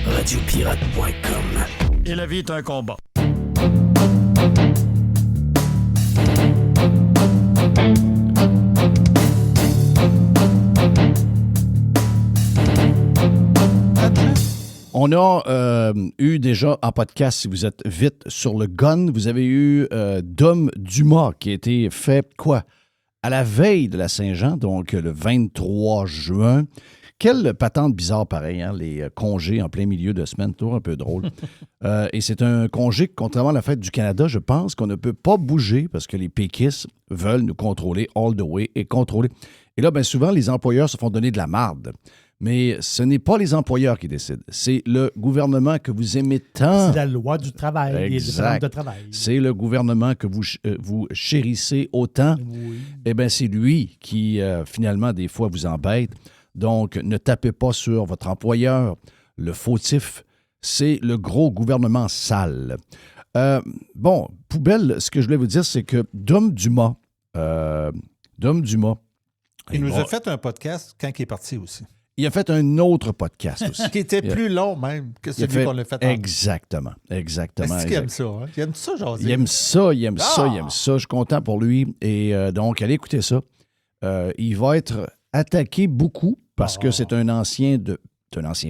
Radiopirate.com. Et la vie est un combat. On a eu déjà en podcast, si vous êtes vite sur le gun, vous avez eu Dom Dumas qui a été fait, quoi? À la veille de la Saint-Jean, donc le 23 juin. Quelle patente bizarre pareil, hein? Les congés en plein milieu de semaine, toujours un peu drôle. Et c'est un congé, contrairement à la fête du Canada, je pense qu'on ne peut pas bouger parce que les péquistes veulent nous contrôler all the way et contrôler. Et là, bien souvent, les employeurs se font donner de la marde. Mais ce n'est pas les employeurs qui décident. C'est le gouvernement que vous aimez tant. C'est la loi du travail, les différences de travail. C'est le gouvernement que vous chérissez autant. Oui. Eh bien, c'est lui qui, finalement, des fois, vous embête. Donc, ne tapez pas sur votre employeur. Le fautif, c'est le gros gouvernement sale. Bon, poubelle, ce que je voulais vous dire, c'est que Dom Dumas, il nous a fait un podcast quand il est parti aussi. Il a fait un autre podcast aussi. Qui était plus long même que celui qu'on a fait. Exactement. Est-ce qu'il aime ça? Hein? Il aime ça, José? Il aime ça. Je suis content pour lui. Et donc, allez écouter ça. Il va être attaqué beaucoup parce que c'est un ancien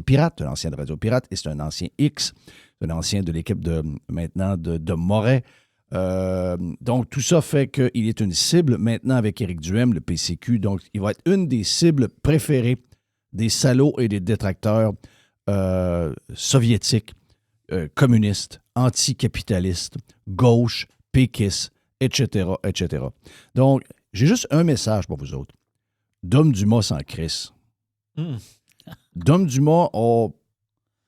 pirate, un ancien de Radio Pirate, et c'est un ancien X, un ancien de l'équipe de Moret. Donc, tout ça fait qu'il est une cible maintenant avec Éric Duhem, le PCQ. Donc, il va être une des cibles préférées des salauds et des détracteurs soviétiques, communistes, anticapitalistes, gauche, péquistes, etc., etc. Donc, j'ai juste un message pour vous autres. Dom Dumas s'en crisse. Dom Dumas a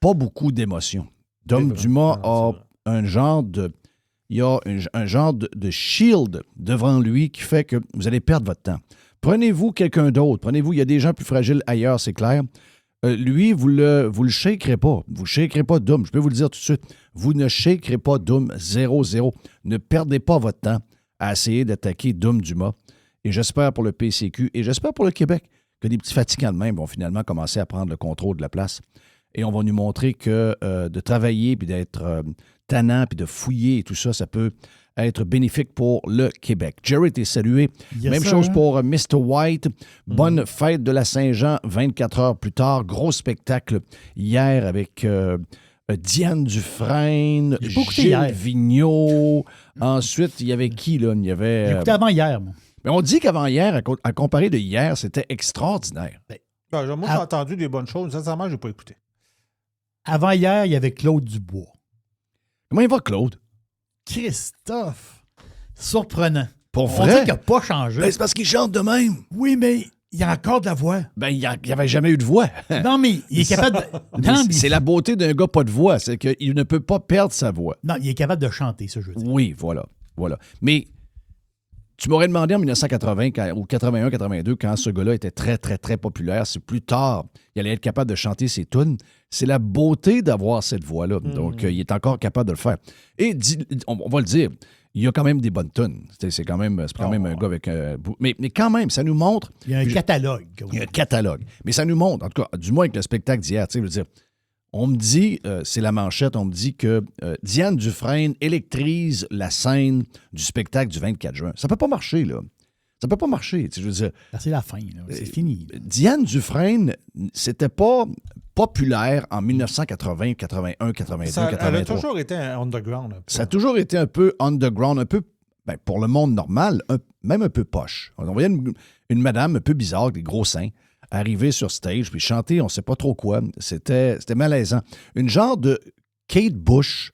pas beaucoup d'émotions. Dom Dumas a un genre de... Il y a un genre de shield devant lui qui fait que vous allez perdre votre temps. Prenez-vous quelqu'un d'autre. Il y a des gens plus fragiles ailleurs, c'est clair. Lui, vous le shakerez pas. Vous ne shakerez pas Dom. Je peux vous le dire tout de suite. Vous ne shakerez pas Dom 0-0. Ne perdez pas votre temps à essayer d'attaquer Dom Dumas. Et j'espère pour le PCQ et j'espère pour le Québec que des petits fatigants de même vont finalement commencer à prendre le contrôle de la place. Et on va nous montrer que de travailler puis d'être tannant puis de fouiller et tout ça, ça peut être bénéfique pour le Québec. Jared est salué. Yes, Même chose pour Mr. White. Bonne fête de la Saint-Jean, 24 heures plus tard. Gros spectacle hier avec Diane Dufresne, Gilles Vigneault. Ensuite, il y avait qui, là? Il y avait... J'ai écouté avant hier, moi. Mais on dit qu'avant hier, à comparer de hier, c'était extraordinaire. Moi, j'ai entendu des bonnes choses. Sincèrement, je n'ai pas écouté. Avant hier, il y avait Claude Dubois. Comment il va, Claude? Christophe. Surprenant. Pour On vrai? dirait qu'il n'a pas changé. Ben, c'est parce qu'il chante de même. Oui, mais il y a encore de la voix. Ben, il n'y avait jamais eu de voix. Non, mais il est capable de... Non, mais... C'est la beauté d'un gars pas de voix. C'est qu'il ne peut pas perdre sa voix. Non, il est capable de chanter, ça, je veux dire. Oui, voilà. Mais tu m'aurais demandé en 1980 ou 81, 82, quand ce gars-là était très, très, très populaire, c'est plus tard, il allait être capable de chanter ses tunes. C'est la beauté d'avoir cette voix-là. Donc, il est encore capable de le faire. Et on va le dire, il y a quand même des bonnes tunes. C'est quand même un gars avec... mais quand même, ça nous montre... Il y a un catalogue. Il y a un catalogue. Mais ça nous montre, en tout cas, du moins avec le spectacle d'hier, tu sais, je veux dire, on me dit, c'est la manchette, on me dit que Diane Dufresne électrise la scène du spectacle du 24 juin. Ça peut pas marcher, là. Ça peut pas marcher. Tu sais, je veux dire, c'est la fin, là. C'est fini. Diane Dufresne, c'était pas populaire en 1980, 81, 82, 83. Elle a toujours été underground. Ça a toujours été un peu underground, un peu, ben, pour le monde normal, même un peu poche. On voyait une madame un peu bizarre, avec des gros seins, arriver sur stage, puis chanter, on ne sait pas trop quoi. C'était malaisant. Une genre de Kate Bush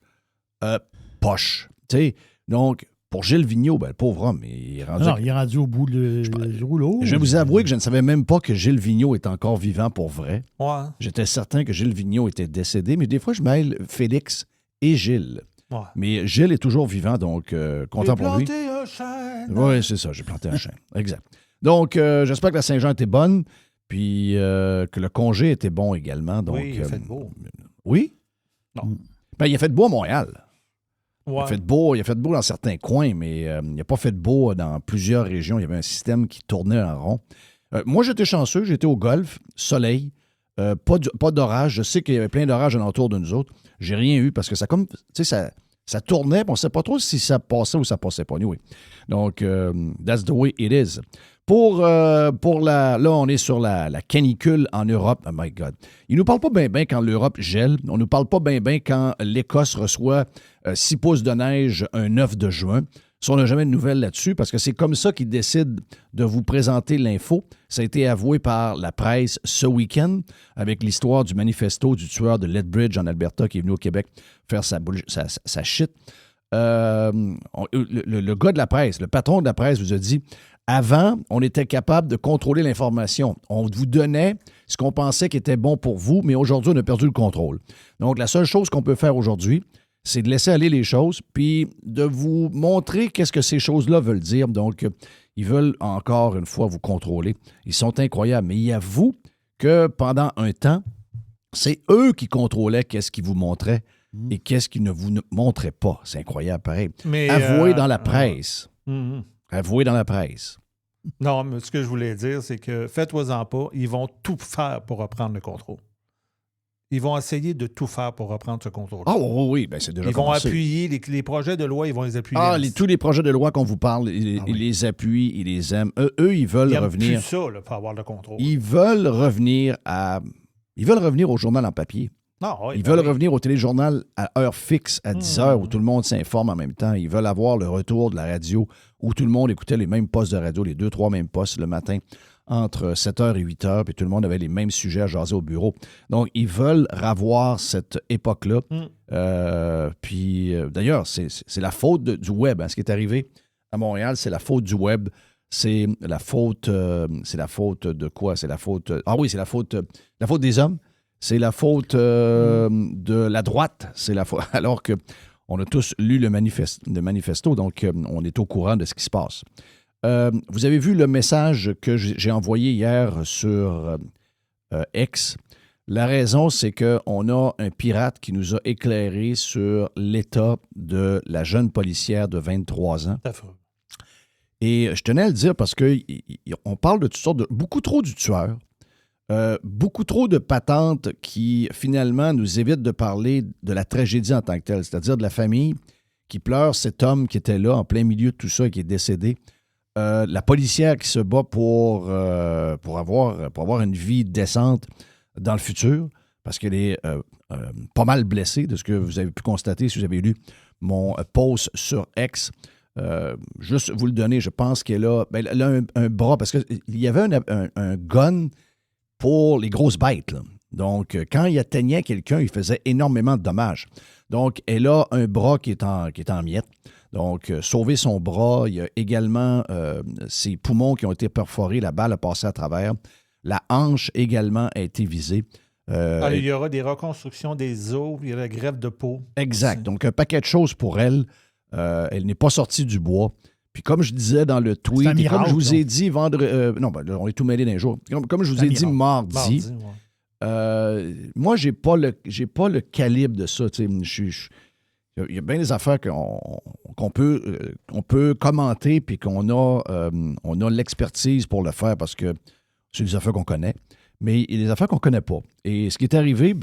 poche. T'sais. Donc, pour Gilles Vigneault, ben, le pauvre homme, il est rendu... Non, il est rendu au bout du rouleau. Je vais vous avouer que je ne savais même pas que Gilles Vigneault est encore vivant pour vrai. Ouais. J'étais certain que Gilles Vigneault était décédé, mais des fois, je mêle Félix et Gilles. Ouais. Mais Gilles est toujours vivant, donc content pour lui. J'ai planté un chêne. Oui, c'est ça, j'ai planté un chêne. Exact. Donc, j'espère que la Saint-Jean était bonne, puis que le congé était bon également. Donc, oui, il a fait beau. Oui? Non. Ben, il a fait beau à Montréal. Ouais. Il a fait beau dans certains coins, mais il n'a pas fait beau dans plusieurs régions. Il y avait un système qui tournait en rond. Moi, j'étais chanceux. J'étais au golf, soleil, pas d'orage. Je sais qu'il y avait plein d'orages alentour de nous autres. J'ai rien eu parce que ça tournait, puis on ne sait pas trop si ça passait ou ça passait pas. Anyway. Donc, that's the way it is. Là, on est sur la canicule en Europe. Oh my God. Ils nous parlent pas bien quand l'Europe gèle. On nous parle pas bien quand l'Écosse reçoit 6 pouces de neige un 9 de juin. Ça, on n'a jamais de nouvelles là-dessus parce que c'est comme ça qu'ils décident de vous présenter l'info. Ça a été avoué par la presse ce week-end avec l'histoire du manifesto du tueur de Lethbridge en Alberta qui est venu au Québec faire sa shit. Le gars de la presse, le patron de la presse vous a dit avant, on était capable de contrôler l'information. On vous donnait ce qu'on pensait qui était bon pour vous, mais aujourd'hui, on a perdu le contrôle. Donc, la seule chose qu'on peut faire aujourd'hui, c'est de laisser aller les choses, puis de vous montrer qu'est-ce que ces choses-là veulent dire. Donc, ils veulent encore une fois vous contrôler. Ils sont incroyables, mais il avoue que pendant un temps, c'est eux qui contrôlaient qu'est-ce qu'ils vous montraient et qu'est-ce qu'ils ne vous montraient pas. C'est incroyable, pareil. Mais, avouez dans la presse. Avouez dans la presse. Non, mais ce que je voulais dire, c'est que faites-vous-en pas, ils vont tout faire pour reprendre le contrôle. Ils vont essayer de tout faire pour reprendre ce contrôle. Ah oui, bien, c'est déjà Ils vont commencé. appuyer les projets de loi, ils vont les appuyer. Tous les projets de loi qu'on vous parle, ils les appuient, ils les aiment. Eux, ils veulent revenir. Plus ça, là, pour avoir le contrôle. Ils veulent revenir au journal en papier. Ils veulent revenir au téléjournal à heure fixe, à 10 heures, où tout le monde s'informe en même temps. Ils veulent avoir le retour de la radio, où tout le monde écoutait les mêmes postes de radio, les 2-3 mêmes postes le matin, entre 7h et 8h, puis tout le monde avait les mêmes sujets à jaser au bureau. Donc, ils veulent revoir cette époque-là. D'ailleurs, c'est la faute du web. Hein. Ce qui est arrivé à Montréal, c'est la faute du web. C'est la faute de quoi? C'est la faute des hommes. C'est la faute de la droite. C'est la faute. Alors qu'on a tous lu le manifesto, donc on est au courant de ce qui se passe. Vous avez vu le message que j'ai envoyé hier sur X. La raison, c'est qu'on a un pirate qui nous a éclairé sur l'état de la jeune policière de 23 ans. Et je tenais à le dire parce qu'on parle de toutes sortes de... Beaucoup trop du tueur. Beaucoup trop de patentes qui, finalement, nous évitent de parler de la tragédie en tant que telle, c'est-à-dire de la famille qui pleure cet homme qui était là en plein milieu de tout ça et qui est décédé. La policière qui se bat pour avoir une vie décente dans le futur, parce qu'elle est pas mal blessée, de ce que vous avez pu constater si vous avez lu mon post sur X. Juste vous le donner, je pense qu'elle a un bras, parce qu'il y avait un gun pour les grosses bêtes. Là. Donc, quand il atteignait quelqu'un, il faisait énormément de dommages. Donc, elle a un bras qui est en miettes. Donc, sauver son bras. Il y a également ses poumons qui ont été perforés. La balle a passé à travers. La hanche également a été visée. Il y aura des reconstructions des os, il y aura la greffe de peau. Exact. Donc, un paquet de choses pour elle. Elle n'est pas sortie du bois. Puis comme je disais dans le tweet, et comme je vous ai dit vendredi... on est tout mêlé d'un jour. Comme je vous ai dit mardi moi, j'ai pas le calibre de ça. Il y a bien des affaires qu'on peut commenter puis on a l'expertise pour le faire parce que c'est des affaires qu'on connaît. Mais il y a des affaires qu'on ne connaît pas. Et ce qui est arrivé,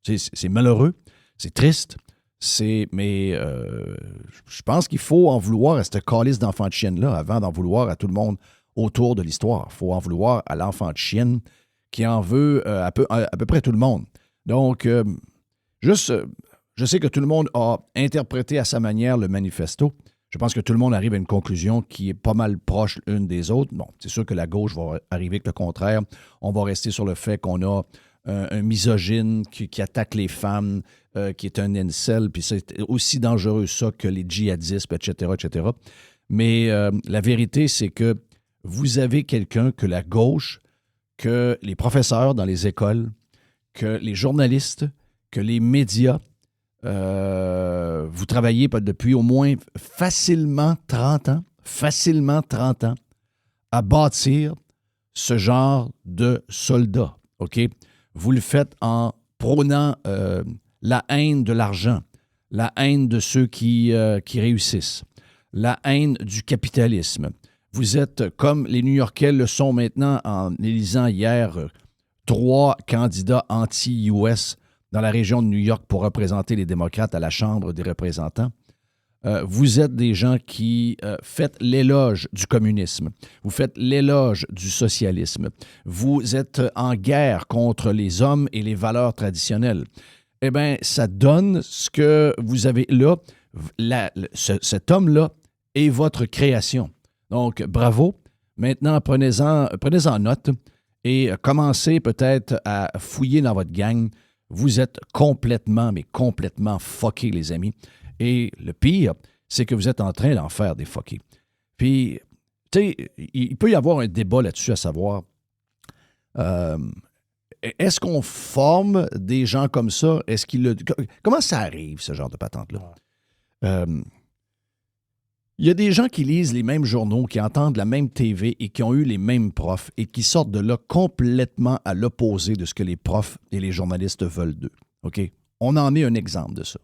c'est malheureux, c'est triste. Mais je pense qu'il faut en vouloir à cette calice d'enfant de chienne-là avant d'en vouloir à tout le monde autour de l'histoire. Il faut en vouloir à l'enfant de chienne qui en veut à peu près tout le monde. Donc, je sais que tout le monde a interprété à sa manière le manifesto. Je pense que tout le monde arrive à une conclusion qui est pas mal proche l'une des autres. Bon, c'est sûr que la gauche va arriver avec le contraire. On va rester sur le fait qu'on a un misogyne qui attaque les femmes, qui est un incel, puis c'est aussi dangereux ça que les djihadistes, etc., etc. Mais la vérité, c'est que vous avez quelqu'un que la gauche, que les professeurs dans les écoles, que les journalistes, que les médias, vous travaillez depuis au moins facilement 30 ans à bâtir ce genre de soldats, OK? Vous le faites en prônant la haine de l'argent, la haine de ceux qui réussissent, la haine du capitalisme. Vous êtes comme les New-Yorkais le sont maintenant en élisant hier 3 candidats anti-US dans la région de New York pour représenter les démocrates à la Chambre des représentants. Vous êtes des gens qui faites l'éloge du communisme. Vous faites l'éloge du socialisme. Vous êtes en guerre contre les hommes et les valeurs traditionnelles. Eh bien, ça donne ce que vous avez là. Cet homme-là est votre création. Donc, bravo. Maintenant, prenez-en note et commencez peut-être à fouiller dans votre gang. Vous êtes complètement, mais complètement fuckés, les amis. Et le pire, c'est que vous êtes en train d'en faire des fuckés. Puis, tu sais, il peut y avoir un débat là-dessus à savoir, est-ce qu'on forme des gens comme ça? Comment ça arrive, ce genre de patente-là? Il y a des gens qui lisent les mêmes journaux, qui entendent la même TV et qui ont eu les mêmes profs et qui sortent de là complètement à l'opposé de ce que les profs et les journalistes veulent d'eux. OK? On en est un exemple de ça.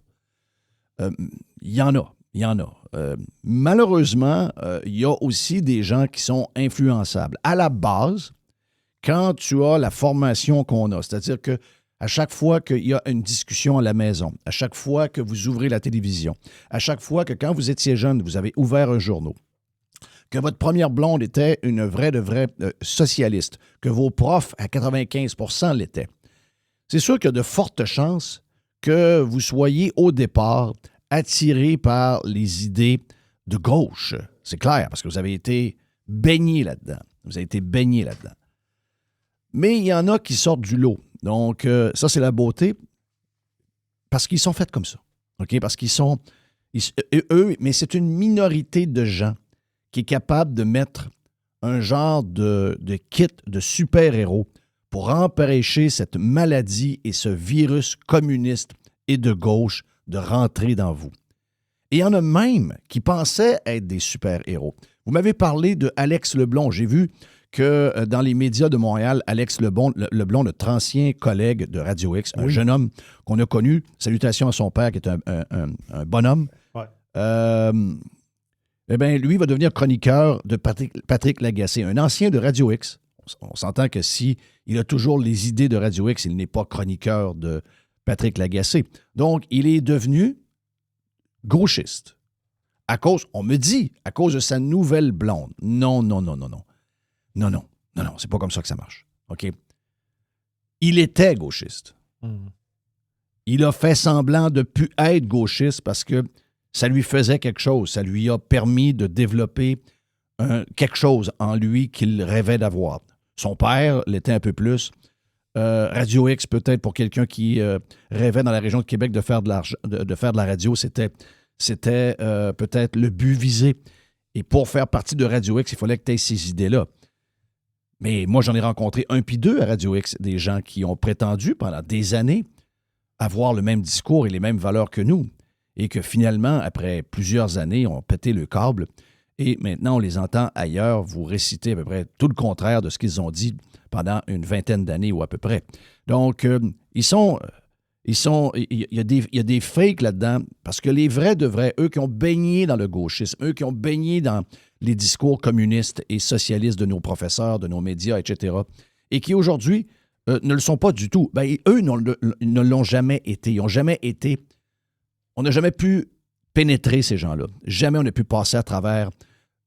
Il y en a. Malheureusement, il y a aussi des gens qui sont influençables. À la base, quand tu as la formation qu'on a, c'est-à-dire que à chaque fois qu'il y a une discussion à la maison, à chaque fois que vous ouvrez la télévision, à chaque fois que quand vous étiez jeune, vous avez ouvert un journal, que votre première blonde était une vraie socialiste, que vos profs à 95% l'étaient, c'est sûr qu'il y a de fortes chances que vous soyez au départ attiré par les idées de gauche. C'est clair, parce que vous avez été baigné là-dedans. Mais il y en a qui sortent du lot. Donc, ça, c'est la beauté, parce qu'ils sont faits comme ça. OK? Parce qu'ils sont... eux, mais c'est une minorité de gens qui est capable de mettre un genre de kit de super-héros pour empêcher cette maladie et ce virus communiste et de gauche de rentrer dans vous. Et il y en a même qui pensaient être des super-héros. Vous m'avez parlé de Alex Leblond. J'ai vu que dans les médias de Montréal, Alex Leblond, notre ancien collègue de Radio X, un jeune homme qu'on a connu, salutations à son père qui est un bonhomme, eh bien, lui va devenir chroniqueur de Patrick Lagacé, un ancien de Radio X. On s'entend que si il a toujours les idées de Radio X, il n'est pas chroniqueur de Patrick Lagacé. Donc, il est devenu gauchiste. On me dit, à cause de sa nouvelle blonde. Non, c'est pas comme ça que ça marche. OK? Il était gauchiste. Il a fait semblant de ne plus être gauchiste parce que ça lui faisait quelque chose. Ça lui a permis de développer quelque chose en lui qu'il rêvait d'avoir. Son père l'était un peu plus. Radio X, peut-être pour quelqu'un qui rêvait dans la région de Québec de faire de la radio, c'était peut-être le but visé. Et pour faire partie de Radio X, il fallait que tu aies ces idées-là. Mais moi, j'en ai rencontré un puis deux à Radio X, des gens qui ont prétendu pendant des années avoir le même discours et les mêmes valeurs que nous. Et que finalement, après plusieurs années, ont pété le câble. Et maintenant, on les entend ailleurs vous réciter à peu près tout le contraire de ce qu'ils ont dit pendant une vingtaine d'années ou à peu près. Donc, il y a des fakes là-dedans, parce que les vrais de vrais, eux qui ont baigné dans le gauchisme, eux qui ont baigné dans les discours communistes et socialistes de nos professeurs, de nos médias, etc., et qui aujourd'hui ne le sont pas du tout, bien, eux ne l'ont jamais été. Ils n'ont jamais été... On n'a jamais pu pénétrer ces gens-là. Jamais on n'a pu passer à travers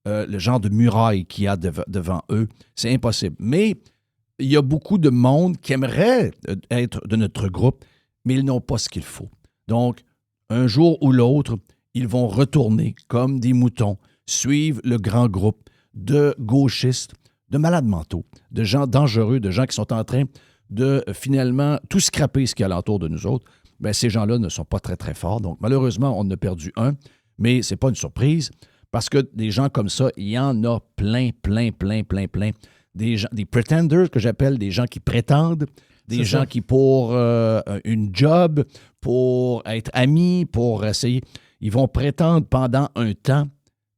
le genre de muraille qu'il y a devant eux. C'est impossible. Mais il y a beaucoup de monde qui aimerait être de notre groupe, mais ils n'ont pas ce qu'il faut. Donc, un jour ou l'autre, ils vont retourner comme des moutons, suivre le grand groupe de gauchistes, de malades mentaux, de gens dangereux, de gens qui sont en train de finalement tout scraper ce qu'il y a alentour de nous autres. Bien, ces gens-là ne sont pas très, très forts. Donc, malheureusement, on en a perdu un, mais ce n'est pas une surprise parce que des gens comme ça, il y en a plein. Des gens, des pretenders que j'appelle, des gens qui prétendent, des gens qui, pour une job, pour être amis, pour essayer, ils vont prétendre pendant un temps,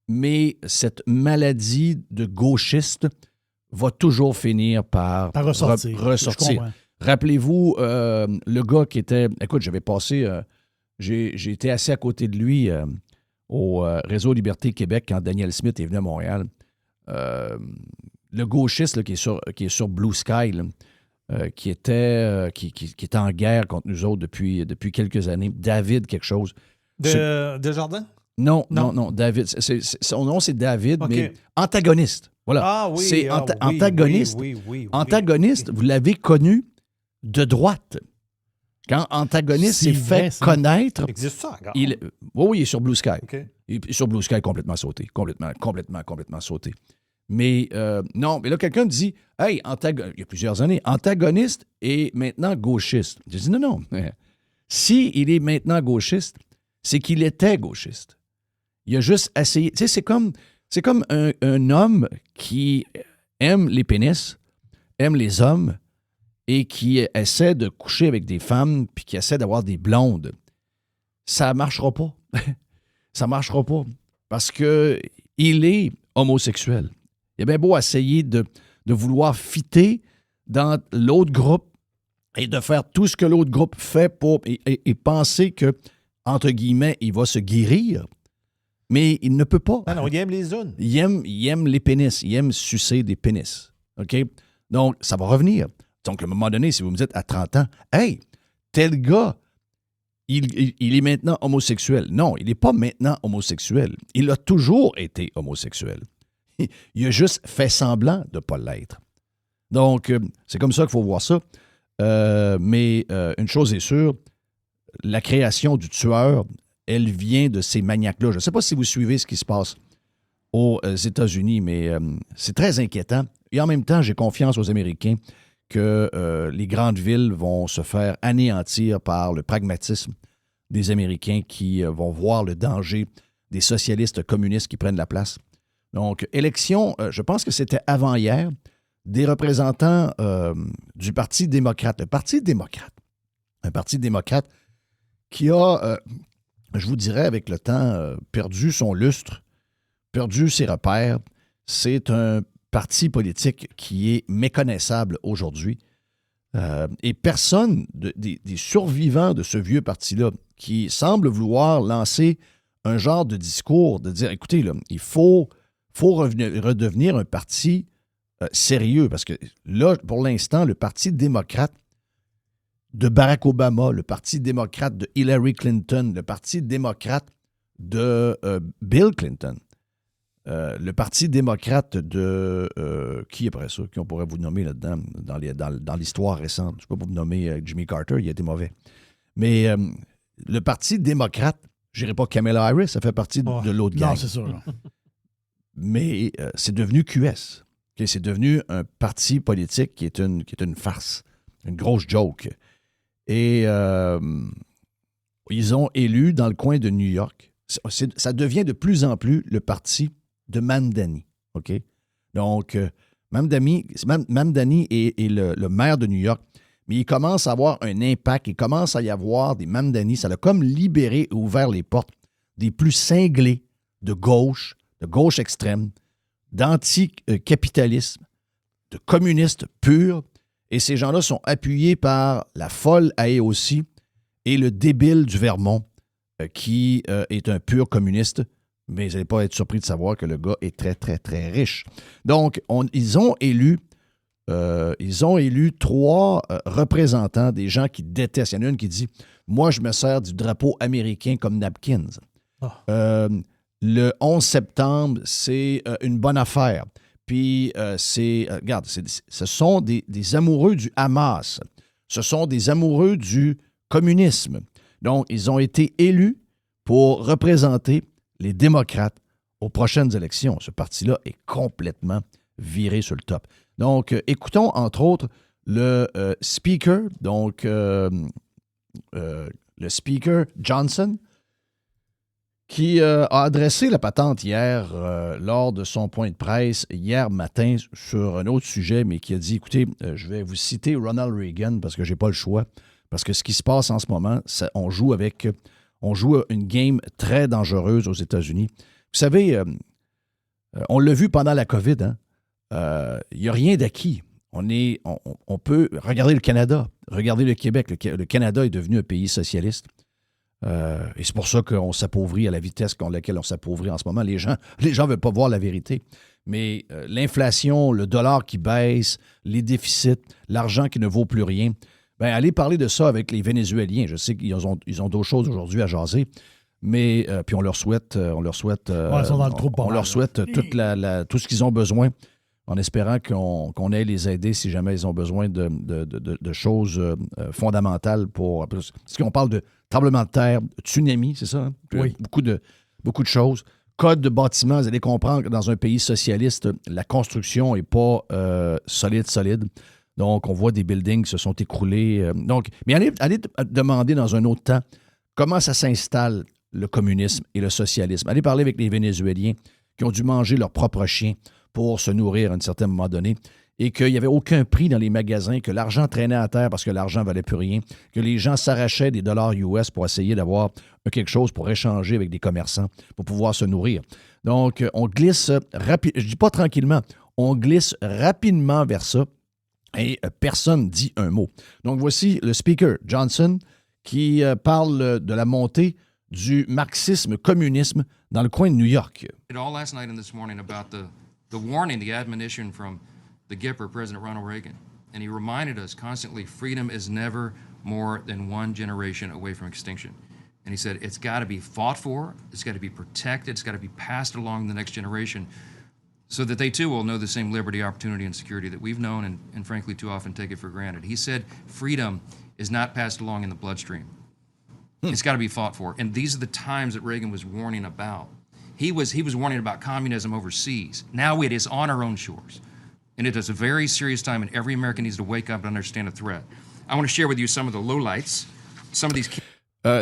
mais cette maladie de gauchiste va toujours finir par ressortir. Rappelez-vous, le gars qui était... Écoute, j'avais passé J'ai été assis à côté de lui au Réseau Liberté Québec quand Daniel Smith est venu à Montréal. Le gauchiste là, qui est sur Blue Sky, là, qui était en guerre contre nous autres depuis quelques années. David quelque chose. Desjardins? Non, David. Son nom, c'est David, OK. mais antagoniste. Voilà. Ah oui. C'est oui, antagoniste. oui. Antagoniste, vous l'avez connu de droite. Quand antagoniste C'est s'est vrai, fait ça. connaître, Existe ça encore? oui, il est sur Blue Sky. OK. Il est sur Blue Sky complètement sauté. Complètement sauté. Mais non, mais là, quelqu'un me dit, hey, il y a plusieurs années, antagoniste et maintenant gauchiste. Je dis non. Si il est maintenant gauchiste, c'est qu'il était gauchiste. Il a juste essayé. Tu sais, c'est comme un homme qui aime les pénis, aime les hommes et qui essaie de coucher avec des femmes puis qui essaie d'avoir des blondes. Ça ne marchera pas. Ça ne marchera pas parce que il est homosexuel. Il a bien beau essayer de vouloir fitter dans l'autre groupe et de faire tout ce que l'autre groupe fait pour et penser que, entre guillemets, il va se guérir, mais il ne peut pas. Ah non, il aime les zones. Il aime les pénis. Il aime sucer des pénis. OK? Donc, ça va revenir. Donc, à un moment donné, si vous me dites à 30 ans, « Hey, tel gars, il est maintenant homosexuel. » Non, il n'est pas maintenant homosexuel. Il a toujours été homosexuel. Il a juste fait semblant de ne pas l'être. Donc, c'est comme ça qu'il faut voir ça. Mais une chose est sûre, la création du tueur, elle vient de ces maniaques-là. Je ne sais pas si vous suivez ce qui se passe aux États-Unis, mais c'est très inquiétant. Et en même temps, j'ai confiance aux Américains que les grandes villes vont se faire anéantir par le pragmatisme des Américains qui vont voir le danger des socialistes communistes qui prennent la place. Donc, élection, je pense que c'était avant-hier, des représentants du Parti démocrate. Le Parti démocrate. Un Parti démocrate qui a, je vous dirais, avec le temps, perdu son lustre, perdu ses repères. C'est un parti politique qui est méconnaissable aujourd'hui. Et personne des survivants de ce vieux parti-là qui semble vouloir lancer un genre de discours, de dire, écoutez, là, il faut redevenir un parti sérieux, parce que là, pour l'instant, le Parti démocrate de Barack Obama, le Parti démocrate de Hillary Clinton, le Parti démocrate de Bill Clinton, le Parti démocrate de... qui après ça? Qui on pourrait vous nommer là-dedans, dans l'histoire récente? Je ne peux pas vous nommer Jimmy Carter, il a été mauvais. Mais le Parti démocrate, je dirais pas Kamala Harris, ça fait partie de l'autre gang. Non, c'est sûr. Mais c'est devenu QS. Okay? C'est devenu un parti politique qui est une farce, une grosse joke. Et ils ont élu dans le coin de New York. Ça devient de plus en plus le parti de Mamdani. OK? Donc, Mamdani est le maire de New York, mais il commence à avoir un impact, il commence à y avoir des Mamdani. Ça a comme libéré et ouvert les portes des plus cinglés de gauche extrême, d'anticapitalisme, de communistes purs. Et ces gens-là sont appuyés par la folle AOC et le débile du Vermont, qui est un pur communiste. Mais vous n'allez pas être surpris de savoir que le gars est très, très, très riche. Donc, ils ont élu 3 représentants, des gens qui détestent. Il y en a une qui dit « Moi, je me sers du drapeau américain comme napkins. Le 11 septembre, c'est une bonne affaire. » Puis, regarde, ce sont des amoureux du Hamas. Ce sont des amoureux du communisme. Donc, ils ont été élus pour représenter les démocrates aux prochaines élections. Ce parti-là est complètement viré sur le top. Donc, écoutons, entre autres, le speaker, donc le speaker Johnson, qui a adressé la patente hier lors de son point de presse hier matin sur un autre sujet, mais qui a dit, écoutez, je vais vous citer Ronald Reagan parce que je n'ai pas le choix, parce que ce qui se passe en ce moment, on joue une game très dangereuse aux États-Unis. Vous savez, on l'a vu pendant la COVID, il n'y a rien d'acquis. On peut regarder le Canada, regarder le Québec. Le Canada est devenu un pays socialiste. Et c'est pour ça qu'on s'appauvrit à la vitesse à laquelle on s'appauvrit en ce moment. Les gens ne veulent pas voir la vérité. Mais l'inflation, le dollar qui baisse, les déficits, l'argent qui ne vaut plus rien, bien, allez parler de ça avec les Vénézuéliens. Je sais qu'ils ont d'autres choses aujourd'hui à jaser, mais puis on leur souhaite, Ils sont dans le trou pas on mal, leur là. souhaite tout ce qu'ils ont besoin, en espérant qu'on aille les aider si jamais ils ont besoin de choses fondamentales pour... Parce qu'on parle de tremblement de terre, tsunami, c'est ça? Hein? Oui. Beaucoup de choses. Code de bâtiment, vous allez comprendre que dans un pays socialiste, la construction n'est pas solide. Donc, on voit des buildings qui se sont écroulés. Mais allez demander dans un autre temps comment ça s'installe, le communisme et le socialisme. Allez parler avec les Vénézuéliens qui ont dû manger leurs propres chiens pour se nourrir à un certain moment donné et qu'il n'y avait aucun prix dans les magasins, que l'argent traînait à terre parce que l'argent ne valait plus rien, que les gens s'arrachaient des dollars US pour essayer d'avoir quelque chose pour échanger avec des commerçants pour pouvoir se nourrir. Donc, on glisse rapidement, je dis pas tranquillement, on glisse rapidement vers ça et personne ne dit un mot. Donc, voici le speaker Johnson qui parle de la montée du marxisme-communisme dans le coin de New York. All last night and this morning about the warning, the admonition from the Gipper, President Ronald Reagan. And he reminded us constantly, freedom is never more than one generation away from extinction. And he said, it's got to be fought for, it's got to be protected, it's got to be passed along to the next generation so that they too will know the same liberty, opportunity, and security that we've known and frankly too often take it for granted. He said, freedom is not passed along in the bloodstream. It's got to be fought for. And these are the times that Reagan was warning about. He was warning about communism overseas. Now it is on our own shores. And it is a very serious time, and every American needs to wake up and understand the threat. I want to share with you some of the lowlights, some of these...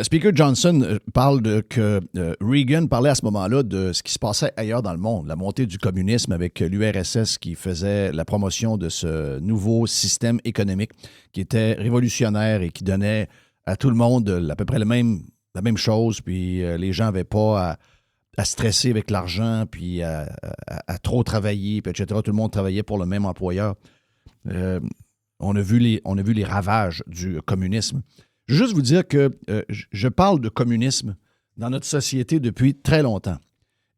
Speaker Johnson parle que Reagan parlait à ce moment-là de ce qui se passait ailleurs dans le monde, la montée du communisme avec l'URSS qui faisait la promotion de ce nouveau système économique qui était révolutionnaire et qui donnait à tout le monde à peu près la même chose, puis les gens n'avaient pas à stresser avec l'argent, puis à trop travailler, puis etc. Tout le monde travaillait pour le même employeur. On a vu les ravages du communisme. Je veux juste vous dire que je parle de communisme dans notre société depuis très longtemps.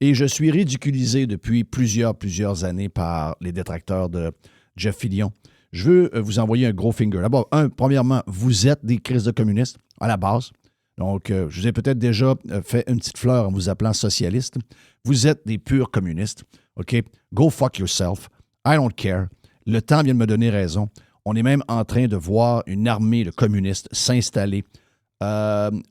Et je suis ridiculisé depuis plusieurs années par les détracteurs de Jeff Fillion. Je veux vous envoyer un gros finger. D'abord, premièrement, vous êtes des crises de communistes à la base. Donc, je vous ai peut-être déjà fait une petite fleur en vous appelant socialiste. Vous êtes des purs communistes. OK? Go fuck yourself. I don't care. Le temps vient de me donner raison. On est même en train de voir une armée de communistes s'installer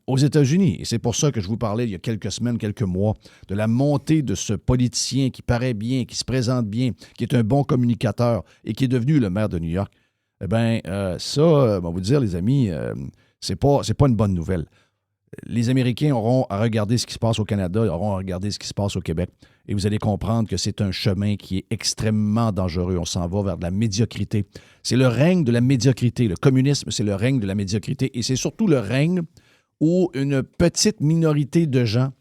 aux États-Unis. Et c'est pour ça que je vous parlais il y a quelques semaines, quelques mois, de la montée de ce politicien qui paraît bien, qui se présente bien, qui est un bon communicateur et qui est devenu le maire de New York. Eh bien, ça, on va vous dire, les amis, c'est pas une bonne nouvelle. Les Américains auront à regarder ce qui se passe au Canada, auront à regarder ce qui se passe au Québec. Et vous allez comprendre que c'est un chemin qui est extrêmement dangereux. On s'en va vers de la médiocrité. C'est le règne de la médiocrité. Le communisme, c'est le règne de la médiocrité. Et c'est surtout le règne où une petite minorité de gens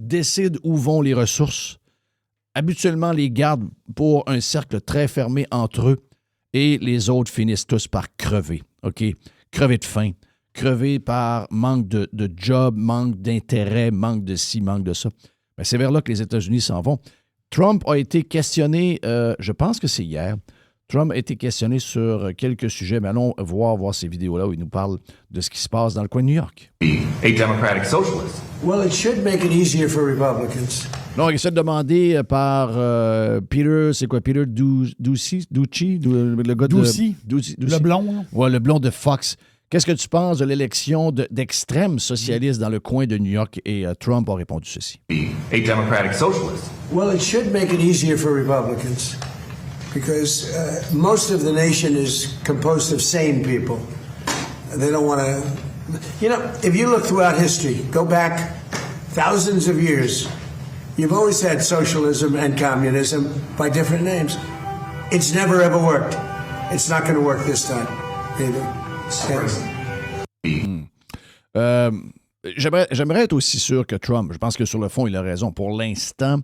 décident où vont les ressources, habituellement les gardent pour un cercle très fermé entre eux et les autres finissent tous par crever. OK? Crever de faim. Crever par manque de job, manque d'intérêt, manque de ci, manque de ça. Bien, c'est vers là que les États-Unis s'en vont. Trump a été questionné, je pense que c'est hier, Trump a été questionné sur quelques sujets, mais allons voir ces vidéos-là où il nous parle de ce qui se passe dans le coin de New York. A democratic socialist. Well, it should make it easier for Republicans. Non, il essaie de demander par Peter, c'est quoi, Peter Ducey, le gars Ducey, de... le blond. Là. Ouais, le blond de Fox. Qu'est-ce que tu penses de l'élection d'extrêmes socialistes dans le coin de New York? Et Trump a répondu ceci. A democratic socialist. Well, it should make it easier for Republicans because most of the nation is composed of sane people. They don't want to... You know, if you look throughout history, go back thousands of years, you've always had socialism and communism by different names. It's never ever worked. It's not going to work this time either. J'aimerais être aussi sûr que Trump, je pense que sur le fond, il a raison. Pour l'instant,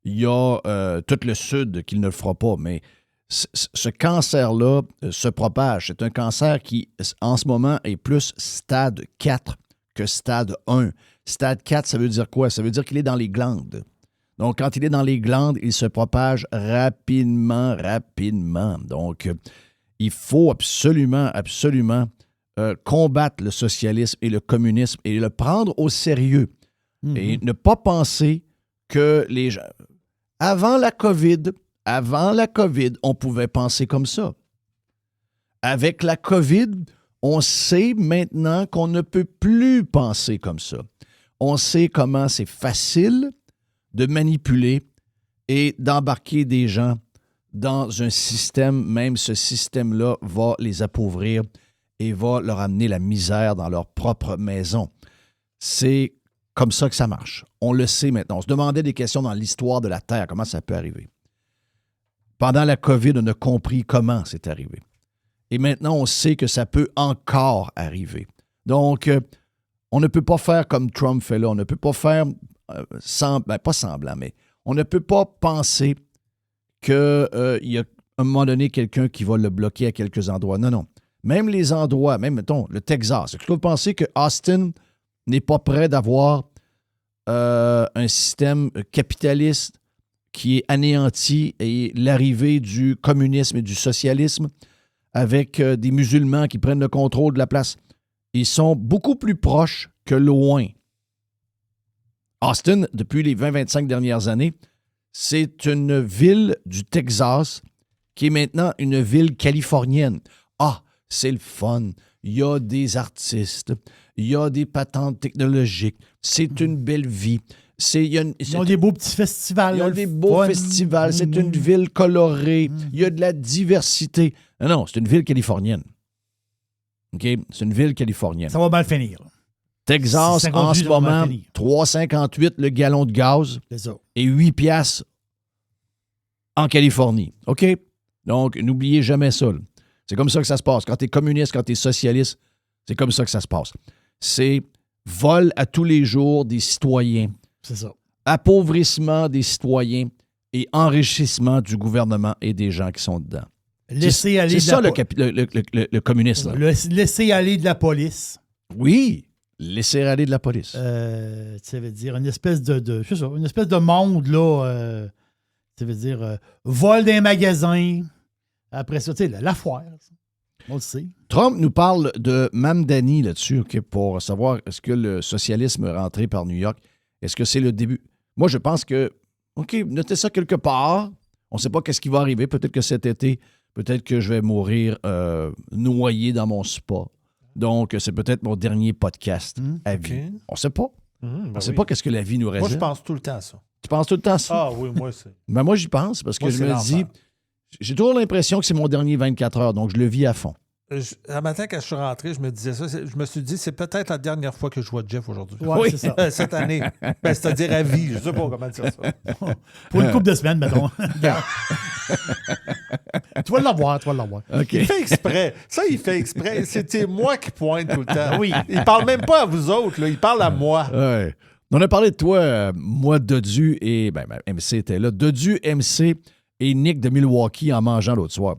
il y a tout le Sud qui ne le fera pas, mais ce cancer-là se propage. C'est un cancer qui, en ce moment, est plus stade 4 que stade 1. Stade 4, ça veut dire quoi? Ça veut dire qu'il est dans les glandes. Donc, quand il est dans les glandes, il se propage rapidement. Donc, il faut absolument combattre le socialisme et le communisme et le prendre au sérieux. Et ne pas penser que les gens... Avant la COVID, on pouvait penser comme ça. Avec la COVID, on sait maintenant qu'on ne peut plus penser comme ça. On sait comment c'est facile de manipuler et d'embarquer des gens dans un système. Même ce système-là va les appauvrir et va leur amener la misère dans leur propre maison. C'est comme ça que ça marche. On le sait maintenant. On se demandait des questions dans l'histoire de la Terre. Comment ça peut arriver? Pendant la COVID, on a compris comment c'est arrivé. Et maintenant, on sait que ça peut encore arriver. Donc, on ne peut pas faire comme Trump fait là. On ne peut pas faire pas semblant, mais on ne peut pas penser qu'il y a à un moment donné quelqu'un qui va le bloquer à quelques endroits. Non. Même les endroits, même, mettons, le Texas. Est-ce que vous pensez que Austin n'est pas prêt d'avoir un système capitaliste qui est anéanti et l'arrivée du communisme et du socialisme avec des musulmans qui prennent le contrôle de la place? Ils sont beaucoup plus proches que loin. Austin, depuis les 20-25 dernières années, c'est une ville du Texas qui est maintenant une ville californienne. Ah, c'est le fun. Il y a des artistes. Il y a des patentes technologiques. C'est une belle vie. Ils ont des beaux petits festivals. Ils ont des beaux festivals. C'est une ville colorée. Il y a de la diversité. Non, c'est une ville californienne. OK? C'est une ville californienne. Ça va mal finir. Texas, en ce moment, 3,58 le gallon de gaz et 8 piastres en Californie. OK? Donc, n'oubliez jamais ça. Là. C'est comme ça que ça se passe. Quand tu es communiste, quand tu es socialiste, c'est comme ça que ça se passe. C'est vol à tous les jours des citoyens. C'est ça. Appauvrissement des citoyens et enrichissement du gouvernement et des gens qui sont dedans. C'est ça le communisme. Laisser aller de la police. Oui. Laisser aller de la police. Ça veut dire une espèce une espèce de monde, là. Ça veut dire vol d'un magasin. Après ça, tu sais, la foire. On le sait. Trump nous parle de Mamdani là-dessus, okay, pour savoir est-ce que le socialisme est rentré par New York. Est-ce que c'est le début? Moi, je pense que, OK, notez ça quelque part. On ne sait pas qu'est-ce qui va arriver. Peut-être que cet été, peut-être que je vais mourir noyé dans mon spa. Donc, c'est peut-être mon dernier podcast à vie. On ne sait pas. On ne sait pas qu'est-ce que la vie nous réserve. Moi, je pense tout le temps à ça. Tu penses tout le temps à ça? Ah oui, moi, c'est... Ben, moi, j'y pense parce que je me dis... J'ai toujours l'impression que c'est mon dernier 24 heures, donc je le vis à fond. Un matin, quand je suis rentré, je me disais ça. Je me suis dit, c'est peut-être la dernière fois que je vois Jeff aujourd'hui. Oui, c'est ça. Cette année. C'est-à-dire à vie. Je ne sais pas comment dire ça. Pour une couple de semaines, mettons. Tu vas l'avoir. Okay. Il fait exprès. Ça, il fait exprès. C'était moi qui pointe tout le temps. Oui. Il parle même pas à vous autres. Là. Il parle à moi. Ouais. On a parlé de toi, moi, Dodu et... MC était là. Dodu, MC et Nick de Milwaukee en mangeant l'autre soir.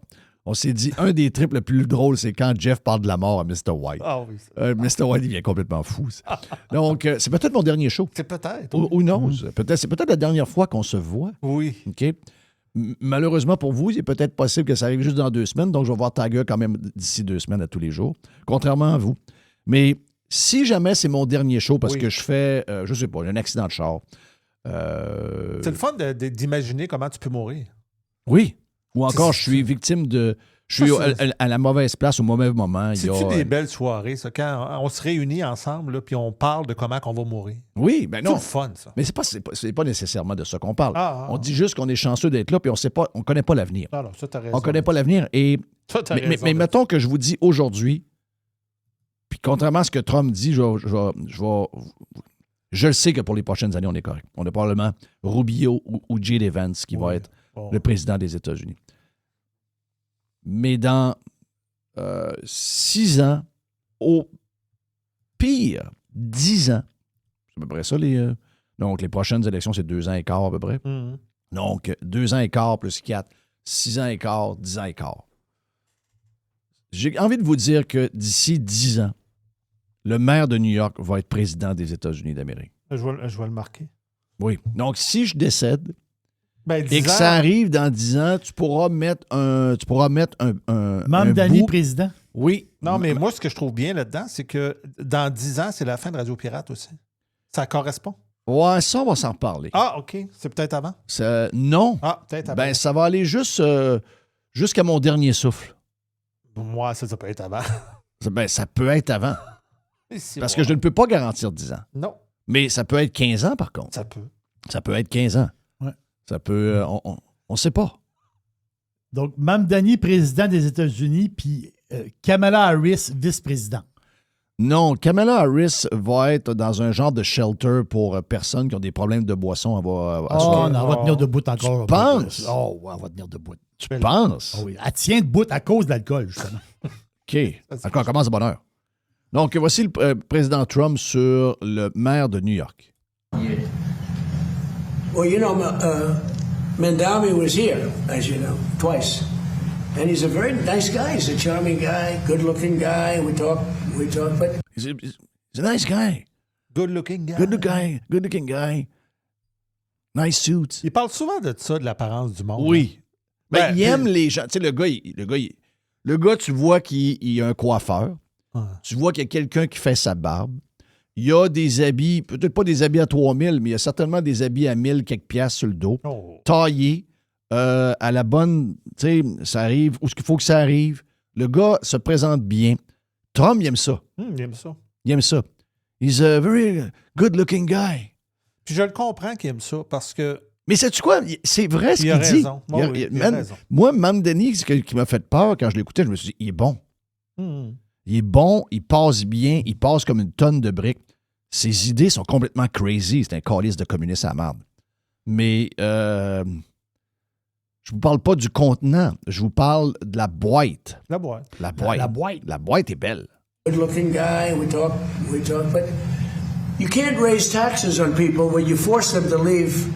On s'est dit, un des trips le plus drôle, c'est quand Jeff parle de la mort à Mr. White. Ah oui. Mr. White, il vient complètement fou. Donc, c'est peut-être mon dernier show. C'est peut-être. Who knows? C'est peut-être la dernière fois qu'on se voit. Oui. OK? Malheureusement pour vous, il est peut-être possible que ça arrive juste dans 2 semaines, donc je vais voir Tiger quand même d'ici 2 semaines à tous les jours, contrairement à vous. Mais si jamais c'est mon dernier show, parce que je fais, je sais pas, un accident de char. C'est le fun d'imaginer comment tu peux mourir. Oui. Ou encore, je suis victime de... Je suis à la mauvaise place au mauvais moment. C'est-tu des belles soirées, ça, quand on se réunit ensemble puis on parle de comment on va mourir? Oui, ben non. C'est le fun, ça. Mais c'est pas nécessairement de ça qu'on parle. On dit juste qu'on est chanceux d'être là puis on connaît pas l'avenir. Alors, ça, t'as raison. On connaît pas l'avenir. Et mais mettons que je vous dis aujourd'hui, puis contrairement à ce que Trump dit, je le sais que pour les prochaines années, on est correct. On a probablement Rubio ou J.D. Vance qui va être le président des États-Unis. Mais dans 6 ans, au pire, 10 ans, c'est à peu près ça, donc les prochaines élections, c'est 2 ans et quart à peu près. Mm-hmm. Donc, 2 ans et quart plus 4, 6 ans et quart, 10 ans et quart. J'ai envie de vous dire que d'ici 10 ans, le maire de New York va être président des États-Unis d'Amérique. Je vais le marquer. Oui. Donc, si je décède Ben, et que ça arrive dans 10 ans, tu pourras mettre un Mamdani bout. président. Oui. Non, mais moi, ce que je trouve bien là-dedans, c'est que dans 10 ans, c'est la fin de Radio Pirate aussi. Ça correspond. Ouais, ça, on va s'en reparler. Ah, OK. C'est peut-être avant. Non. Ah, peut-être avant. Ben, ça va aller juste jusqu'à mon dernier souffle. Moi, ça peut être avant. Ça peut être avant. Parce que je ne peux pas garantir 10 ans. Non, Mais ça peut être 15 ans, par contre. ça peut. Ça peut être 15 ans. Ouais. Ça peut... on ne sait pas. Donc, Mamdani, président des États-Unis, puis Kamala Harris, vice-président. Non, Kamala Harris va être dans un genre de shelter pour personnes qui ont des problèmes de boisson. Elle va Oh, non, on va tenir debout encore. Tu penses? Oh, ouais, on va tenir debout. Tu penses? Oh, oui. Elle tient debout à cause de l'alcool, justement. OK. Encore, on commence de bonne heure. Donc, voici le président Trump sur le maire de New York. Well, you know, Mandami was here, as you know, twice. And he's a very nice guy. He's a charming guy, good-looking guy. We talk, but... He's a nice guy. Good-looking guy. Good-looking guy. Nice suit. Il parle souvent de ça, de l'apparence du monde. Oui. Ben, Ben, il aime les gens. Tu sais, le gars, tu vois qu'il a un coiffeur. Tu vois qu'il y a quelqu'un qui fait sa barbe. Il y a des habits, peut-être pas des habits à 3000, mais il y a certainement des habits à 1000 quelques piastres sur le dos. Oh. Taillés, à la bonne, tu sais, ça arrive où ce qu'il faut que ça arrive. Le gars se présente bien. Trump, il aime ça. Il aime ça. Il aime ça. He's a very good-looking guy. Puis je le comprends qu'il aime ça parce que... Mais sais-tu quoi? C'est vrai ce Il a qu'il dit. raison. Bon, oui, il a raison. Moi, Mamdani, ce qui m'a fait peur quand je l'écoutais, je me suis dit, il est bon. Il est bon, il passe bien, il passe comme une tonne de briques. Ses idées sont complètement crazy. C'est un calice de communiste à marde. Mais je vous parle pas du contenant. Je vous parle de la boîte. La boîte. La boîte. La boîte. La boîte est belle. Good-looking guy. We talk, but you can't raise taxes on people when you force them to leave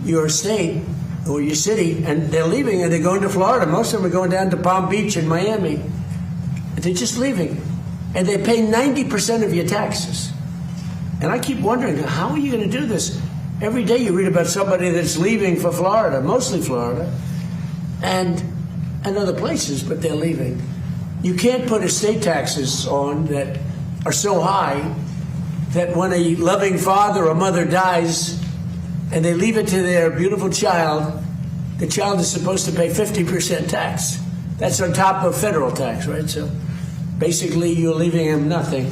your state or your city, and they're leaving and they're going to Florida. Most of them are going down to Palm Beach and Miami. They're just leaving, and they pay 90% of your taxes. And I keep wondering, how are you going to do this? Every day you read about somebody that's leaving for Florida, mostly Florida, and other places, but they're leaving. You can't put estate taxes on that are so high that when a loving father or mother dies and they leave it to their beautiful child, the child is supposed to pay 50% tax. That's on top of federal tax, right? So basically you're leaving him nothing.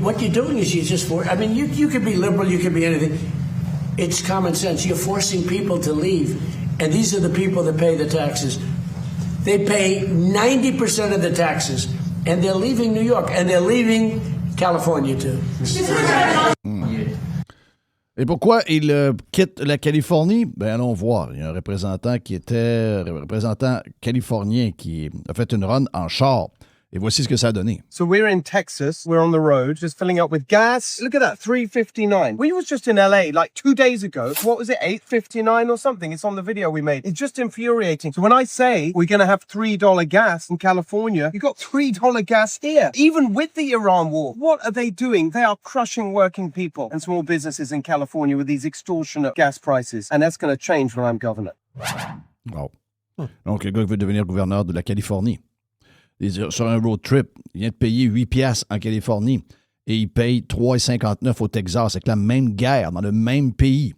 What you're doing is you could be liberal, you could be anything. It's common sense. You're forcing people to leave, and these are the people that pay the taxes. They pay 90% of the taxes, and they're leaving New York, and they're leaving California too. Et pourquoi il quitte la Californie? Ben allons voir. Il y a un représentant californien qui a fait une run en char. Et voici ce que ça a donné. So we're in Texas. We're on the road, just filling up with gas. Look at that, $3.59. We was just in LA like 2 days ago. What was it, $8.59 or something? It's on the video we made. It's just infuriating. So when I say we're going to have $3 gas in California, you got $3 gas here. Even with the Iran war, what are they doing? They are crushing working people and small businesses in California with these extortionate gas prices. And that's going to change when I'm governor. Wow. Donc, le gars veut devenir gouverneur de la Californie. Sur un road trip, il vient de payer 8 piastres en Californie et il paye 3,59 au Texas. C'est la même guerre dans le même pays.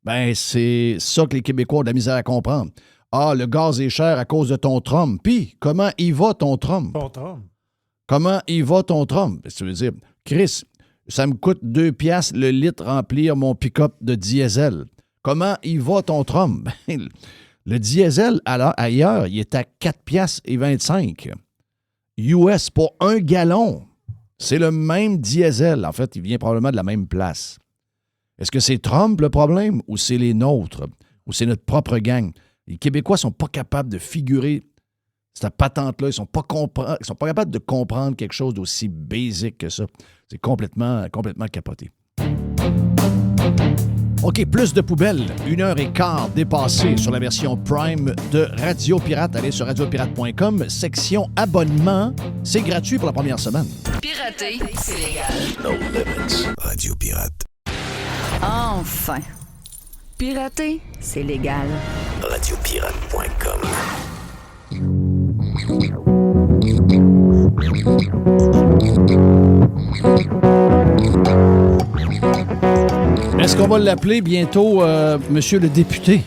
Ben, c'est ça que les Québécois ont de la misère à comprendre. Ah, le gaz est cher à cause de ton Trump. Puis, comment il va ton Trump? Comment il va ton Trump? Tu veux dire, Chris, ça me coûte 2 piastres le litre remplir mon pick-up de diesel. Comment il va ton Trump? Le diesel, ailleurs, il est à 4 piastres et 25 US pour 1 gallon. C'est le même diesel. En fait, il vient probablement de la même place. Est-ce que c'est Trump le problème ou c'est les nôtres? Ou c'est notre propre gang? Les Québécois ne sont pas capables de figurer cette patente-là. Ils ne sont pas capables de comprendre quelque chose d'aussi basique que ça. C'est complètement capoté. OK, plus de poubelles. 1h15 dépassée sur la version Prime de Radio Pirate. Allez sur radiopirate.com, section abonnement. C'est gratuit pour la première semaine. Pirater, c'est légal. No limits. Radio Pirate. Enfin. Pirater, c'est légal. Radiopirate.com. Est-ce qu'on va l'appeler bientôt Monsieur le député?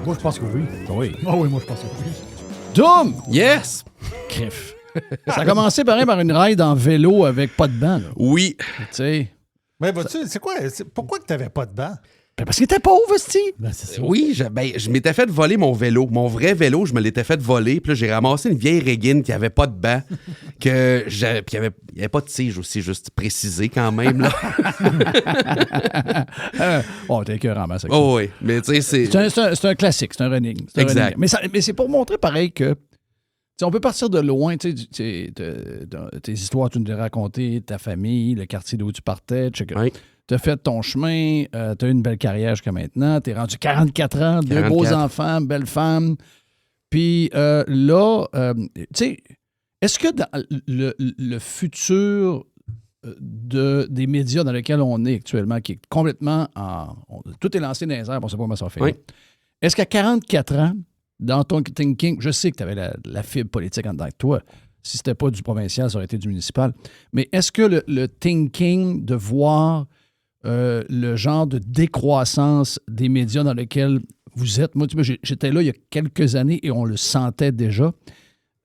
Moi, je pense que oui. Oui. Ah oui, moi, je pense que oui. Doom! Yes! Criff. Ça a commencé pareil par une ride en vélo avec pas de banc. Là. Oui. Tu sais. Mais vois-tu, c'est quoi? Pourquoi que tu n'avais pas de banc? Ben parce qu'il était pauvre, Steve. Ben, c'est ça. Oui, je m'étais fait voler mon vélo. Mon vrai vélo, je me l'étais fait voler. Puis là, j'ai ramassé une vieille régine qui avait pas de banc. Puis il n'y avait pas de tige aussi, juste précisé quand même. Là. Oh, t'es écœurant, ça. Oh oui, mais tu sais, C'est un classique, c'est un running. Exact. Mais c'est pour montrer pareil que on peut partir de loin, tu sais, tes histoires, tu nous les racontais, ta famille, le quartier d'où tu partais, oui. Tu as fait ton chemin, tu as eu une belle carrière jusqu'à maintenant, tu es rendu 44 ans, 2 beaux enfants, belle femme. Puis là, tu sais, est-ce que dans le futur des médias dans lesquels on est actuellement, qui est complètement tout est lancé dans les airs, on ne sait pas comment ça va faire. Oui. Est-ce qu'à 44 ans, dans ton thinking, je sais que tu avais la fibre politique en dedans de toi. Si c'était pas du provincial, ça aurait été du municipal. Mais est-ce que le thinking de voir le genre de décroissance des médias dans lesquels vous êtes, moi, j'étais là il y a quelques années et on le sentait déjà.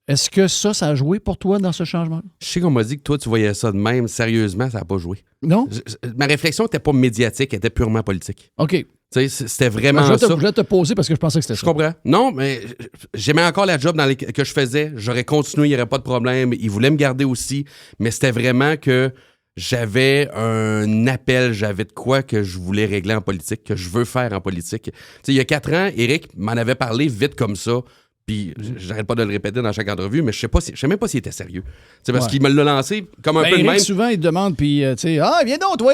Est-ce que ça a joué pour toi dans ce changement? Je sais qu'on m'a dit que toi, tu voyais ça de même. Sérieusement, ça n'a pas joué. Non? Ma réflexion n'était pas médiatique, elle était purement politique. OK. Tu sais, c'était vraiment je ça. Je voulais te poser parce que je pensais que c'était ça. Je comprends. Non, mais j'aimais encore la job que je faisais. J'aurais continué, il n'y aurait pas de problème. Ils voulaient me garder aussi. Mais c'était vraiment que j'avais un appel, j'avais de quoi que je voulais régler en politique, que je veux faire en politique. Tu sais, il y a 4 ans, Éric m'en avait parlé vite comme ça. Puis j'arrête pas de le répéter dans chaque entrevue, mais je sais même pas s'il était sérieux. C'est parce qu'il me l'a lancé comme un peu de Éric, même. souvent, il te demande, puis tu sais, viens donc, toi!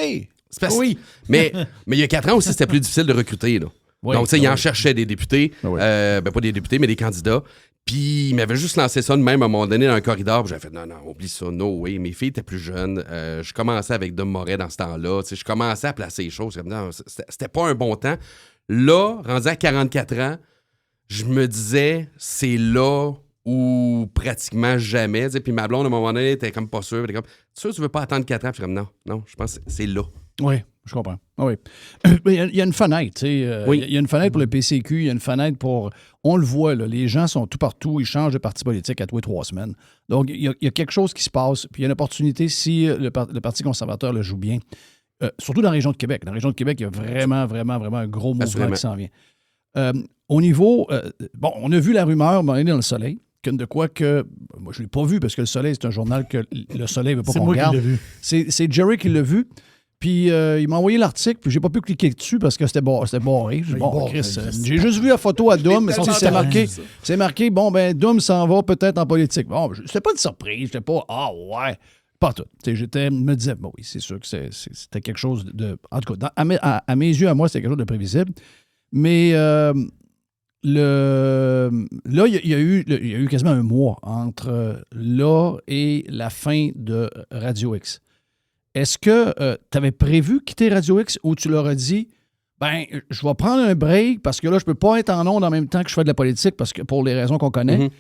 Oui. Mais il y a 4 ans aussi, c'était plus difficile de recruter. Là. Oui, donc, tu sais, il en cherchait des députés. Oui. Pas des députés, mais des candidats. Puis, il m'avait juste lancé ça de même à un moment donné dans un corridor. Puis j'avais fait, non, oublie ça, no way. Mes filles étaient plus jeunes. Je commençais avec Dom Moret dans ce temps-là. Tu sais, je commençais à placer les choses. Non, c'était pas un bon temps. Là, rendu à 44 ans, je me disais, c'est là où pratiquement jamais. Tu sais, puis ma blonde, à un moment donné, était comme pas sûre. Elle était comme, sûr que tu veux pas attendre 4 ans? Puis je suis comme, non, je pense que c'est là. Oui, je comprends. Oui. Il y a une fenêtre, tu sais. Oui. Il y a une fenêtre pour le PCQ, il y a une fenêtre pour... On le voit, là, les gens sont tout partout, ils changent de parti politique à tous les 3 semaines. Donc, il y a quelque chose qui se passe, puis il y a une opportunité si le Parti conservateur le joue bien. Surtout dans la région de Québec. Dans la région de Québec, il y a vraiment, vraiment, vraiment un gros mouvement qui s'en vient. Au niveau... on a vu la rumeur, on est dans le Soleil, de quoi que... Moi, je ne l'ai pas vu, parce que le Soleil, c'est un journal que le Soleil ne veut pas qu'on regarde. C'est moi qui l'ai vu. C'est Jerry qui l'a vu. Puis il m'a envoyé l'article, puis j'ai pas pu cliquer dessus parce que c'était barré. J'ai juste vu la photo à Dom, mais c'est marqué, Dom s'en va peut-être en politique. Bon, c'était pas une surprise, j'étais pas, pas tout. Je me disais, oui, c'est sûr que c'était quelque chose de... En tout cas, à mes yeux, à moi, c'était quelque chose de prévisible. Mais là, il y a eu quasiment un mois entre là et la fin de Radio X. Est-ce que tu avais prévu quitter Radio X ou tu leur as dit, je vais prendre un break parce que là, je peux pas être en ondes en même temps que je fais de la politique parce que pour les raisons qu'on connaît.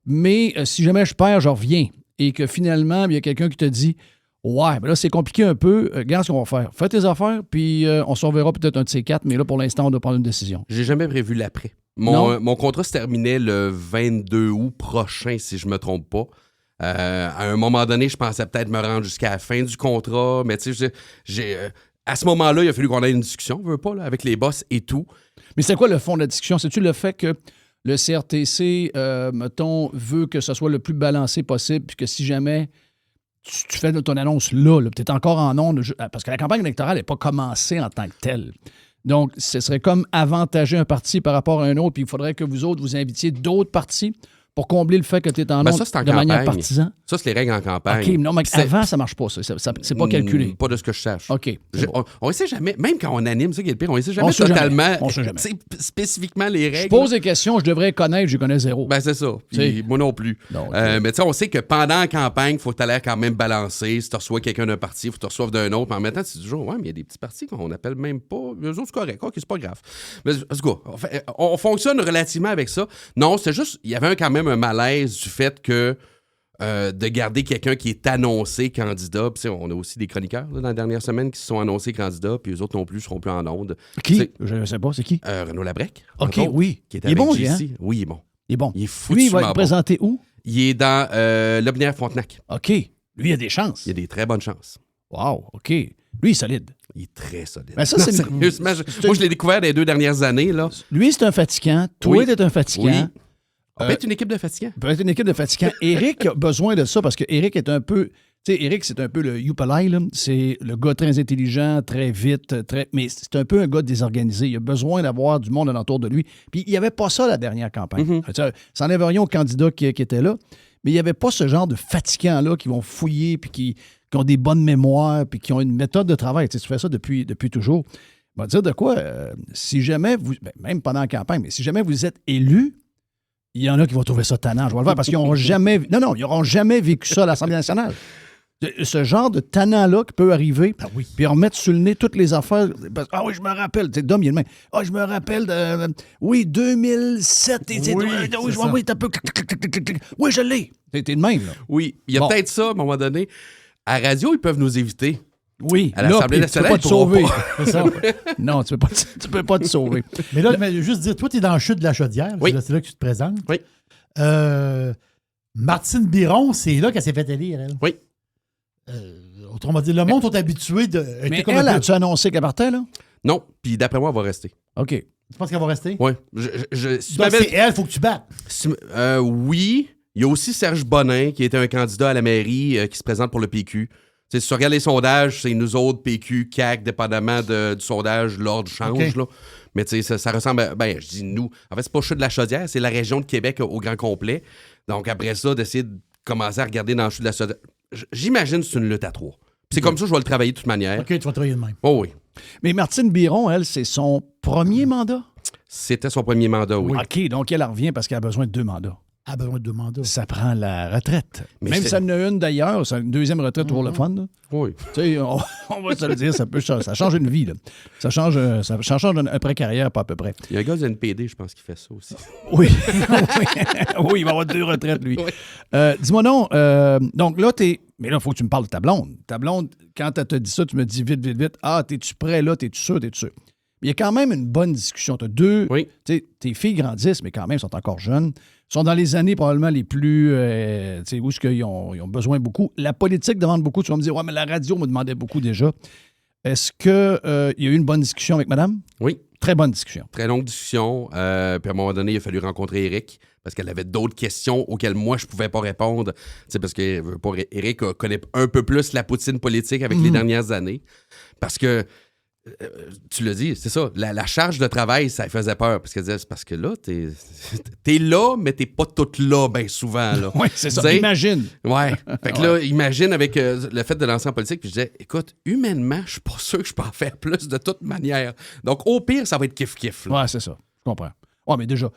Mais si jamais je perds, je reviens. Et que finalement, il y a quelqu'un qui te dit, là, c'est compliqué un peu. Regarde ce qu'on va faire. Fais tes affaires, puis on se reverra peut-être un de ces 4, mais là, pour l'instant, on doit prendre une décision. J'ai jamais prévu l'après. Mon contrat se terminait le 22 août prochain, si je me trompe pas. À un moment donné, je pensais peut-être me rendre jusqu'à la fin du contrat, mais tu sais, à ce moment-là, il a fallu qu'on ait une discussion, avec les boss et tout. Mais c'est quoi le fond de la discussion? C'est-tu le fait que le CRTC, mettons, veut que ce soit le plus balancé possible, puis que si jamais tu fais ton annonce là peut-être encore en ondes, parce que la campagne électorale n'est pas commencée en tant que telle. Donc, ce serait comme avantager un parti par rapport à un autre, puis il faudrait que vous autres, vous invitiez d'autres partis pour combler le fait que tu es en Ben ondes ça, c'est en de manière campagne. partisan? Ça, c'est les règles en campagne. OK, non, mais C'est- avant, ça marche pas, ça. C'est pas calculé. Pas de ce que je sache. OK. c'est bon. On essaie jamais, même quand on anime, c'est ça qui est le pire, on essaie On jamais sait jamais. totalement, On sait jamais. tu sais, spécifiquement les règles. Je pose des questions, je devrais connaître, je connais zéro. Ben, c'est ça. Puis T'sais. moi non plus. Donc, mais tu sais, on sait que pendant la campagne, il faut que tu aies l'air quand même balancé. Si tu reçois quelqu'un d'un parti, il faut que tu reçoives d'un autre. Mais en même temps, tu dis toujours, ouais, mais il y a des petits partis qu'on n'appelle même pas. Eux autres, c'est correct. OK, c'est pas grave. Mais en tout cas, on fonctionne relativement avec ça. Non, c'est juste, il y avait quand même un malaise du fait que de garder quelqu'un qui est annoncé candidat. Puis, on a aussi des chroniqueurs là, dans les dernières semaines qui se sont annoncés candidats, puis eux autres non plus ne seront plus en onde. Qui? Je ne sais pas, c'est qui? Renaud Labrec. OK, entre autres, oui. Qui est Il est avec bon, lui, hein? JC. Oui, il est bon. Il est bon. Il est foutu. Lui, il va être présenté où? Il est dans Lobinière-Frontenac. OK. Lui, il a des chances. Il a des très bonnes chances. Wow, OK. Lui, il est solide. Il est très solide. Ben ça, c'est Sérieusement, moi, je l'ai découvert les 2 dernières années. Là. Lui, c'est un fatigant. Toi, Oui. t'es un fatigant. Oui. On peut être une équipe de fatigants. Peut être une équipe de fatigants. Eric a besoin de ça parce que Eric est un peu. Tu sais, Eric, c'est un peu le Youpalai, là. C'est le gars très intelligent, très vite, mais c'est un peu un gars désorganisé. Il a besoin d'avoir du monde alentour de lui. Puis il n'y avait pas ça la dernière campagne. Ça n'enlève rien aux candidats qui étaient là, mais il n'y avait pas ce genre de fatigants-là qui vont fouiller, puis qui ont des bonnes mémoires, puis qui ont une méthode de travail. Tu sais, tu fais ça depuis toujours. Je vais te dire de quoi, si jamais vous, même pendant la campagne, mais si jamais vous êtes élu, il y en a qui vont trouver ça tannant, je vais le faire, parce qu'ils n'auront jamais... Non, ils n'auront jamais vécu ça à l'Assemblée nationale. Ce genre de tannant-là qui peut arriver, puis remettre sur le nez toutes les affaires. Ah oui, je me rappelle. Tu sais, Dom, il est le même. Ah, je me rappelle de... oui, 2007. Oui, t'as peu... Oui, je l'ai. T'es le même, là. Oui, il y a peut-être ça, à un moment donné. À la radio, ils peuvent nous éviter. Oui, à l'Assemblée nationale, tu peux pas te sauver. pas. C'est ça. Non, tu peux pas te sauver. Mais là, je vais juste dire, toi, tu es dans le chute de la Chaudière. Oui. C'est là que tu te présentes. Oui. Martine Biron, c'est là qu'elle s'est fait élire, elle. Oui. Autrement dit, le monde est habitué de... Mais elle, as-tu annoncé qu'elle partait, là? Non, puis d'après moi, elle va rester. OK. Tu penses qu'elle va rester? Oui. Donc, c'est elle, il faut que tu battes. Oui. Il y a aussi Serge Bonin, qui était un candidat à la mairie qui se présente pour le PQ. T'sais, si tu regardes les sondages, c'est nous autres, PQ, CAQ, dépendamment du sondage, l'ordre change. Okay. Là. Mais ça ressemble à... Ben, je dis nous. En fait, c'est pas Chute de la Chaudière, c'est la région de Québec au grand complet. Donc, après ça, d'essayer de commencer à regarder dans le Chute de la Chaudière. J'imagine que c'est une lutte à 3. C'est comme ça que je vais le travailler de toute manière. OK, tu vas travailler de même. Oh oui. Mais Martine Biron, elle, c'est son premier mandat? C'était son premier mandat, oui. OK, donc elle en revient parce qu'elle a besoin de 2 mandats. Elle a besoin de 2 mandats. Ça prend la retraite. Mais même si ça en a une d'ailleurs, c'est une deuxième retraite pour le fun. Là. Oui. Tu sais, on va se le dire, ça change une vie. Là. Ça change après carrière, pas à peu près. Il y a un gars du NPD, je pense, qui fait ça aussi. Oui. Oui, il va avoir 2 retraites, lui. Oui. Dis-moi non, donc là, mais là, il faut que tu me parles de ta blonde. Ta blonde, quand elle te dit ça, tu me dis vite. Ah, t'es-tu prêt là? T'es-tu sûr? Il y a quand même une bonne discussion. Tu as 2. Oui. Tes filles grandissent, mais quand même, sont encore jeunes. Sont dans les années probablement les plus. Où est-ce qu'ils ont besoin beaucoup. La politique demande beaucoup. Tu vas me dire, ouais, mais la radio me demandait beaucoup déjà. Est-ce qu'il y a eu une bonne discussion avec madame? Oui. Très bonne discussion. Très longue discussion. Puis à un moment donné, il a fallu rencontrer Eric parce qu'elle avait d'autres questions auxquelles moi, je ne pouvais pas répondre. Parce que Eric connaît un peu plus la poutine politique avec les dernières années. Parce que, tu l'as dit, c'est ça, la charge de travail, ça faisait peur. Parce qu'elle disait, c'est parce que là, t'es là, mais t'es pas toute là bien souvent. Oui, c'est ça. Imagine. Ouais. Fait que là, imagine avec le fait de lancer en politique, puis je disais, écoute, humainement, je suis pas sûr que je peux en faire plus de toute manière. Donc, au pire, ça va être kiff-kiff. Ouais, c'est ça. Je comprends. Ouais, mais déjà,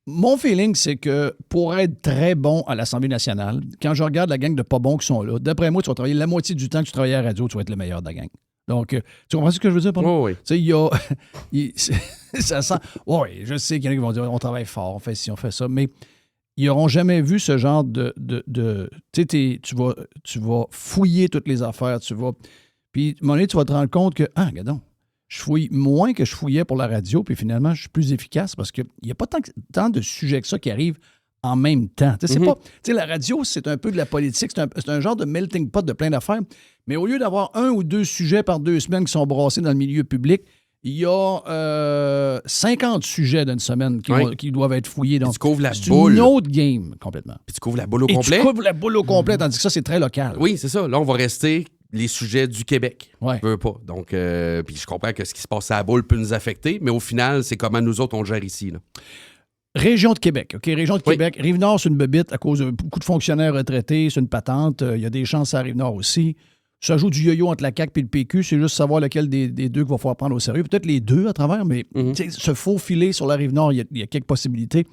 mon feeling, c'est que pour être très bon à l'Assemblée nationale, quand je regarde la gang de pas bons qui sont là, d'après moi, tu vas travailler la moitié du temps que tu travaillais à la radio, tu vas être le meilleur de la gang. Donc, tu comprends ce que je veux dire? Oh, oui. Tu sais, ça sent... Oui, je sais qu'il y en a qui vont dire on travaille fort, on fait ci, on fait ça, mais ils n'auront jamais vu ce genre de tu sais, tu vas fouiller toutes les affaires, tu vas... Puis, à un moment donné, tu vas te rendre compte que, regardons, je fouille moins que je fouillais pour la radio, puis finalement, je suis plus efficace parce qu'il n'y a pas tant de sujets que ça qui arrivent en même temps. Tu sais, c'est pas, tu sais, la radio, c'est un peu de la politique, c'est un genre de melting pot de plein d'affaires, mais au lieu d'avoir 1 ou 2 sujets par 2 semaines qui sont brassés dans le milieu public, il y a 50 sujets d'une semaine qui doivent être fouillés. Donc, tu couvres la c'est boule. une autre game, complètement. Puis tu couvres la boule au complet. Tu couvres la boule au complet, tandis que ça, c'est très local. Oui, c'est ça. Là, on va rester les sujets du Québec. Ouais. Je veux pas. Donc, puis je comprends que ce qui se passe à la boule peut nous affecter, mais au final, c'est comment nous autres, on le gère ici. Là. Région de Québec, OK? Région de Québec. Rive-Nord, c'est une bébite à cause de beaucoup de fonctionnaires retraités. C'est une patente. Il y a des chances à Rive-Nord aussi. Ça joue du yo-yo entre la CAQ et le PQ. C'est juste savoir lequel des deux qu'il va falloir prendre au sérieux. Peut-être les deux à travers, mais se faufiler sur la Rive-Nord, il y a quelques possibilités.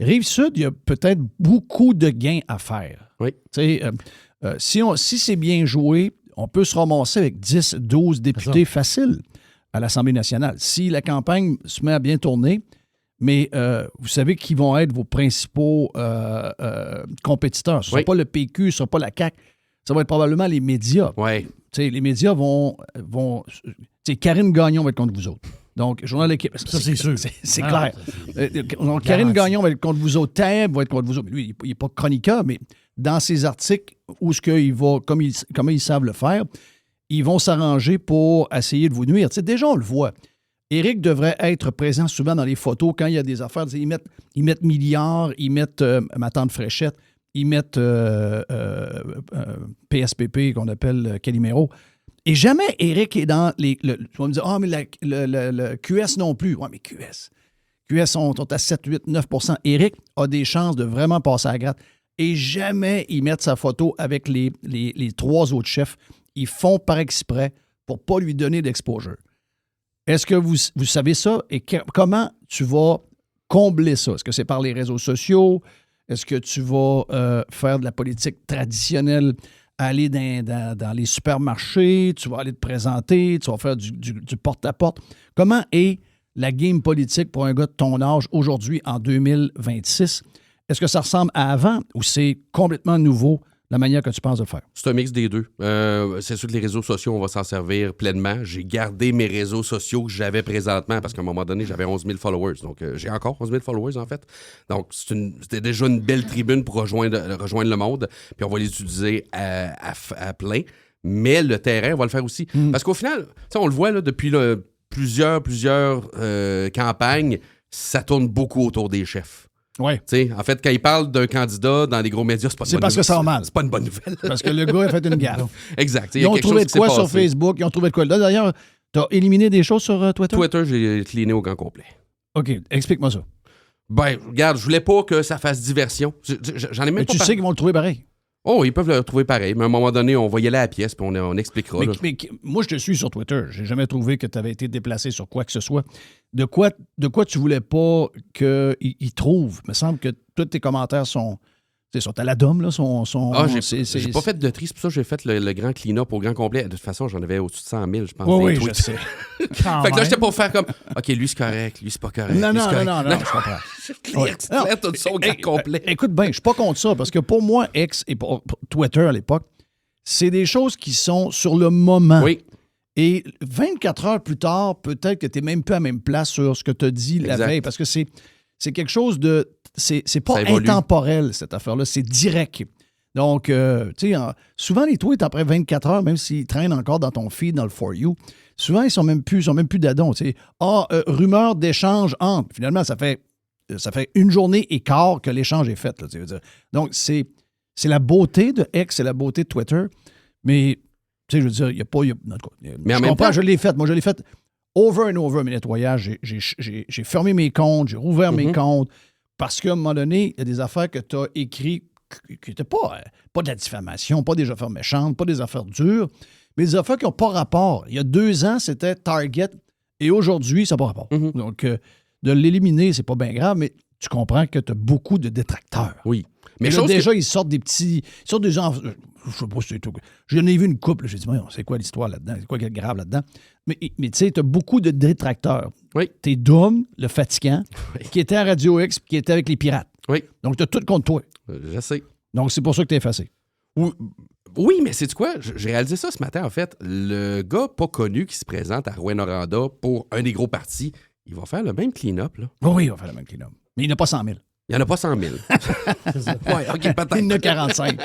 Rive-Sud, il y a peut-être beaucoup de gains à faire. Oui. Si c'est bien joué, on peut se ramasser avec 10, 12 députés faciles à l'Assemblée nationale. Si la campagne se met à bien tourner, mais vous savez qui vont être vos principaux compétiteurs. Ce ne sera pas le PQ, ce ne sera pas la CAQ, ça va être probablement les médias. Ouais. Les médias vont Karine Gagnon va être contre vous autres. Donc, Journal de Québec. Ça, c'est sûr. C'est clair. Donc, Karine Gagnon va être contre vous autres. Thèbes va être contre vous autres. Lui, il n'est pas chroniqueur, mais dans ses articles, où ce qu'il va, comme ils savent le faire, ils vont s'arranger pour essayer de vous nuire. Déjà, on le voit. Éric devrait être présent souvent dans les photos quand il y a des affaires. Ils mettent Milliard, ils mettent ma tante Fréchette, ils mettent PSPP, qu'on appelle Calimero. Et jamais Éric est dans les... tu vas me dire, mais le QS non plus. Oui, mais QS sont à 7, 8, 9 %. Éric a des chances de vraiment passer à la gratte. Et jamais ils mettent sa photo avec les 3 autres chefs. Ils font par exprès pour ne pas lui donner d'exposure. Est-ce que vous savez ça? Et comment tu vas combler ça? Est-ce que c'est par les réseaux sociaux? Est-ce que tu vas faire de la politique traditionnelle, aller dans les supermarchés? Tu vas aller te présenter? Tu vas faire du porte-à-porte? Comment est la game politique pour un gars de ton âge aujourd'hui, en 2026? Est-ce que ça ressemble à avant ou c'est complètement nouveau? La manière que tu penses de le faire. C'est un mix des deux. C'est sûr que les réseaux sociaux, on va s'en servir pleinement. J'ai gardé mes réseaux sociaux que j'avais présentement parce qu'à un moment donné, j'avais 11 000 followers. Donc, j'ai encore 11 000 followers, en fait. Donc, c'était déjà une belle tribune pour rejoindre le monde. Puis, on va l'utiliser à plein. Mais le terrain, on va le faire aussi. Parce qu'au final, on le voit là, depuis plusieurs campagnes, ça tourne beaucoup autour des chefs. Ouais. En fait, quand ils parlent d'un candidat dans les gros médias, c'est pas une bonne nouvelle. C'est parce que ça va mal. C'est pas une bonne nouvelle. Parce que le gars a fait une gaffe. Exact. Ils ont trouvé de quoi sur Facebook, ils ont trouvé de quoi. Là, d'ailleurs, tu as éliminé des choses sur Twitter? Twitter, j'ai cleané au grand complet. OK, explique-moi ça. Ben, regarde, je voulais pas que ça fasse diversion. J'en ai même mais pas tu sais qu'ils vont le trouver pareil. Oh, ils peuvent le trouver pareil, mais à un moment donné, on va y aller à la pièce, puis on expliquera. Mais moi, je te suis sur Twitter. J'ai jamais trouvé que tu avais été déplacé sur quoi que ce soit. De quoi tu voulais pas qu'ils trouvent? Il me semble que tous tes commentaires sont à la dôme, là. J'ai pas fait de tri, c'est pour ça que j'ai fait le grand clean-up au grand complet. De toute façon, j'en avais au-dessus de 100 000, je pense. Oui, je sais. Fait que là, j'étais pour faire comme, OK, lui, c'est correct, lui, c'est pas correct. Non, je comprends. C'est tout ça au grand complet. Écoute bien, je suis pas contre ça, parce que pour moi, X et pour Twitter à l'époque, c'est des choses qui sont sur le moment. Oui. Et 24 heures plus tard, peut-être que tu n'es même plus à la même place sur ce que tu as dit la veille, parce que c'est quelque chose de... C'est pas intemporel, cette affaire-là, c'est direct. Donc, tu sais, souvent les tweets, après 24 heures, même s'ils traînent encore dans ton feed, dans le For You, souvent, ils sont même plus d'adons. Tu sais, rumeur d'échange entre. Finalement, ça fait une journée et quart que l'échange est fait. Là, tu veux dire. Donc, c'est la beauté de X, c'est la beauté de Twitter, mais... Tu sais, je veux dire, il n'y a pas... mais en même temps, je l'ai fait. Moi, je l'ai fait over and over, mes nettoyages. J'ai fermé mes comptes, j'ai rouvert mes comptes, parce qu'à un moment donné, il y a des affaires que tu as écrites qui n'étaient pas de la diffamation, pas des affaires méchantes, pas des affaires dures, mais des affaires qui n'ont pas rapport. Il y a 2 ans, c'était Target, et aujourd'hui, ça n'a pas rapport. Donc, de l'éliminer, c'est pas bien grave, mais tu comprends que tu as beaucoup de détracteurs. Oui. Mais là, déjà, ils sortent des petits... Ils sortent des gens... Je sais pas si c'est tout. J'en ai vu une couple. J'ai dit, c'est quoi l'histoire là-dedans? C'est quoi qui est grave là-dedans? Mais tu sais, tu as beaucoup de détracteurs. Oui. T'es Dom, le fatigant, qui était à Radio X, qui était avec les pirates. Oui. Donc, tu as tout contre toi. Je sais. Donc, c'est pour ça que tu es effacé. Oui, mais sais-tu quoi? J'ai réalisé ça ce matin, en fait. Le gars pas connu qui se présente à Rouyn-Noranda pour un des gros partis, il va faire le même clean-up, là. Oui, il va faire le même clean-up. Mais il n'a pas 100 000. Il n'y en a pas 100 000. Oui, OK, peut-être. Il y en a 45.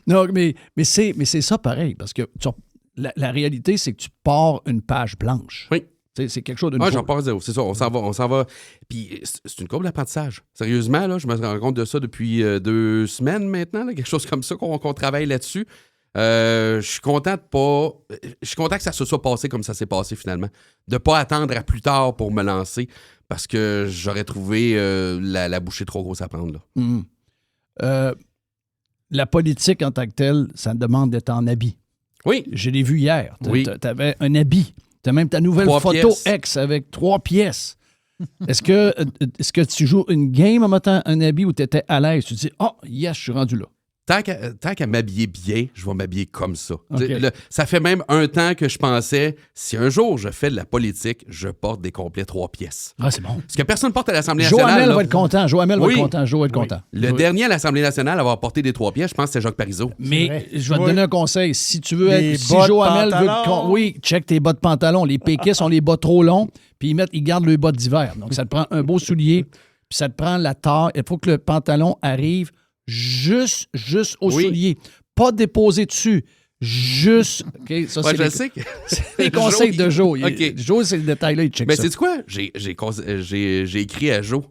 Non, mais c'est ça pareil, parce que la réalité, c'est que tu pars une page blanche. Oui. C'est quelque chose de nouveau. Oui, j'en pars à zéro. C'est ça, on s'en va. Puis c'est une courbe d'apprentissage. Sérieusement, là, je me rends compte de ça depuis 2 semaines maintenant, là, quelque chose comme ça qu'on travaille là-dessus. Je suis content que ça se soit passé comme ça s'est passé finalement. De ne pas attendre à plus tard pour me lancer. parce que j'aurais trouvé la bouchée trop grosse à prendre. Là. La politique en tant que telle, ça demande d'être en habit. Oui. Je l'ai vu hier. Oui. Tu avais un habit. Tu as même ta nouvelle 3 photo pièces. ex avec 3 pièces. Est-ce que tu joues une game en mettant un habit où tu étais à l'aise? Tu te dis, yes, je suis rendu là. Tant qu'à m'habiller bien, je vais m'habiller comme ça. Okay. Ça fait même un temps que je pensais, si un jour je fais de la politique, je porte des complets 3 pièces. Ah, c'est bon. Ce que personne ne porte à l'Assemblée nationale. Joamel là. va être content. Joamel va être content. Joe va être content. Le dernier à l'Assemblée nationale à avoir porté des 3 pièces, je pense que c'est Jacques Parizeau. Mais je vais te donner un conseil. Si tu veux Les être. Si bas de Joamel veut. pantalon. Oui, check tes bas de pantalon. Les péquistes ont les bas trop longs, puis ils gardent le bas d'hiver. Donc, ça te prend un beau soulier, puis ça te prend la taille. Il faut que le pantalon arrive juste au soulier. Pas déposé dessus. Juste. Okay, ça, Ouais, c'est je sais que. c'est les conseils de Joe. OK. Joe, c'est le détail-là, il check Mais ça. sais-tu quoi? J'ai écrit à Joe.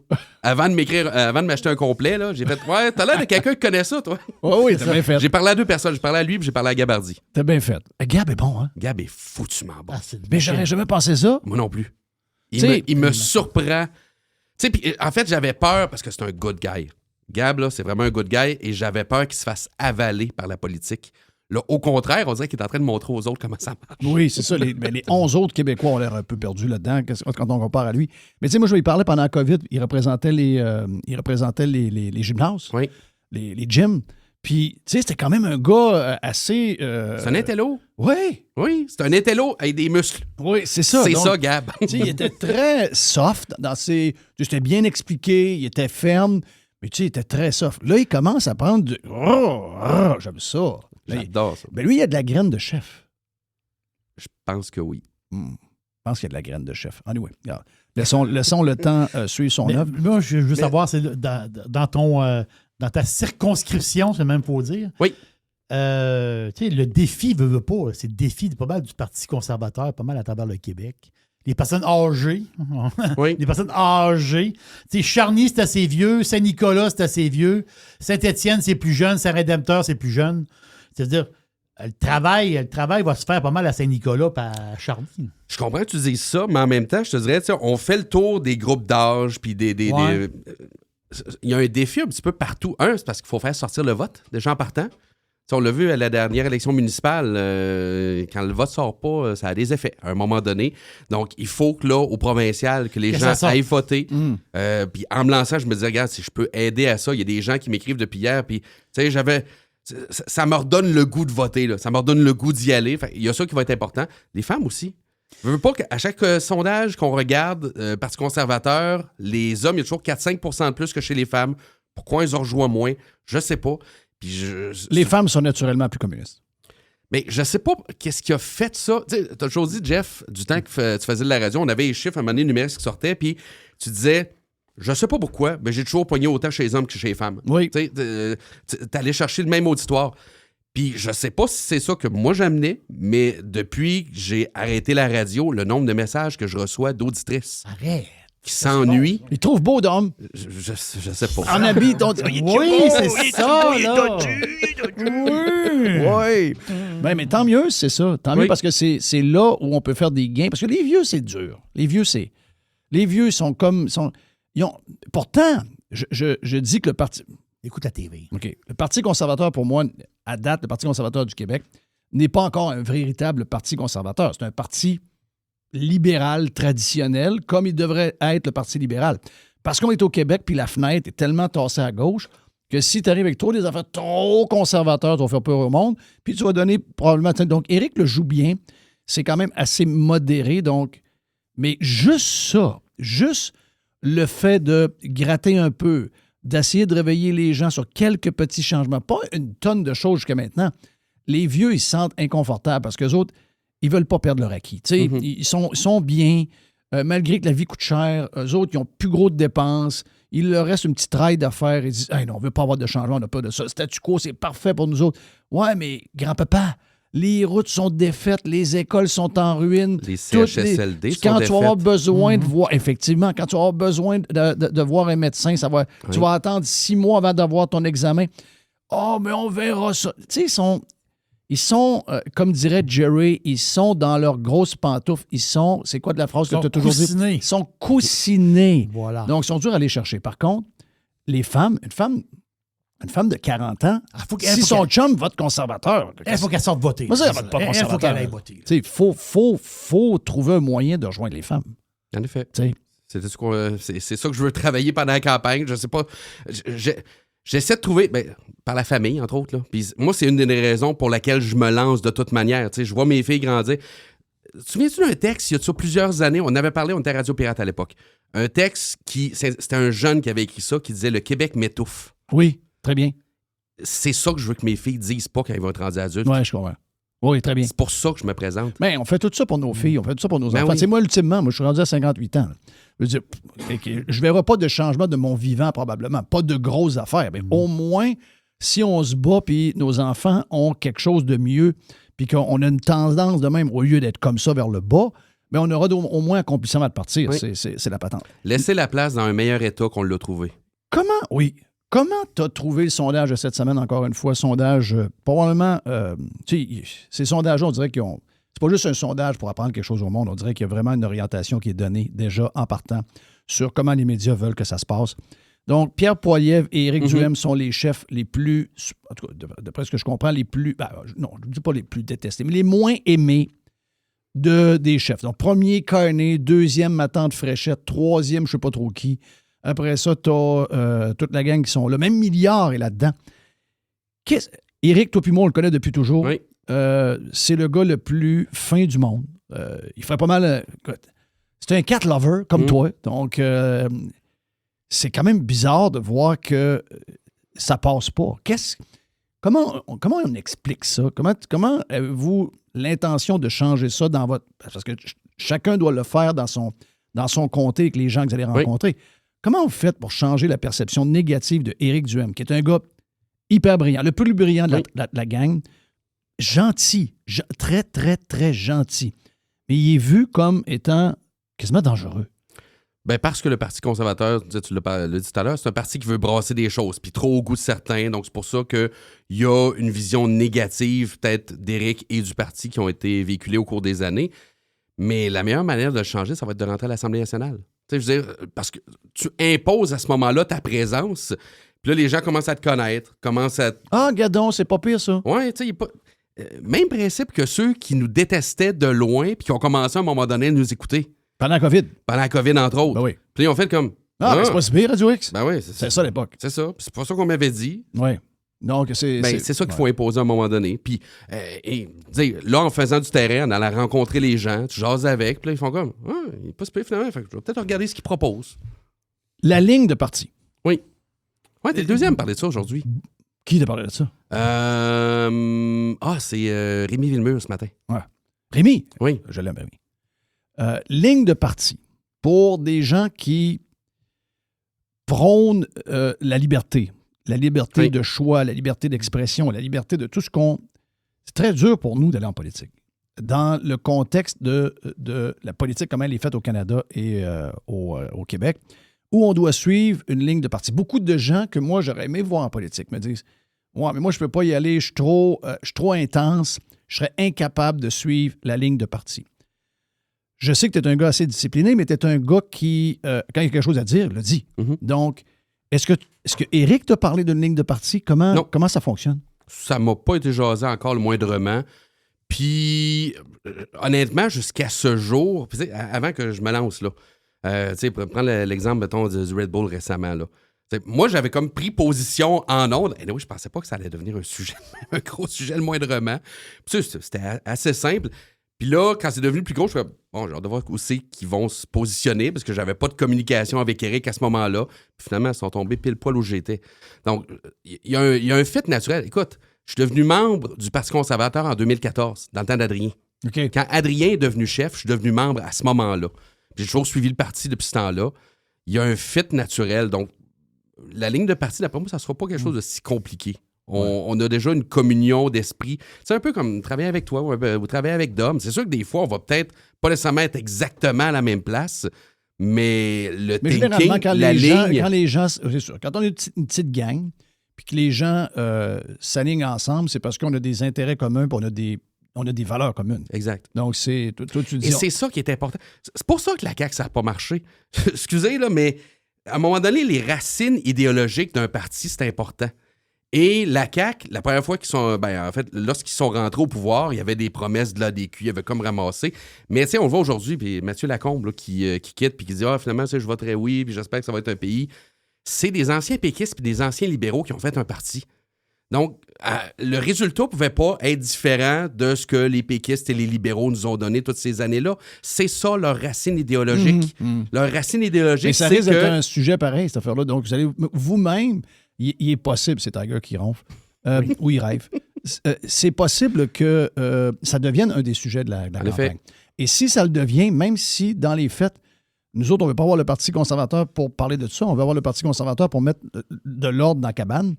Avant de m'acheter un complet, là, j'ai fait ouais, t'as l'air de quelqu'un qui connaît ça, toi. Oui, t'as bien fait. J'ai parlé à 2 personnes. J'ai parlé à lui puis j'ai parlé à Gabardi. T'as bien fait. Gab est bon, hein? Gab est foutument bon. Mais j'aurais jamais pensé ça. Moi non plus. T'sais, Il me surprend. Tu sais, puis en fait, j'avais peur parce que c'est un good guy. Gab, là, c'est vraiment un good guy et j'avais peur qu'il se fasse avaler par la politique. Là, au contraire, on dirait qu'il est en train de montrer aux autres comment ça marche. Oui, c'est ça. Mais les 11 autres Québécois ont l'air un peu perdus là-dedans quand on compare à lui. Mais tu sais, moi, je lui parlais pendant la COVID. Il représentait les gymnases, oui. les gyms. Puis, tu sais, c'était quand même un gars assez... C'est un intello. Oui. Oui, c'est un intello avec des muscles. Oui, c'est ça. C'est Donc, ça, Gab. tu sais, il était très soft dans ses... C'était bien expliqué, il était ferme, mais tu sais, il était très soft. Là, il commence à prendre du... J'aime ça. J'adore ça. Ben lui, il a de la graine de chef. Je pense que oui. Je pense qu'il y a de la graine de chef. Anyway, regarde. Laissons le temps suivre son œuvre. Moi, je veux savoir, c'est dans ta circonscription, c'est même faut dire. Oui. Tu sais, le défi, veut pas, c'est le défi pas mal du Parti conservateur, pas mal à travers le Québec. Les personnes âgées. Oui. Les personnes âgées. Tu sais, Charny, c'est assez vieux. Saint-Nicolas, c'est assez vieux. Saint-Étienne, c'est plus jeune. Saint-Rédempteur, c'est plus jeune. C'est-à-dire, le travail va se faire pas mal à Saint-Nicolas et à Charny. Je comprends que tu dises ça, mais en même temps, je te dirais, on fait le tour des groupes d'âge, puis il y a un défi un petit peu partout. Un, c'est parce qu'il faut faire sortir le vote des gens partants. T'sais, on l'a vu à la dernière élection municipale, quand le vote sort pas, ça a des effets à un moment donné. Donc, il faut que là, au provincial, que les gens aillent voter. Puis en me lançant, je me disais, regarde, si je peux aider à ça, il y a des gens qui m'écrivent depuis hier, puis tu sais, ça me redonne le goût de voter, là. Ça me redonne le goût d'y aller. Il y a ça qui va être important. Les femmes aussi. Je veux pas qu'à chaque sondage qu'on regarde, Parti conservateur, les hommes, il y a toujours 4-5% de plus que chez les femmes. Pourquoi ils en rejoignent moins? Je sais pas. Puis les femmes sont naturellement plus communistes. Mais je sais pas qu'est-ce qui a fait ça. Tu as toujours dit, Jeff, du temps que tu faisais de la radio, on avait les chiffres à un moment donné numériques qui sortaient, puis tu disais, je sais pas pourquoi, mais j'ai toujours pogné autant chez les hommes que chez les femmes. Oui. Tu allais chercher le même auditoire. Puis je sais pas si c'est ça que moi j'amenais, mais depuis que j'ai arrêté la radio, le nombre de messages que je reçois d'auditrices qui s'ennuient. Ils trouvent beau d'homme. Je sais pas. En habit, oui, c'est ça, là. Oui. Mais tant mieux, c'est ça. Tant mieux parce que c'est là où on peut faire des gains. Parce que les vieux, c'est dur. Les vieux sont comme... Pourtant, je dis que le Parti... Écoute la TV. OK. Le Parti conservateur, pour moi, à date, le Parti conservateur du Québec, n'est pas encore un véritable Parti conservateur. C'est un parti libéral traditionnel, comme il devrait être le Parti libéral. Parce qu'on est au Québec, puis la fenêtre est tellement tassée à gauche que si tu arrives avec trop des affaires trop conservateurs, tu vas faire peur au monde, puis tu vas donner probablement... Donc, Éric le joue bien. C'est quand même assez modéré. Donc, mais juste ça, juste le fait de gratter un peu, d'essayer de réveiller les gens sur quelques petits changements, pas une tonne de choses jusqu'à maintenant. Les vieux, ils se sentent inconfortables parce qu'eux autres, ils veulent pas perdre leur acquis. Ils sont bien, malgré que la vie coûte cher. Eux autres, ils ont plus gros de dépenses. Il leur reste une petite raille d'affaires. Ils disent, hey, non, on veut pas avoir de changement, on n'a pas de ça. Statu quo, c'est parfait pour nous autres. Ouais, mais grand-papa, les routes sont défaites, les écoles sont en ruine. Les CHSLD sont quand défaites. tu vas avoir besoin de voir, effectivement, quand tu vas avoir besoin de voir un médecin, tu vas attendre 6 mois avant d'avoir ton examen. Oh, mais on verra ça. Tu sais, Ils sont, comme dirait Jerry, ils sont dans leurs grosses pantoufles. Ils sont, c'est quoi de la phrase que tu as toujours dit? Ils sont coussinés. Voilà. Donc, ils sont durs à aller chercher. Par contre, les femmes, une femme de 40 ans, si son chum vote conservateur... Il faut qu'elle sorte voter. Moi, ça, elle vote pas conservateur. Il faut qu'elle aille voter. Il faut trouver un moyen de rejoindre les femmes. En effet. T'sais. C'est ça que je veux travailler pendant la campagne. Je sais pas. J'essaie de trouver, par la famille, entre autres. Là. Puis moi, c'est une des raisons pour laquelle je me lance de toute manière. Tu sais, je vois mes filles grandir. Tu te souviens-tu d'un texte, il y a de ça plusieurs années, on avait parlé, on était à Radio Pirate à l'époque. Un texte c'était un jeune qui avait écrit ça, qui disait « Le Québec m'étouffe ». Oui, très bien. C'est ça que je veux que mes filles disent pas quand elles vont être rendues adultes. Oui, je comprends. Oui, très bien. C'est pour ça que je me présente. Mais on fait tout ça pour nos filles, on fait tout ça pour nos enfants. Oui. Tu sais, moi, ultimement, je suis rendu à 58 ans. Là. Je veux dire, je ne verrai pas de changement de mon vivant, probablement. Pas de grosses affaires. Mais au moins, si on se bat puis nos enfants ont quelque chose de mieux, puis qu'on a une tendance de même, au lieu d'être comme ça vers le bas, mais on aura au moins accompli ça avant de partir. Oui. C'est la patente. Laissez la place dans un meilleur état qu'on l'a trouvé. Comment tu as trouvé le sondage de cette semaine, encore une fois, sondage, probablement, tu sais, ces sondages-là, on dirait qu'ils ont... C'est pas juste un sondage pour apprendre quelque chose au monde, on dirait qu'il y a vraiment une orientation qui est donnée déjà en partant sur comment les médias veulent que ça se passe. Donc, Pierre Poilievre et Éric Duhem sont les chefs les plus, en tout cas, d'après ce que je comprends, les plus, non, je ne dis pas les plus détestés, mais les moins aimés des chefs. Donc, premier, Carney, deuxième, ma tante Fréchette, troisième, je ne sais pas trop qui. Après ça, tu as toute la gang qui sont là. Même Milliard est là-dedans. Éric, toi puis moi, on le connaît depuis toujours. Oui. C'est le gars le plus fin du monde. Il ferait pas mal... c'est un cat lover, comme toi. Donc, c'est quand même bizarre de voir que ça passe pas. Comment on explique ça? Comment avez-vous l'intention de changer ça dans votre... Parce que chacun doit le faire dans son comté avec les gens que vous allez rencontrer. Oui. Comment vous faites pour changer la perception négative de Éric Duhem, qui est un gars hyper brillant, le plus brillant de la gang, gentil, très, très, très gentil, mais il est vu comme étant quasiment dangereux? Ben parce que le Parti conservateur, tu l'as dit tout à l'heure, c'est un parti qui veut brasser des choses, puis trop au goût de certains. Donc, c'est pour ça qu'il y a une vision négative, peut-être, d'Éric et du parti qui ont été véhiculées au cours des années. Mais la meilleure manière de le changer, ça va être de rentrer à l'Assemblée nationale. Tu sais, je veux dire, parce que tu imposes à ce moment-là ta présence, puis là, les gens commencent à te connaître, commencent à... Ah, gadon, c'est pas pire, ça. Ouais, tu sais, même principe que ceux qui nous détestaient de loin, puis qui ont commencé à un moment donné à nous écouter. Pendant la COVID. Pendant la COVID, entre autres. Ben oui. Puis ils ont fait comme... mais c'est pas si pire, Radio X. Ben oui, c'est ça à l'époque. C'est ça. Puis c'est pas ça qu'on m'avait dit. Oui. Donc, c'est ça qu'il faut imposer à un moment donné. Puis, là, en faisant du terrain, en allant rencontrer les gens, tu jases avec, puis là, ils font comme, il n'est pas si pire finalement, fait que je vais peut-être regarder ce qu'ils proposent. La ligne de parti. Oui. Ouais, t'es le deuxième à parler de ça aujourd'hui. Qui t'a parlé de ça? C'est Rémi Villemur ce matin. Ouais. Rémi? Oui. Je l'aime, Rémi. Ligne de parti. Pour des gens qui prônent la liberté. La liberté de choix, la liberté d'expression, la liberté de tout ce qu'on... C'est très dur pour nous d'aller en politique. Dans le contexte de la politique, comment elle est faite au Canada et au Québec, où on doit suivre une ligne de parti. Beaucoup de gens que moi, j'aurais aimé voir en politique me disent « Ouais, mais moi, je ne peux pas y aller, je suis trop intense, je serais incapable de suivre la ligne de parti. » Je sais que tu es un gars assez discipliné, mais tu es un gars qui, quand il y a quelque chose à dire, le dit. Mm-hmm. Donc, est-ce que Éric t'a parlé d'une ligne de parti? Comment ça fonctionne? Ça m'a pas été jasé encore le moindrement. Puis, honnêtement, jusqu'à ce jour, avant que je me lance, là, pour prendre l'exemple, mettons, du Red Bull récemment, là. Moi, j'avais comme pris position en ondes. Et oui, je pensais pas que ça allait devenir un sujet, un gros sujet le moindrement. Puis c'était assez simple. Puis là, quand c'est devenu plus gros, je fais j'ai hâte de voir où c'est qu'ils vont se positionner parce que j'avais pas de communication avec Éric à ce moment-là. Puis finalement, ils sont tombés pile poil où j'étais. Donc, il y a un fit naturel. Écoute, je suis devenu membre du Parti conservateur en 2014, dans le temps d'Adrien. Okay. Quand Adrien est devenu chef, je suis devenu membre à ce moment-là. Puis j'ai toujours suivi le parti depuis ce temps-là. Il y a un fit naturel. Donc, la ligne de parti, d'après moi, ça ne sera pas quelque chose de si compliqué. On a déjà une communion d'esprit. C'est un peu comme travailler avec toi ou travailler avec Dom. C'est sûr que des fois, on va peut-être pas nécessairement être exactement à la même place, mais le thinking, quand la ligne... Quand les gens, c'est sûr, quand on est une petite gang, puis que les gens s'alignent ensemble, c'est parce qu'on a des intérêts communs, puis on a des valeurs communes. Exact. Donc, c'est... Toi, tu dis... Et c'est ça qui est important. C'est pour ça que la CAQ, ça n'a pas marché. Excusez, là, mais à un moment donné, les racines idéologiques d'un parti, c'est important. Et la CAQ, la première fois qu'ils sont... en fait, lorsqu'ils sont rentrés au pouvoir, il y avait des promesses de l'ADQ, il y avait comme ramassé. Mais tu sais, on le voit aujourd'hui, puis Mathieu Lacombe là, qui quitte, puis qui dit « Ah, finalement, je voterai oui, puis j'espère que ça va être un pays. » C'est des anciens péquistes puis des anciens libéraux qui ont fait un parti. Donc, le résultat ne pouvait pas être différent de ce que les péquistes et les libéraux nous ont donné toutes ces années-là. C'est ça, leur racine idéologique. Leur racine idéologique, ça risque d'être un sujet pareil, cette affaire-là. Donc, vous allez vous-même... Il est possible, c'est Tiger qui ronfle, ou il rêve. C'est possible que ça devienne un des sujets de la campagne. Et si ça le devient, même si dans les faits, nous autres, on ne veut pas avoir le Parti conservateur pour parler de ça, on veut avoir le Parti conservateur pour mettre de l'ordre dans la cabane,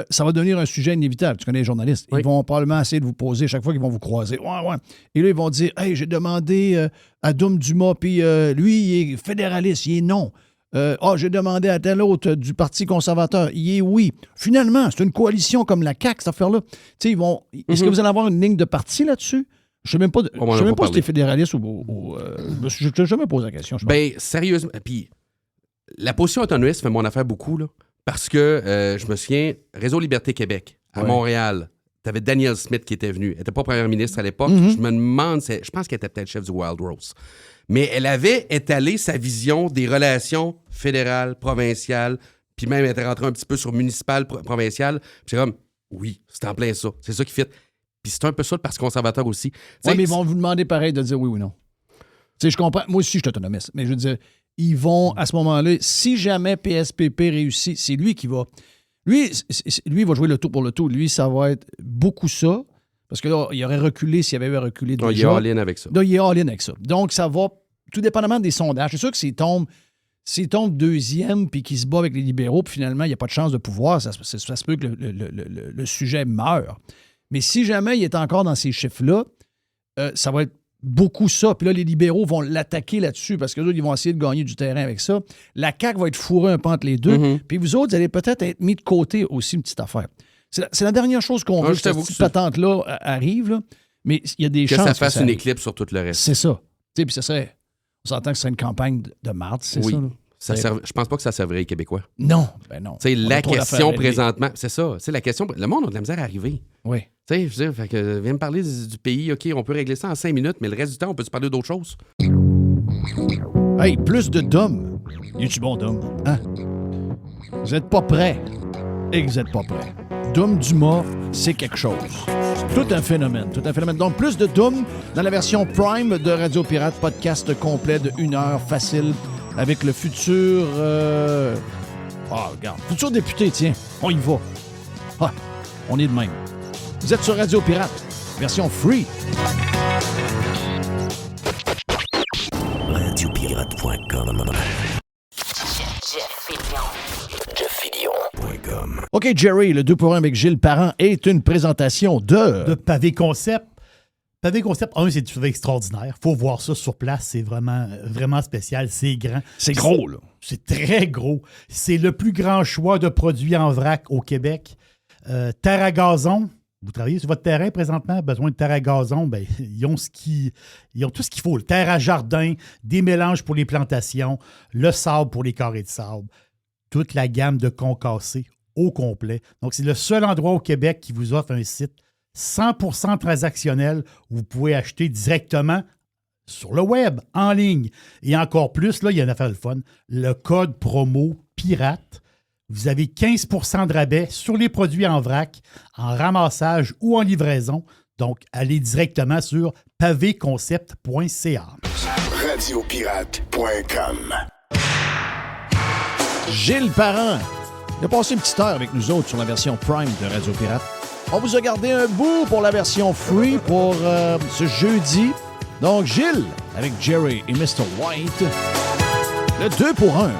ça va devenir un sujet inévitable. Tu connais les journalistes. Oui. Ils vont probablement essayer de vous poser chaque fois qu'ils vont vous croiser. Ouais. Et là, ils vont dire « Hey, j'ai demandé à Doum Dumas, puis lui, il est fédéraliste, il est non. J'ai demandé à tel autre du Parti conservateur. Il est oui. » Finalement, c'est une coalition comme la CAQ, cette affaire-là. Tu sais, ils vont... Est-ce que vous allez avoir une ligne de parti là-dessus? Je ne sais même pas, si tu es fédéraliste ou je ne t'ai jamais posé la question. Sérieusement. Puis, la position autonomiste fait mon affaire beaucoup, là. Parce que, je me souviens, Réseau Liberté Québec, à Montréal, tu avais Danielle Smith qui était venue. Elle n'était pas première ministre à l'époque. Je me demande, je pense qu'elle était peut-être chef du Wild Rose. Mais elle avait étalé sa vision des relations fédérales, provinciales, puis même elle était rentrée un petit peu sur municipal, provincial. Puis c'est comme, oui, c'est en plein ça. C'est ça qui fit. Puis c'est un peu ça le Parti conservateur aussi. Oui, mais ils vont vous demander pareil de dire oui ou non. Tu sais, je comprends. Moi aussi, je suis autonomiste. Mais je veux dire, ils vont, à ce moment-là, si jamais PSPP réussit, c'est lui qui va... Lui, il va jouer le tout pour le tout. Lui, ça va être beaucoup ça. Parce que là, il aurait reculé s'il avait reculé déjà. Il est all-in avec ça. Là, il est all-in avec ça. Donc, ça va, tout dépendamment des sondages. C'est sûr que s'il tombe deuxième puis qu'il se bat avec les libéraux, puis finalement, il n'y a pas de chance de pouvoir, ça se peut que le sujet meure. Mais si jamais il est encore dans ces chiffres-là, ça va être beaucoup ça. Puis là, les libéraux vont l'attaquer là-dessus parce que là, ils vont essayer de gagner du terrain avec ça. La CAQ va être fourrée un peu entre les deux. Puis vous autres, vous allez peut-être être mis de côté aussi, une petite affaire. C'est la dernière chose qu'on veut que cette patente-là arrive. Là. Mais il y a des chances que ça fasse une éclipse sur tout le reste. C'est ça. Puis ça serait... On s'entend que c'est une campagne de marde, c'est ça? Là? Je pense pas que ça servirait les Québécois. Non, ben non. La question présentement, c'est ça. La question, le monde a de la misère à arriver. Oui. Tu sais, je veux dire, fait que, viens me parler du pays, OK, on peut régler ça en 5 minutes, mais le reste du temps, on peut se parler d'autres choses. Hey, plus de Dom. Il est-tu bon, Dom? Hein? Vous êtes pas prêts. Et que vous êtes pas prêts. Doum Dumas, c'est quelque chose. Tout un phénomène. Donc, plus de Doum dans la version Prime de Radio Pirate, podcast complet de 1 heure, facile, avec le futur... regarde. Futur député, tiens. On y va. On est de même. Vous êtes sur Radio Pirate, version free. Radiopirate.com. OK, Jerry, le 2 pour 1 avec Gilles Parent est une présentation de Pavé Concept. Pavé Concept, c'est extraordinaire. Faut voir ça sur place. C'est vraiment, vraiment spécial. C'est grand. C'est gros, là. C'est très gros. C'est le plus grand choix de produits en vrac au Québec. Terre à gazon. Vous travaillez sur votre terrain présentement, besoin de terre à gazon, bien, ils ont tout ce qu'il faut. Le terre à jardin, des mélanges pour les plantations, le sable pour les carrés de sable, toute la gamme de concassés au complet. Donc, c'est le seul endroit au Québec qui vous offre un site 100% transactionnel où vous pouvez acheter directement sur le web, en ligne. Et encore plus, là, il y a une affaire de fun, le code promo PIRATE. Vous avez 15% de rabais sur les produits en vrac, en ramassage ou en livraison. Donc, allez directement sur pavéconcept.ca. Radiopirate.com. Gilles Parent. Il a passé une petite heure avec nous autres sur la version Prime de Radio Pirate. On vous a gardé un bout pour la version free pour ce jeudi. Donc, Gilles, avec Jerry et Mr. White, le 2 pour 1.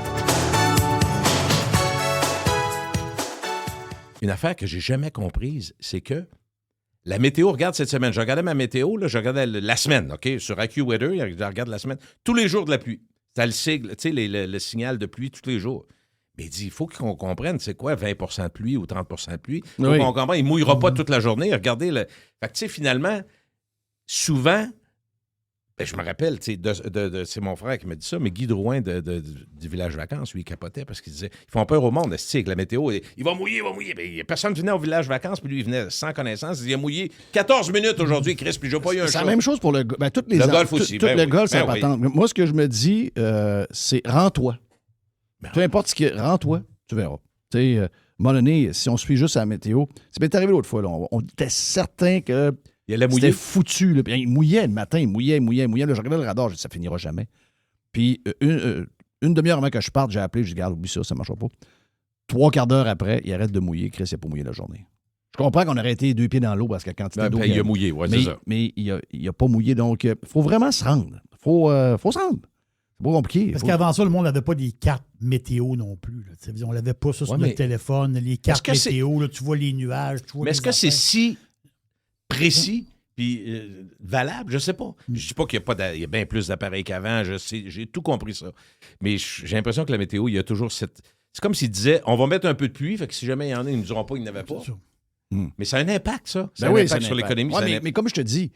Une affaire que j'ai jamais comprise, c'est que la météo, regarde cette semaine. Je regardais ma météo, là, je regardais la semaine, OK? Sur AccuWeather, je regarde la semaine. Tous les jours de la pluie. T'as le sigle, tu sais, le signal de pluie tous les jours. Mais il dit, il faut qu'on comprenne, c'est quoi 20 de pluie ou 30 de pluie. Il faut Oui. qu'on comprenne, il ne mouillera pas toute la journée. Regardez, fait que, tu sais, finalement, souvent, ben, je me rappelle, tu sais, c'est mon frère qui m'a dit ça, mais Guy Drouin du Village Vacances, lui, il capotait parce qu'il disait, ils font peur au monde, avec la météo. Il va mouiller, il va mouiller. Ben, personne ne venait au Village Vacances, puis lui, il venait sans connaissance. Il a mouillé 14 minutes aujourd'hui, Chris, puis j'ai pas eu un C'est chat. la même chose pour le golf. Ben, toutes les Le golf aussi. Tout Ben le oui. golf, ça Ben oui. patente. Moi, ce que je me dis, c'est rends-toi. Peu importe ce qui est, rends-toi, tu verras. Tu sais, à un moment donné, si on suit juste à la météo, c'est bien arrivé l'autre fois, là, on était certain que il allait c'était mouiller. foutu. Là. Puis, il mouillait le matin, il mouillait. Là, je regardais le radar, je dis, ça finira jamais. Puis une demi-heure avant que je parte, j'ai appelé, je dis, regarde, oublie ça, ça ne marchera pas. 3/4 d'heure après, il arrête de mouiller. Chris, il n'a pas mouillé la journée. Je comprends qu'on aurait été 2 pieds dans l'eau parce que quand il d'eau... Il a mouillé, oui, c'est ça. Mais il n'a pas mouillé, donc il faut vraiment se rendre. Il faut se rendre. C'est pas compliqué. Parce qu'avant ça, le monde n'avait pas des cartes météo non plus. Là. On n'avait pas ça sur notre téléphone, les cartes météo, là, tu vois les nuages. Tu vois mais est-ce que c'est si précis puis valable? Je sais pas. Je dis pas qu'il y a bien plus d'appareils qu'avant. J'ai tout compris ça. Mais j'ai l'impression que la météo, il y a toujours cette... C'est comme s'il disait, on va mettre un peu de pluie, fait que si jamais il y en a, ils ne nous diront pas qu'il n'y en avait pas. Mais ça a un impact, ça. Ça a un impact sur l'économie. Ouais, mais comme je te dis,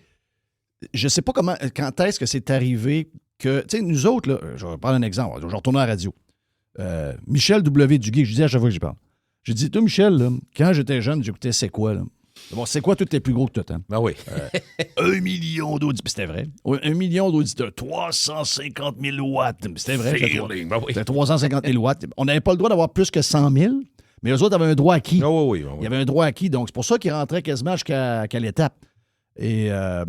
je sais pas quand est-ce que c'est arrivé que, tu sais, nous autres, là, je vais prendre un exemple, je vais retourner à la radio. Michel W. Duguay, je dis à chaque fois que j'y parle. Je dis, toi, Michel, là, quand j'étais jeune, j'écoutais C'est quoi, là? Bon, c'est quoi, tout est plus gros que tout, hein? Ben oui. 1 million d'auditeurs. C'était vrai. 1 million d'auditeurs. 350 000 watts. C'était vrai. C'était 350 000 watts. On n'avait pas le droit d'avoir plus que 100 000, mais eux autres avaient un droit acquis. Oui. Il y avait un droit acquis. Donc, c'est pour ça qu'ils rentraient quasiment jusqu'à l'étape. Et à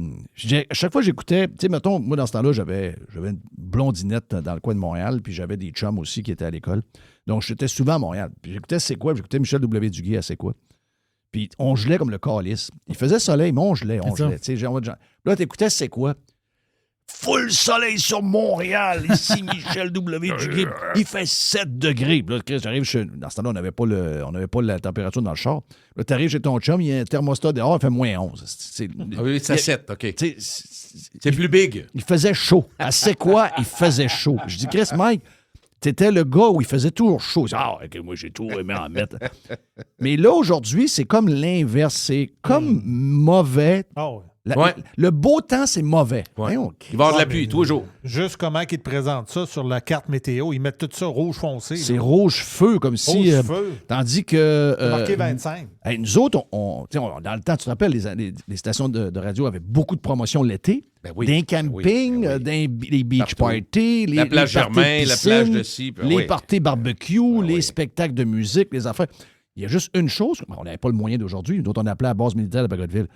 chaque fois que j'écoutais, tu sais, mettons, moi, dans ce temps-là, j'avais une blondinette dans le coin de Montréal, puis j'avais des chums aussi qui étaient à l'école. Donc, j'étais souvent à Montréal. Puis j'écoutais C'est quoi? J'écoutais Michel W. Duguay à C'est quoi? Puis on gelait comme le calice. Il faisait soleil, mais on gelait. Là, t'écoutais C'est quoi? Full soleil sur Montréal. Ici, Michel W. Duguay. Il fait 7 degrés. Puis là, Chris, j'arrive dans ce temps-là, on n'avait pas la température dans le char. Là, t'arrives chez ton chum, il y a un thermostat dehors, il fait moins 11. Oui, c'est 7, OK. C'est plus big. Il faisait chaud. À C'est quoi? Il faisait chaud. Je dis, Chris, Mike, t'étais le gars où il faisait toujours chaud. Moi, j'ai tout aimé en mettre. Mais là, aujourd'hui, c'est comme l'inverse. C'est comme mauvais. Oh, Le beau temps, c'est mauvais. Ouais. Il va y avoir de la pluie, tous les jours. Juste comment ils te présentent ça sur la carte météo. Ils mettent tout ça rouge foncé. C'est rouge feu, comme si... feu. Tandis que... marqué 25. Nous autres, dans le temps, tu te rappelles, les stations de radio avaient beaucoup de promotions l'été. Ben oui. D'un camping, les beach parties, la plage Germain, la plage de ci. Les parties barbecue, les spectacles de musique, les affaires. Il y a juste une chose, on n'avait pas le moyen d'aujourd'hui, d'autres on appelait à la base militaire de Bagotville.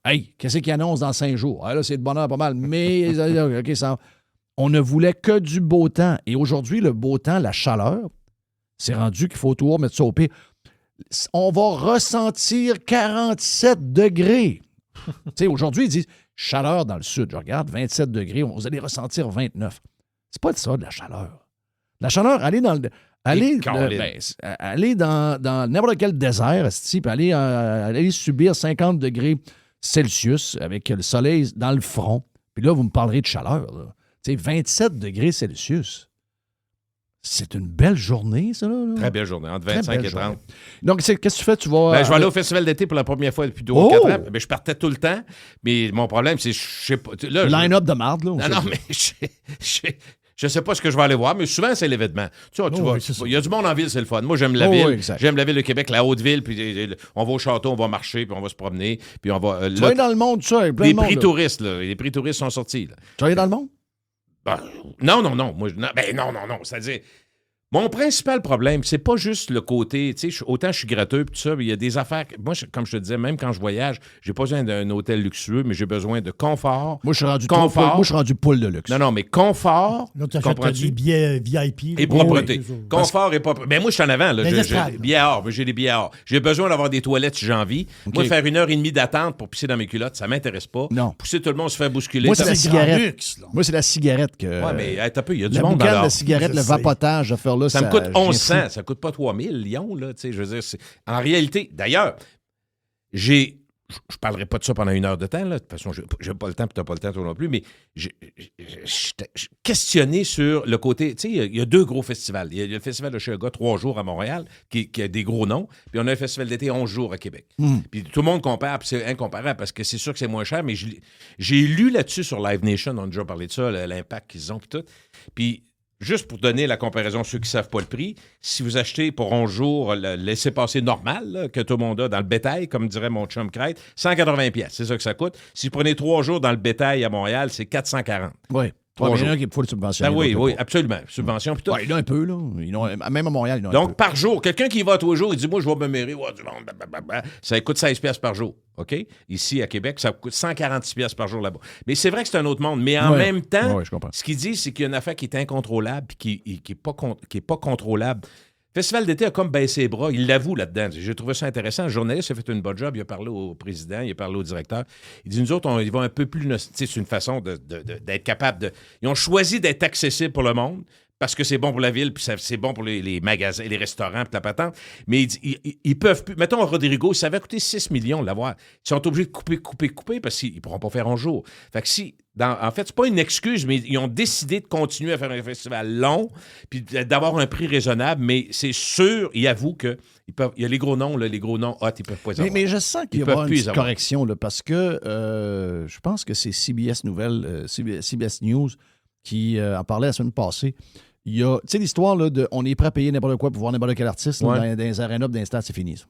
Hey, qu'est-ce qu'ils annoncent dans 5 jours? Ah, là, c'est de bonheur pas mal, mais OK, on ne voulait que du beau temps. Et aujourd'hui, le beau temps, la chaleur, c'est rendu qu'il faut toujours mettre ça au pire. On va ressentir 47 degrés. Tu sais, aujourd'hui, ils disent chaleur dans le sud. Je regarde, 27 degrés, vous allez ressentir 29. C'est pas de ça, de la chaleur. La chaleur, allez dans le... Aller dans n'importe quel désert, puis aller subir 50 degrés Celsius avec le soleil dans le front. Puis là, vous me parlerez de chaleur. Tu sais, 27 degrés Celsius. C'est une belle journée, ça, là. Très belle journée, entre 25 et 30. Journée. Donc, qu'est-ce que tu fais? Tu vas... je vais aller au festival d'été pour la première fois depuis 2 ou 4 ans. Ben, je partais tout le temps, mais mon problème, c'est je sais pas... Line-up de marde, là. Non, mais je sais pas ce que je vais aller voir, mais souvent, c'est l'événement. Tu vois, il y a du monde en ville, c'est le fun. Moi, j'aime la ville. Oui, j'aime la ville de Québec, la Haute-Ville, puis on va au château, on va marcher, puis on va se promener, puis on va... tu vas aller dans le monde, ça, plein les de monde, prix là. touristes, là. Les prix touristes sont sortis, là. Tu vas aller dans le monde? Ben, non. Moi, non. C'est-à-dire... Mon principal problème, c'est pas juste le côté, tu sais, autant je suis gratteux puis tout ça, mais il y a des affaires. Moi, comme je te disais, même quand je voyage, j'ai pas besoin d'un hôtel luxueux, mais j'ai besoin de confort. Moi, je suis rendu poule de luxe. Non, mais confort. Là, tu achètes des billets VIP. Et propreté. Confort et propreté. Ben, moi, je suis en avant, là. J'ai des billets or. J'ai des billets or. J'ai besoin d'avoir des toilettes si j'ai envie. Okay. Moi, faire 1h30 d'attente pour pisser dans mes culottes, ça m'intéresse pas. Non. Pousser tout le monde se faire bousculer. Moi, c'est la cigarette. Moi, c'est la cigarette que. Ouais, mais t'as peu, il y a du la monde dans boucane de cigarette, le vapotage, à faire là, ça me coûte 1100. Ça coûte pas 3000 Lyon, là. Tu sais, je veux dire, en réalité, d'ailleurs, j'ai je parlerai pas de ça pendant 1 heure de temps. Là. De toute façon, j'ai pas le temps, puis tu n'as pas le temps, toi non plus, mais je questionné sur le côté... Tu sais, il y a 2 gros festivals. Il y a le festival de Chicago, 3 jours à Montréal, qui a des gros noms, puis on a un festival d'été 11 jours à Québec. Puis tout le monde compare, puis c'est incomparable, parce que c'est sûr que c'est moins cher, mais j'ai lu là-dessus sur Live Nation, on a déjà parlé de ça, l'impact qu'ils ont, puis tout. Puis juste pour donner la comparaison à ceux qui ne savent pas le prix, si vous achetez pour 11 jours le laissez-passer normal, là, que tout le monde a dans le bétail, comme dirait mon chum Crête, 180$, c'est ça que ça coûte. Si vous prenez 3 jours dans le bétail à Montréal, c'est 440$. Oui. Ouais, mais il y en a qui faut le subventionner. Oui, absolument. Subvention. Puis tout. Ouais, il y en a un peu, là. Même à Montréal, il y en a un Donc, peu. par jour, quelqu'un qui va tous les jours, il dit, moi, je vais me mêler, du monde, ça coûte 16$ par jour. OK? Ici, à Québec, ça coûte 146$ par jour là-bas. Mais c'est vrai que c'est un autre monde. Mais en même temps, ce qu'il dit, c'est qu'il y a une affaire qui est incontrôlable et qui n'est pas contrôlable. Le Festival d'été a comme baissé les bras. Il l'avoue là-dedans. J'ai trouvé ça intéressant. Le journaliste a fait une bonne job. Il a parlé au président, il a parlé au directeur. Il dit, nous autres, ils vont un peu plus... C'est une façon d'être capable de... Ils ont choisi d'être accessibles pour le monde parce que c'est bon pour la ville, puis c'est bon pour les magasins, les restaurants, puis la patente. Mais ils peuvent plus... Mettons, Rodrigo, ça va coûter 6 millions de l'avoir. Ils sont obligés de couper parce qu'ils ne pourront pas faire un jour. Fait que si... en fait, c'est pas une excuse, mais ils ont décidé de continuer à faire un festival long puis d'avoir un prix raisonnable, mais c'est sûr, ils avouent qu'il y a les gros noms, les gros noms hot, ils peuvent pas les avoir. Mais je sens qu'il va y avoir une petite correction, là, parce que je pense que c'est CBS Nouvelles, CBS News qui en parlait la semaine passée. Il y a, tu sais, l'histoire là, de on est prêt à payer n'importe quoi pour voir n'importe quel artiste là, dans les arénas, dans les stades, c'est fini, ça.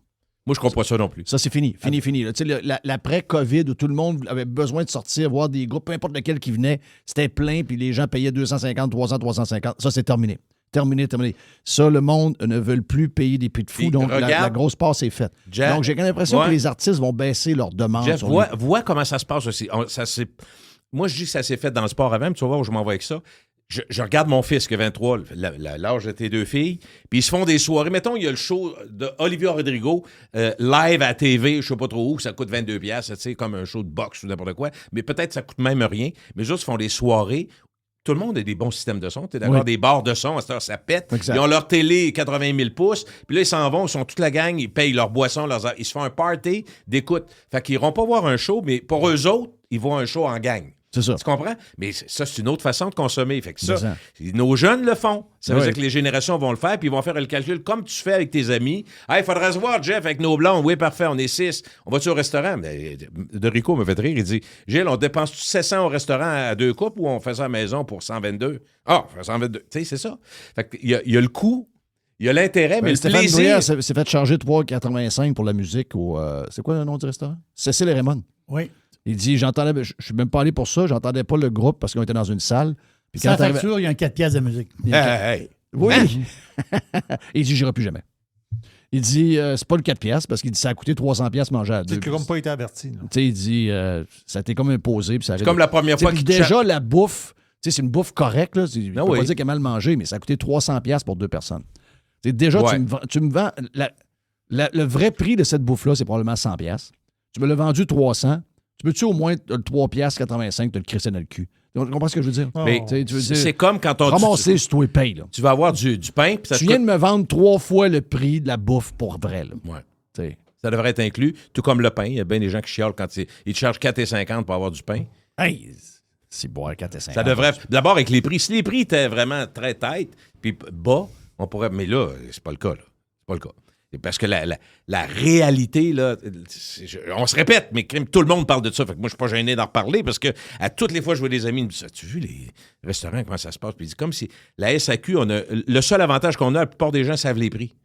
Moi, je ne comprends pas ça non plus. Ça, c'est fini. Fini. Tu sais, l'après-COVID, où tout le monde avait besoin de sortir, voir des groupes, peu importe lequel qui venait, c'était plein, puis les gens payaient 250, 300, 350. Ça, c'est terminé. Terminé. Ça, le monde ne veut plus payer des prix de fou, puis donc la grosse passe est faite. Jeff, donc, j'ai l'impression que les artistes vont baisser leurs demandes. Jeff, vois comment ça se passe aussi. Moi, je dis que ça s'est fait dans le sport avant, mais tu vas voir où je m'en vais avec ça. Je regarde mon fils qui a 23, l'âge de tes 2 filles, puis ils se font des soirées. Mettons, il y a le show d'Olivia Rodrigo, live à TV, je ne sais pas trop où, ça coûte 22$, tu sais, comme un show de boxe ou n'importe quoi, mais peut-être ça coûte même rien. Mais juste, ils font des soirées. Tout le monde a des bons systèmes de son. Tu es d'accord? Oui. Des barres de son, à cette heure, ça pète. Exact. Ils ont leur télé 80 000 pouces, puis là, ils s'en vont, ils sont toute la gang, ils payent leurs boissons, ils se font un party d'écoute. Fait qu'ils n'iront pas voir un show, mais pour eux autres, ils vont un show en gang. C'est ça. Tu comprends? Mais ça, c'est une autre façon de consommer. Fait que ça, nos jeunes le font. Ça veut dire que les générations vont le faire, puis ils vont faire le calcul comme tu fais avec tes amis. Hey, il faudrait se voir, Jeff, avec nos blondes. Oui, parfait, on est 6. On va-tu au restaurant? Mais de Rico me fait rire. Il dit, Gilles, on dépense 700 au restaurant à 2 couples ou on fait ça à la maison pour 122? Ah, on fait 122. Tu sais, c'est ça. Fait qu'il y a le coût. Il y a l'intérêt, mais le plaisir... Stéphane s'est fait charger 3,85 pour la musique au... c'est quoi le nom du restaurant? Cécile et Raymond. Oui. Il dit, je ne suis même pas allé pour ça, j'entendais pas le groupe parce qu'on était dans une salle. Puis sans facture, il y a un 4$ de musique. Oui. Il dit, j'irai plus jamais. Il dit, c'est pas le 4$ parce qu'il dit, ça a coûté 300$ manger à 2. Tu n'as comme pas été averti. Il dit, ça a été comme imposé. C'est comme la première fois qu'il déjà, la bouffe, c'est une bouffe correcte. Là, je ne peux pas dire qu'elle a mal mangé, mais ça a coûté 300$ pour 2 personnes. Déjà, tu me vends... le vrai prix de cette bouffe-là, c'est probablement 100$. Tu me l'as vendu 300$. Tu peux-tu au moins le 3,85$, te le crisser dans le cul? Tu comprends ce que je veux dire? Mais c'est comme quand on... Ramasser sur toi et paye, là. Tu vas avoir du pain. Puis tu viens de me vendre 3 fois le prix de la bouffe pour vrai, là. Ouais. Ça devrait être inclus, tout comme le pain. Il y a bien des gens qui chialent quand ils te chargent 4,50$ pour avoir du pain. Hey! C'est boire 4,50$. Ça devrait... D'abord, avec les prix. Si les prix étaient vraiment très tight, puis bas, on pourrait... Mais là, c'est pas le cas, là. C'est pas le cas. Parce que la réalité, là, on se répète, mais tout le monde parle de ça. Fait que moi, je suis pas gêné d'en reparler parce que à toutes les fois, je vois des amis, ils me disent, as-tu vu les restaurants, comment ça se passe? Puis ils disent, comme si la SAQ, le seul avantage qu'on a, la plupart des gens savent les prix.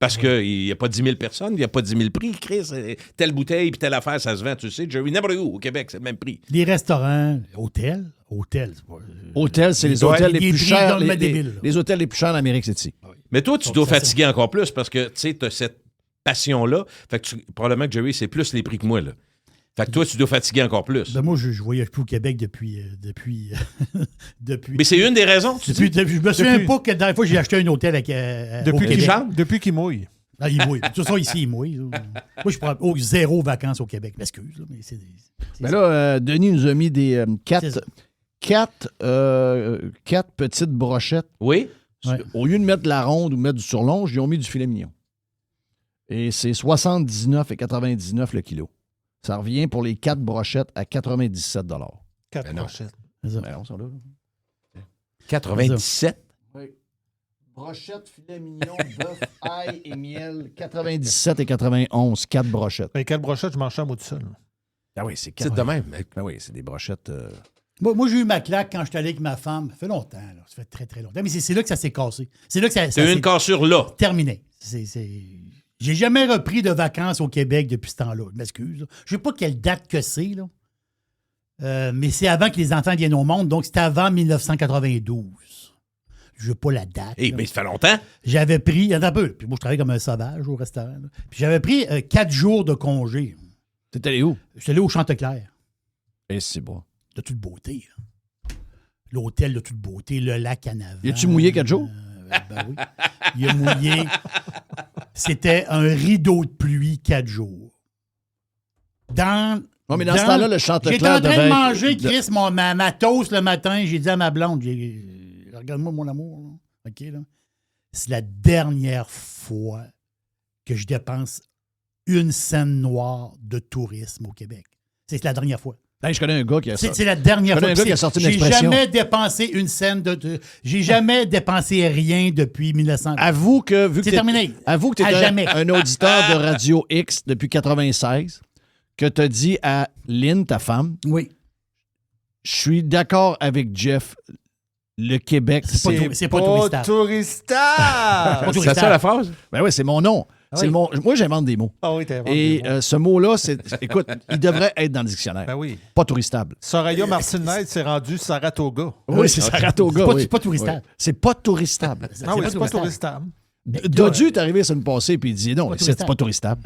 Parce qu'il n'y a pas 10 000 personnes, il n'y a pas 10 000 prix. Chris, telle bouteille puis telle affaire, ça se vend, tu sais. Jerry, n'importe où, au Québec, c'est le même prix. Les restaurants, hôtels, c'est pas... Hôtels, c'est les hôtels les plus chers. Les hôtels les plus chers d'Amérique, c'est ici. Mais toi, tu dois fatiguer encore plus parce que, tu sais, tu as cette passion-là. Fait que probablement que Jerry, c'est plus les prix que moi, là. Fait que toi, tu dois fatiguer encore plus. Ben moi, je voyage plus au Québec depuis. Mais c'est une des raisons. Je me souviens pas que la dernière fois, j'ai acheté un hôtel au Québec. Depuis qu'il mouille. Ah, il mouille. De toute façon, ici, il mouille. Moi, je prends 0 vacances au Québec. M'excuse. Mais c'est là, Denis nous a mis des 4 petites brochettes. Oui. Ouais. Au lieu de mettre de la ronde ou mettre du surlonge, ils ont mis du filet mignon. Et c'est 79,99 le kilo. Ça revient pour les 4 brochettes à 97 4 brochettes. Ben non, ça là. 97? Oui. Brochettes, filet mignon, bœuf, ail et miel, 97 et 91, 4 brochettes. Ben, 4 brochettes, je mange ça à moi tout seul. Ah oui, c'est 4. C'est de même. Ben oui, c'est des brochettes. Moi, j'ai eu ma claque quand j'étais allé avec ma femme. Ça fait longtemps, là. Ça fait très, très longtemps. Mais c'est là que ça s'est cassé. C'est là que ça T'as eu une cassure là. terminé. J'ai jamais repris de vacances au Québec depuis ce temps-là. Je m'excuse. là. Je sais pas quelle date que c'est, là. Mais c'est avant que les enfants viennent au monde. Donc, c'était avant 1992. Je veux pas la date. Eh, là. mais ça fait longtemps. J'avais pris... Attends un peu. Puis moi, je travaillais comme un sauvage au restaurant. là. Puis j'avais pris 4 jours de congé. T'es allé où? Je suis allé au Chanteclair. Et c'est bon. De toute beauté. là. L'hôtel de toute beauté, le lac en avant. Y a-tu mouillé 4 jours? Ben oui. Il a mouillé. C'était un rideau de pluie 4 jours. Non, mais dans ce temps-là, le Chanteclair J'étais en train devait de être- manger, Chris, ma toast le matin. J'ai dit à ma blonde, regarde-moi mon amour. Là. OK, là. C'est la dernière fois que je dépense une scène noire de tourisme au Québec. C'est la dernière fois. Hey, je connais un gars qui a ça. C'est la dernière Je connais fois. un gars qui a sorti une J'ai expression. jamais dépensé une scène j'ai jamais dépensé rien depuis 1900. Avoue que, vu que C'est t'es- terminé. Avoue que tu À es jamais. un auditeur de Radio X depuis 96, que tu as dit à Lynn, ta femme, oui. Je suis d'accord avec Jeff. Le Québec, c'est pas touristable. touristable. C'est ça la phrase? Ben oui, c'est mon nom. Ah C'est oui. Moi, j'invente des mots. Ah oui, t'inventes Et des mots. ce mot-là, écoute, il devrait être dans le dictionnaire. Ben oui. Pas touristable. Soraya Martinez s'est rendue Saratoga. Oui, c'est Saratoga. C'est oui. pas touristable. Oui. C'est pas touristable. Ah oui, c'est pas touristable. Dodu est arrivé sur une passée et il dit non, c'est pas touristable.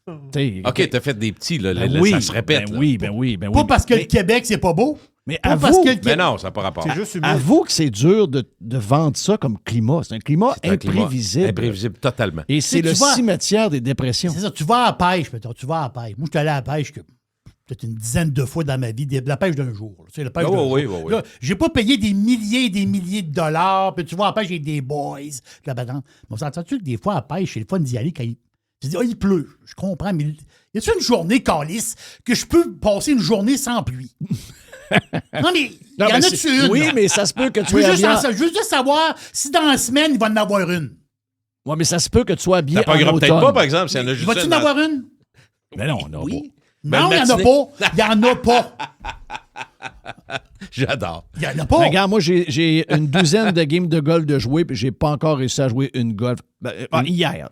OK, t'as fait des petits, là. Ben Là, oui, ça se répète. ben là. oui, ben oui, ben oui. Pas parce que le Québec, c'est pas beau. Mais Pas avoue, parce que le Mais Québec... non, ça n'a pas rapport. C'est juste humide. avoue que c'est dur de vendre ça comme climat. C'est un climat C'est un climat imprévisible. imprévisible, totalement. Et c'est Tu le vois- cimetière des dépressions. C'est ça, tu vas à la pêche, mettons, tu vas à la pêche. Moi, je suis allé à la pêche peut-être une dizaine de fois dans ma vie, la pêche d'un jour. là. C'est la pêche Oh, d'un jour. oui, oui, oui. Là, j'ai pas payé des milliers et des milliers de dollars, puis tu vas à la pêche avec des boys, la patente. Mais on s'entend-tu que des fois, à la pêche, c'est le fun d'y aller quand il... Tu dis, il pleut. Je comprends, mais y a-tu une journée, calice, que je peux passer une journée sans pluie? Non, mais il y en a-tu une? Oui, là? mais ça se peut que Je tu veux sois juste, habillé. je veux juste savoir si dans la semaine, il va en avoir une. Oui, mais ça se peut que tu sois habillé T'as pas en grave, peut-être automne. pas, par exemple, s'il y en a juste Vas-tu une en dans- avoir une? Mais non, non. Oui. Non, Ben, il n'y en a pas. Il n'y en a pas. J'adore. Il n'y en a pas. Regarde, moi, j'ai une douzaine de games de golf de jouer, puis j'ai pas encore réussi à jouer une golf. Hier,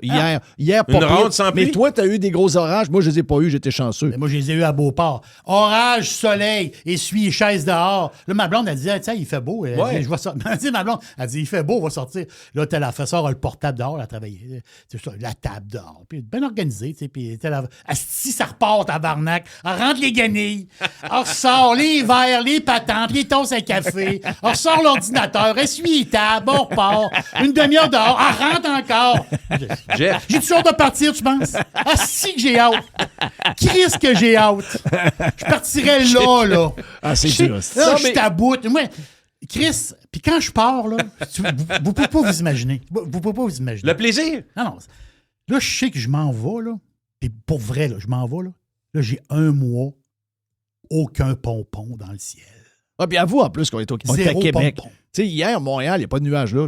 pas Une pire. ronde sans Mais pluie? toi, tu as eu des gros orages. Moi, je les ai pas eu, j'étais chanceux. Mais moi, je les ai eus à Beauport. Orage, soleil, essuie, chaise dehors. Là, ma blonde, elle disait, tiens, il fait beau. Elle Ouais. dit, je vais sortir. Elle dit, ma blonde, elle dit, il fait beau, on va sortir. Là, t'as la sort le portable dehors, elle a travaillé. C'est ça, la table dehors. Puis bien organisé, tu sais. Puis si ça repart, tabarnak, elle rentre les guenilles, elle ressort les verres, les patentes, les tasses à café, elle ressort l'ordinateur, essuie les tables, on repart. Une demi-heure dehors, elle rentre encore. Jeff, J'ai toujours de partir, tu penses? Ah, si que j'ai hâte. Qu'est-ce que j'ai hâte? Je partirais là. Ah, c'est dur. ça. Là, Non, je mais- taboute. Moi, Chris, puis quand je pars, là, vous pouvez pas vous imaginer. Vous pouvez pas vous imaginer. le plaisir. Non. Là, je sais que je m'en vais, là. Puis pour vrai, là, je m'en vais, là. Là, j'ai un mois, aucun pompon dans le ciel. Ah, puis avoue en plus qu'on est à Zéro Québec. pompon. Tu sais, hier, à Montréal, il n'y a pas de nuages là.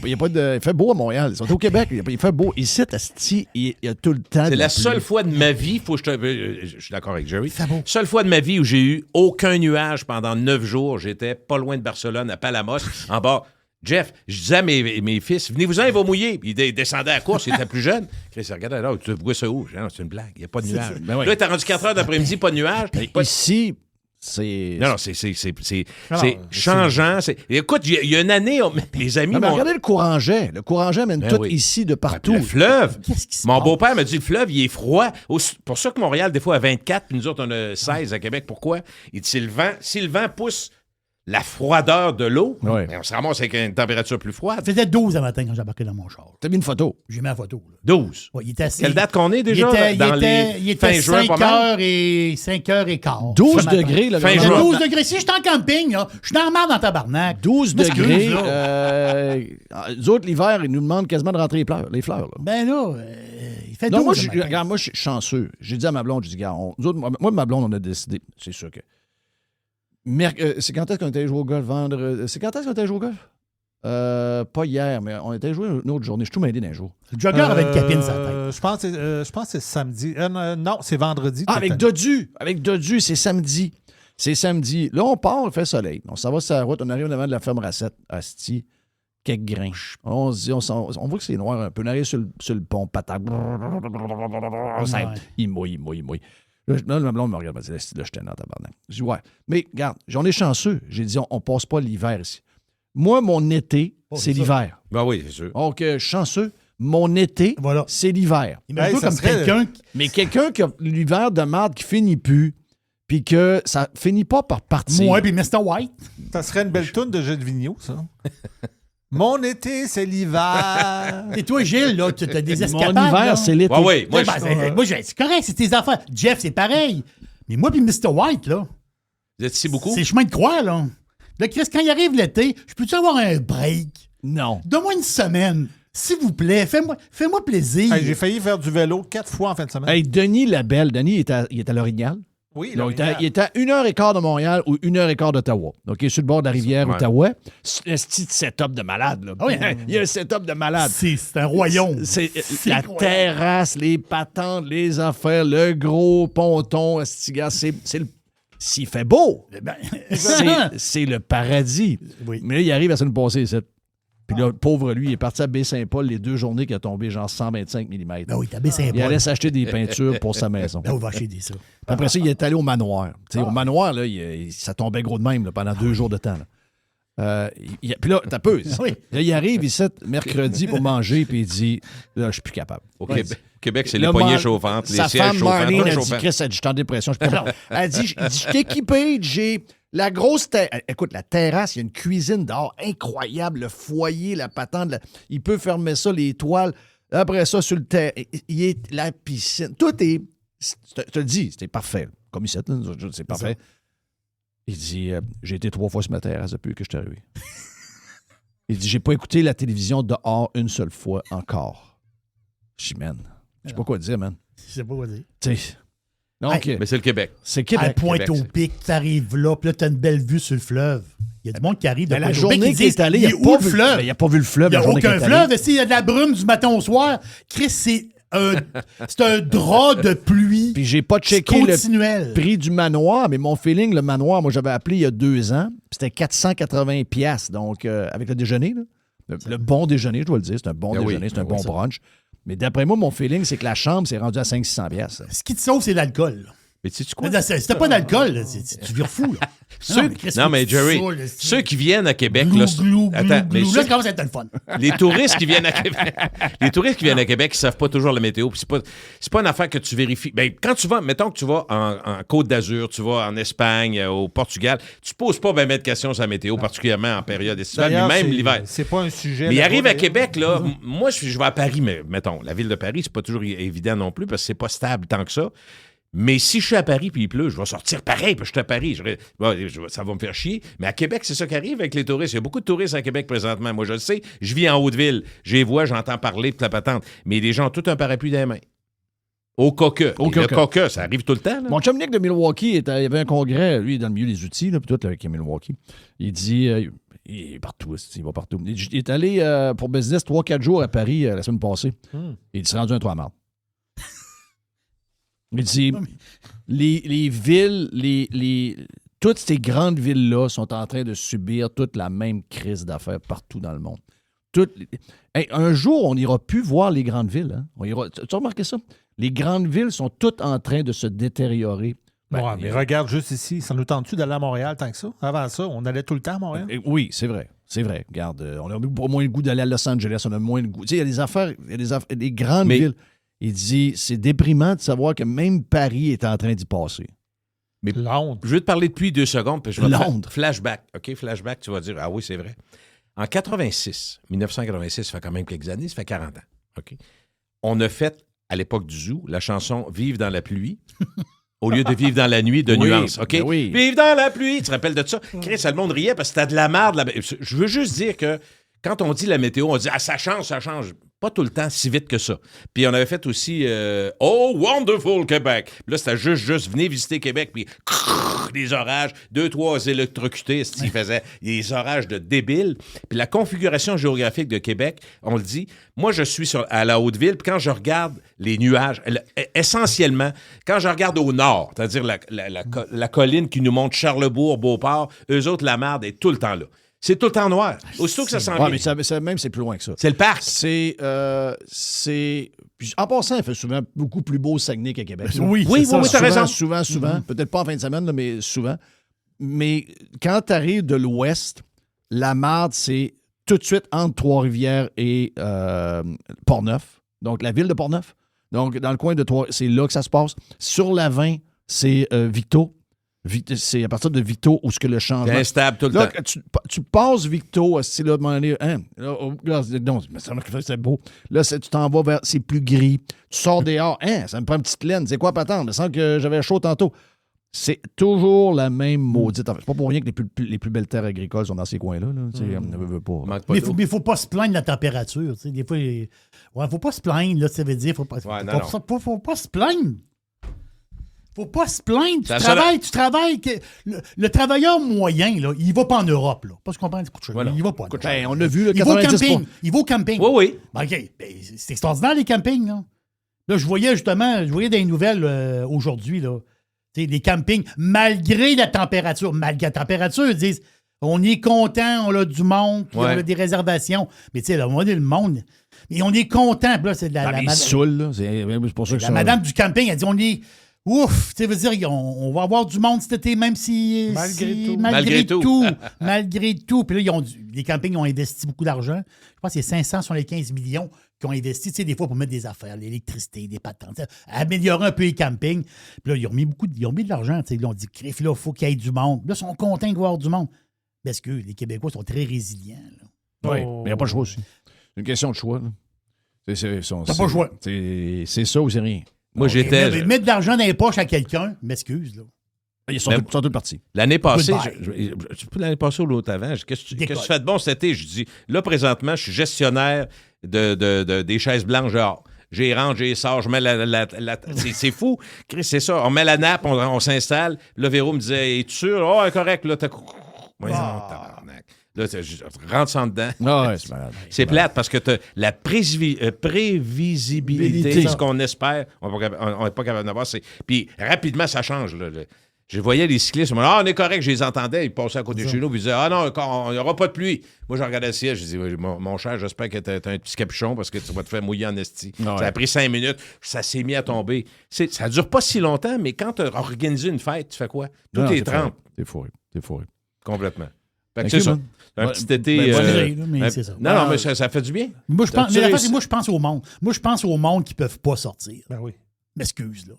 Il y a pas de... Il fait beau à Montréal. Ils sont au Québec. Il fait beau. Ici, asti, il y a tout le temps. C'est de la pluie. seule fois de ma vie, faut que je suis d'accord avec Jerry. Fait beau. Seule fois de ma vie où j'ai eu aucun nuage pendant 9 jours. J'étais pas loin de Barcelone, à Palamos, en bas. Jeff, je disais à mes fils, venez-vous-en, il va mouiller. Puis il descendait à la course, il était plus jeune. Chris, regardez là, tu vois ça où? Non, c'est une blague, il n'y a pas de nuage. Ben oui. Là, t'as rendu 4 heures d'après-midi, pas de nuage. Pas de- Ici, c'est. Non, c'est Non, changeant. Écoute, il y a une année, les amis Non, mais m'ont... regardez le courant-jet. Le courant-jet mène Ben tout oui. ici de Ouais, puis partout. le fleuve. Qu'est-ce qui se Mon passe? beau-père m'a dit le fleuve, il est froid. Pour ça que Montréal, des fois, a 24, puis nous autres, on a 16 à Québec. Pourquoi? Il dit si le vent pousse la froideur de l'eau, Ouais. ben, on se ramasse avec une température plus froide. Il faisait 12 le matin quand j'embarquais dans mon char. T'as mis une photo. J'ai mis la photo. Là. 12. Ouais, il était assez... Quelle date qu'on est déjà? Il dans était les fin juin, pas mal? 5h15. 12 ce matin. degrés, là. Fin vraiment. juin. 12 degrés. Si je suis en camping, là, je suis dans le mar dans tabarnak. 12 Je m'excuse, degrés. là. Nous autres, l'hiver, ils nous demandent quasiment de rentrer les fleurs. Là. Ben là, Il fait Non, 12 moi, le matin. regarde, moi, je suis chanceux. J'ai dit à ma blonde, j'ai dit, regarde, nous autres, moi et ma blonde, on a décidé, c'est sûr que... c'est quand est-ce qu'on était joué au golf? C'est quand est-ce qu'on était joué au golf? Pas hier, mais on était joué une autre journée. Je suis tout mêlé d'un jour. Le jogger avec une capine sur la tête. Je pense que c'est samedi. Non, c'est vendredi. Ah, avec Dodu. Avec Dodu, c'est samedi. C'est samedi. Là, on part, il fait soleil. On s'en va sur la route. On arrive devant de la ferme Racette. Asti, quelques grains. On se dit, on voit que c'est noir un peu. On arrive sur le pont, patate. Il mouille. Là, ma blonde me regarde. Elle me dit, là, je t'ai dans ta tabarnak. Je dis, ouais. Mais, regarde, j'en ai chanceux. J'ai dit, on passe pas l'hiver ici. Moi, mon été, c'est l'hiver. Ben oui, c'est sûr. Donc, chanceux. Mon été, c'est l'hiver. Imagine comme quelqu'un... Mais quelqu'un qui a l'hiver de marde qui finit plus, puis que ça finit pas par partir. Moi, puis Mr. White. Ça serait une belle toune de Gilles Vigneault, ça. Mon été, c'est l'hiver. Et toi, Gilles, là, tu as des escapades. Mon hiver, là. c'est l'été. Ouais, moi, c'est correct, c'est tes affaires. Jeff, c'est pareil. Mais moi puis Mr. White, là... Vous êtes ici beaucoup? C'est chemin de croix, là. Là, Chris, quand il arrive l'été, je peux-tu avoir un break? Non. Donne-moi une semaine. S'il vous plaît, fais-moi plaisir. Hey, j'ai failli faire du vélo 4 fois en fin de semaine. Hey, Denis Labelle, Denis, il est à l'Orignal. Oui, donc, il est à 1h15 de Montréal ou 1h15 d'Ottawa. Donc, il est sur le bord de la rivière Ottawa. C'est un petit setup de malade, là. Oui. Il y a un setup de malade. C'est un royaume. C'est la terrasse, les patentes, les affaires, le gros ponton, c'est le... S'il fait beau, c'est le paradis. Oui. Mais là, il arrive à se nous passer ici. Puis là, pauvre lui, il est parti à Baie-Saint-Paul les 2 journées qui a tombé genre 125 mm. Ben oui, t'as Baie-Saint-Paul. Il allait s'acheter des peintures pour sa maison. Ben, on va acheter ça. Après ça, il est allé au manoir. Au manoir, là, ça tombait gros de même là, pendant 2 jours de temps. Là. Puis là, t'as peu. Oui. Là, il arrive ici mercredi pour manger, puis il dit là, je suis plus capable. Au Québec, c'est les poignées chauffantes, les sa sièges femme, chauffants. Marlene, pas elle dit chauffants. Chris, elle dit, je suis en dépression. Elle dit, je suis équipé, j'ai la grosse terrasse. Écoute, la terrasse, il y a une cuisine dehors incroyable, le foyer, la patente, il peut fermer ça, les toiles. Après ça, sur le terrain, il est la piscine. Tout est. Je te le dis, c'était parfait. Comme ici, c'est parfait. Il dit j'ai été 3 fois sur ma terrasse depuis que je suis arrivé. Il dit j'ai pas écouté la télévision dehors une seule fois encore. Je dis, man, je sais pas quoi dire, man. Je sais pas quoi dire. Tu sais. Donc, Mais c'est le Québec. c'est Québec. À Pointe-au-Pic, t'arrives là, puis là, t'as une belle vue sur le fleuve. Il y a du monde qui arrive de Mais la Pointe-au-Pic journée qui qu'il disent, est allé, il est où le fleuve? Il n'a pas vu le fleuve. Il n'y a la journée aucun qu'il est allé. fleuve. S'il y a de la brume du matin au soir, Chris, c'est un drap de pluie. Puis j'ai pas checké le continuel. prix du manoir, mais mon feeling, le manoir, moi, j'avais appelé il y a 2 ans, puis c'était 480 $, donc avec le déjeuner, là. Le bon déjeuner, je dois le dire, c'est un bon déjeuner, c'est un bon brunch. Mais d'après moi, mon feeling, c'est que la chambre s'est rendue à 500-600 $. Ce qui te sauve, c'est l'alcool. Mais tu sais quoi? C'était pas d'alcool, là, tu vires fou. Là. Non, mais Jerry, ceux qui viennent à Québec... là, là, ça commence à être le fun. Les touristes qui viennent à Québec, ils savent pas toujours la météo. Puis c'est pas une affaire que tu vérifies. Ben, quand tu vas, mettons que tu vas en Côte d'Azur, tu vas en Espagne, au Portugal, tu poses pas ben de questions sur la météo, particulièrement en période estivale, mais même l'hiver. C'est pas un sujet. Mais il arrive à Québec, là. Moi, je vais à Paris, mais mettons, la ville de Paris, c'est pas toujours évident non plus parce que c'est pas stable tant que ça. Mais si je suis à Paris puis il pleut, je vais sortir pareil, puis je suis à Paris. Ça va me faire chier. Mais à Québec, c'est ça qui arrive avec les touristes. Il y a beaucoup de touristes à Québec présentement. Moi, je le sais. Je vis en Haute-Ville. Je les vois, j'entends parler de la patente. Mais les gens ont tout un parapluie dans les mains. Au coca. Le coca, ça arrive tout le temps. Là. Mon chum Nick de Milwaukee, il y avait un congrès, lui, dans le milieu des outils, là, puis tout avec Milwaukee. Il dit, il est partout, il va partout. Il est allé pour business 3-4 jours à Paris la semaine passée. Il s'est rendu un 3 mars. Il dit, les villes, toutes ces grandes villes-là sont en train de subir toute la même crise d'affaires partout dans le monde. Un jour, on n'ira plus voir les grandes villes. Hein? Tu as remarqué ça? Les grandes villes sont toutes en train de se détériorer. Mais regarde juste ici, ça nous tente-tu d'aller à Montréal tant que ça? Avant ça, on allait tout le temps à Montréal. Oui, c'est vrai. C'est vrai. Regarde, on a moins le goût d'aller à Los Angeles, on a moins le goût. Tu sais, il y a des affaires, des grandes villes. Il dit, c'est déprimant de savoir que même Paris est en train d'y passer. Mais Londres. Je vais te parler depuis 2 secondes, puis je vais Londres. Flashback. OK, flashback, tu vas dire, ah oui, c'est vrai. En 1986, ça fait quand même quelques années, ça fait 40 ans. OK. On a fait, à l'époque du Zoo, la chanson « Vive dans la pluie ». Au lieu de vivre dans la nuit de nuances, OK? Oui. Vive dans la pluie! Tu te rappelles de ça? Chris, le monde riait parce que c'était de la merde. Je veux juste dire que quand on dit la météo, on dit « Ah, ça change, ça change ». pas tout le temps si vite que ça. Puis on avait fait aussi Oh, Wonderful Québec. Puis là, c'était juste venez visiter Québec, puis des orages, 2-3 électrocutés, il faisait des orages de débiles. Puis la configuration géographique de Québec, on le dit, moi, je suis à la Haute-Ville, puis quand je regarde les nuages, essentiellement, quand je regarde au nord, c'est-à-dire la colline qui nous montre Charlebourg, Beauport, eux autres, la marde est tout le temps là. C'est tout le temps noir. Aussitôt que ça s'en vient. Mais même, c'est plus loin que ça. C'est le parc. Puis, en passant, il fait souvent beaucoup plus beau Saguenay qu'à Québec. Oui, t'as raison. Souvent. Peut-être pas en fin de semaine, là, mais souvent. Mais quand tu arrives de l'ouest, la marde, c'est tout de suite entre Trois-Rivières et Portneuf. Donc, la ville de Portneuf. Donc, dans le coin de Trois, c'est là que ça se passe. Sur la 20, c'est Victo. C'est à partir de Victo où ce que le changement... C'est instable tout le là, temps. Tu passes Victo, c'est là, à un moment donné, non, c'est beau. Là, tu t'en vas vers... C'est plus gris. Tu sors dehors, ça me prend une petite laine. C'est quoi, patente? Il me semble que j'avais chaud tantôt. C'est toujours la même maudite. C'est pas pour rien que les plus belles terres agricoles sont dans ces coins-là. Mais il ne faut pas se plaindre de la température. Des fois, faut pas se plaindre. Là, ça veut dire faut pas se plaindre. Faut pas se plaindre. Tu travailles. Le travailleur moyen, là, il va pas en Europe. Là. Parce qu'on prend des coups de cheveux. Il va pas. On a vu le 90 il va au camping. Oui. OK. C'est extraordinaire, les campings. Là, je voyais des nouvelles aujourd'hui. Là. Des campings, malgré la température. Ils disent on est content, on a du monde, puis on a des réservations. Mais tu sais, là, on a le monde. Mais on est content. Là, c'est la madame du camping, elle dit on est. Ouf, tu sais, veut dire, on va avoir du monde cet été, même si... Malgré tout. Puis là, les campings ont investi beaucoup d'argent. Je pense que c'est 575 millions qui ont investi, tu sais, des fois, pour mettre des affaires, l'électricité, des patentes, améliorer un peu les campings. Puis là, ils ont mis de l'argent, tu sais. Ils ont dit, là, il faut qu'il y ait du monde. Là, ils sont contents de voir du monde. Parce que les Québécois sont très résilients. Oui, mais il n'y a pas de choix aussi. C'est une question de choix. T'as pas le choix. C'est ça ou c'est rien. Moi, j'étais... Mettre de l'argent dans les poches à quelqu'un, m'excuse, là. Ils sont tous partis. L'année passée, l'année passée ou l'autre avant, qu'est-ce que tu fais de bon cet été? Je dis, là, présentement, je suis gestionnaire des chaises blanches dehors. J'y rentre, j'y sors, je mets c'est fou. Chris, c'est ça. On met la nappe, on s'installe. Là, Véro me disait, es-tu sûr? Oh, correct. Là, tabarnak. Là, je rentre sans dedans. C'est plate parce que t'as la prévisibilité, ce qu'on espère, on n'est pas capable d'avoir. Puis rapidement, ça change. Là. Je voyais les cyclistes, on est correct, je les entendais, ils passaient à côté de chez nous, puis ils disaient, non, il n'y aura pas de pluie. Moi, je regardais le ciel, je dis, mon cher, j'espère que tu as un petit capuchon parce que tu vas te faire mouiller en esti. Ça a pris 5 minutes, ça s'est mis à tomber. Ça ne dure pas si longtemps, mais quand tu as organisé une fête, tu fais quoi? Tout est trempe. T'es fourré. Complètement. C'est ça. Un petit été. Mais c'est ça. Non, mais ça fait du bien. Moi, je pense au monde. Moi, je pense au monde qui ne peuvent pas sortir. Ben oui. M'excuse, là.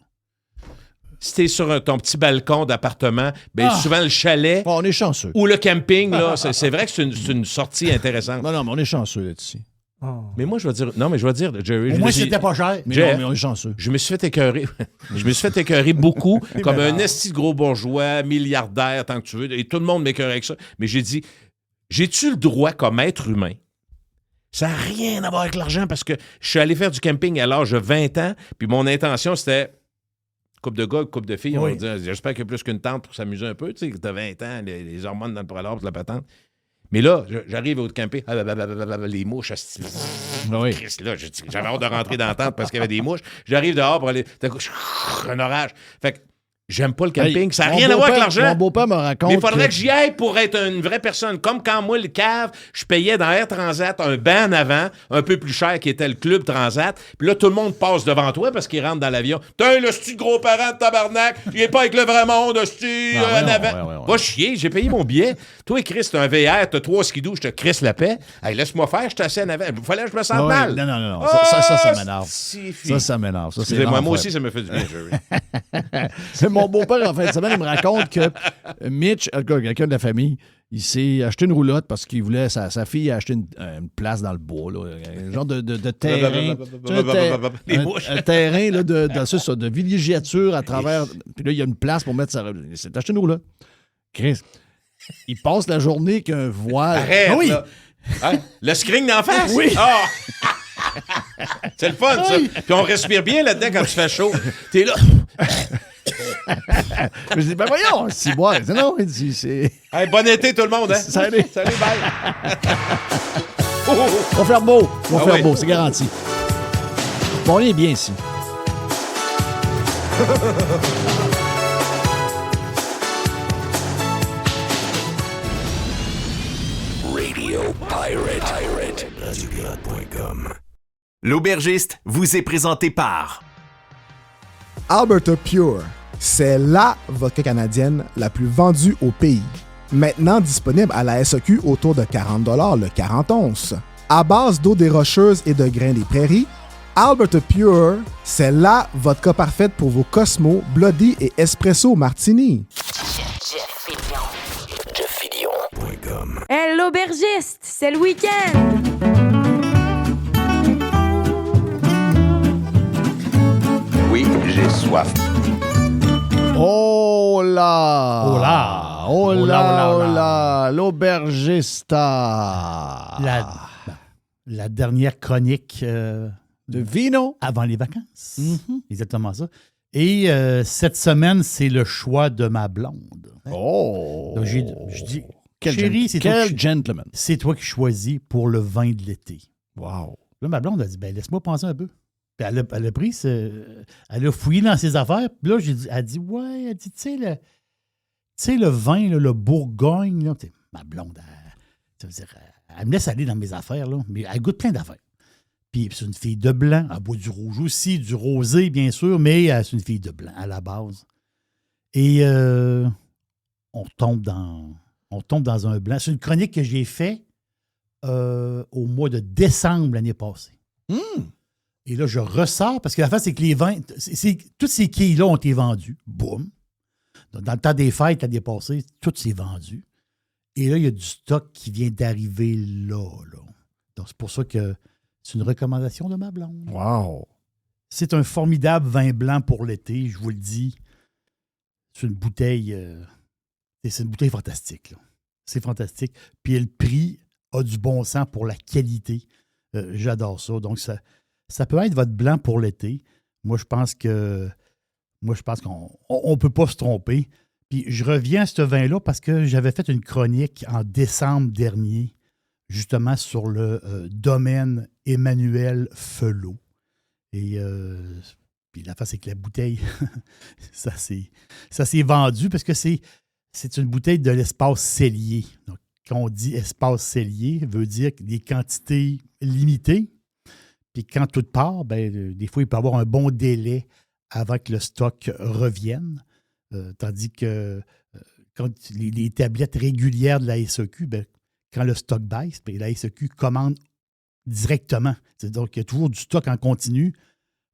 Si t'es sur ton petit balcon d'appartement, souvent le chalet. On est chanceux. Ou le camping, là, c'est vrai que c'est une sortie intéressante. Non, mais on est chanceux là-dessus. Mais moi, je vais dire, Jerry. Au moins, c'était pas cher. Mais on est chanceux. Je me suis fait écœurer. beaucoup, comme un esti de gros bourgeois, milliardaire, tant que tu veux. Et tout le monde m'écœurait avec ça. Mais j'ai dit, j'ai-tu le droit, comme être humain? Ça n'a rien à voir avec l'argent parce que je suis allé faire du camping à l'âge de 20 ans, puis mon intention, c'était couple de gars, couple de filles. On dit, j'espère qu'il y a plus qu'une tante pour s'amuser un peu. Tu sais, t'as 20 ans, les hormones dans le prolore, la patente. Mais là, j'arrive au camping, les mouches, là, j'avais hâte de rentrer dans la tente parce qu'il y avait des mouches. J'arrive dehors pour aller, un orage. Fait que j'aime pas le camping. Ça n'a rien à voir avec l'argent. Mon beau-père me raconte. Mais il faudrait que j'y aille pour être une vraie personne. Comme quand moi, le cave, je payais dans Air Transat un banc en avant, un peu plus cher, qui était le Club Transat. Puis là, tout le monde passe devant toi parce qu'il rentre dans l'avion. T'es le sti gros-parent de tabarnak. Il est pas avec le vrai monde, sti en avant. Va chier, j'ai payé mon billet. Toi, Chris, t'as un VR, t'as 3 skidoo, je te crisse la paix. Hey, laisse-moi faire, je suis assis en avant. Il fallait que je me sente mal. Non. Ça m'énerve. Ça m'énerve. Moi aussi, ça me fait du bien, Jerry. Mon beau-père, en fin de semaine, il me raconte que Mitch, quelqu'un de la famille, il s'est acheté une roulotte parce qu'il voulait, sa fille a acheté une place dans le bois, là, un genre de terrain. Un terrain là, de villégiature à travers. Puis là, il y a une place pour mettre sa. Il s'est acheté une roulotte. Chris, il passe la journée qu'un voile. Arrête, là. Hein? Le screen d'en face? Oui. C'est le fun, ça. Puis on respire bien là-dedans quand tu fais chaud. T'es là. Je dis, ben voyons, c'est boire. Non, il dit, c'est... Hey, bon été, tout le monde, hein? Salut. Salut, bye. On va faire beau. On va Ah faire oui. beau, c'est garanti. Bon, on est bien ici. Radio Pirate. RadioPirate.com. L'aubergiste vous est présenté par Alberta Pure, c'est la vodka canadienne la plus vendue au pays. Maintenant disponible à la SAQ autour de 40 $ le 40 onces. À base d'eau des Rocheuses et de grains des prairies, Alberta Pure, c'est la vodka parfaite pour vos Cosmo, Bloody et Espresso Martini. JeffFillion.com. Hey, l'aubergiste, c'est le week-end! Oui, j'ai soif. Oh là! Oh là! Oh Oh là, là, oh là, oh là! L'aubergista! La dernière chronique de Vino avant les vacances. Exactement ça. Et cette semaine, c'est le choix de ma blonde. Oh! Donc, je dis, Quel chérie, quel gentleman. C'est toi qui choisis pour le vin de l'été. Wow! Là, ma blonde a dit, ben laisse-moi penser un peu. Puis elle a pris, elle a fouillé dans ses affaires. Puis là, elle a dit, ouais, tu sais, le vin, là, le Bourgogne, là, ma blonde, elle me laisse aller dans mes affaires, là, mais elle goûte plein d'affaires. Puis c'est une fille de blanc, elle boit du rouge aussi, du rosé, bien sûr, mais c'est une fille de blanc à la base. Et on tombe dans un blanc. C'est une chronique que j'ai faite au mois de décembre l'année passée. Et là, je ressors, parce que la fin, c'est que les vins, toutes ces quilles-là ont été vendues. Boum. Dans le temps des fêtes l'année passée, tout s'est vendu. Et là, il y a du stock qui vient d'arriver là. Donc, c'est pour ça que c'est une recommandation de ma blonde. Wow! C'est un formidable vin blanc pour l'été, je vous le dis. C'est une bouteille... c'est une bouteille fantastique, là. C'est fantastique. Puis le prix a du bon sens pour la qualité. J'adore ça. Donc, ça peut être votre blanc pour l'été. Moi, je pense qu'on ne peut pas se tromper. Puis je reviens à ce vin-là parce que j'avais fait une chronique en décembre dernier, justement sur le domaine Emmanuel Felot. Et puis la face, c'est que la bouteille, ça s'est vendu parce que c'est une bouteille de l'espace cellier. Donc, quand on dit espace cellier, veut dire des quantités limitées. Puis quand tout part, ben, des fois, il peut y avoir un bon délai avant que le stock revienne. Tandis que quand les tablettes régulières de la SAQ, ben, quand le stock baisse, ben, la SAQ commande directement. Donc, il y a toujours du stock en continu,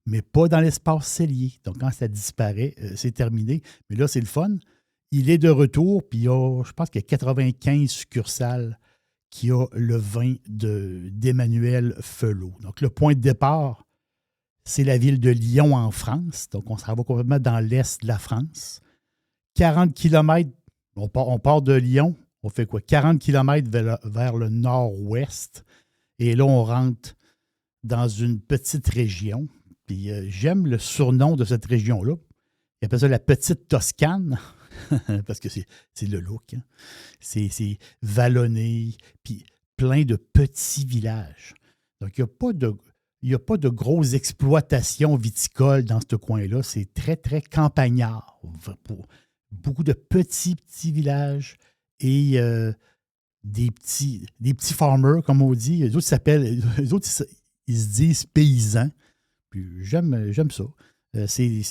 mais pas dans l'espace cellier. Donc, quand ça disparaît, c'est terminé. Mais là, c'est le fun. Il est de retour, puis je pense qu'il y a 95 succursales qui a le vin d'Emmanuel Felot. Donc, le point de départ, c'est la ville de Lyon en France. Donc, on s'en va complètement dans l'est de la France. 40 km, on part de Lyon, on fait quoi? 40 km vers le nord-ouest. Et là, on rentre dans une petite région. Puis j'aime le surnom de cette région-là. Ils appellent ça la petite Toscane. Parce que c'est le look. Hein. C'est vallonné, puis plein de petits villages. Donc, il n'y a pas de grosses exploitations viticoles dans ce coin-là. C'est très, très campagnard. Beaucoup de petits villages et des petits farmers, comme on dit. Les autres, ils se disent paysans. Puis j'aime ça.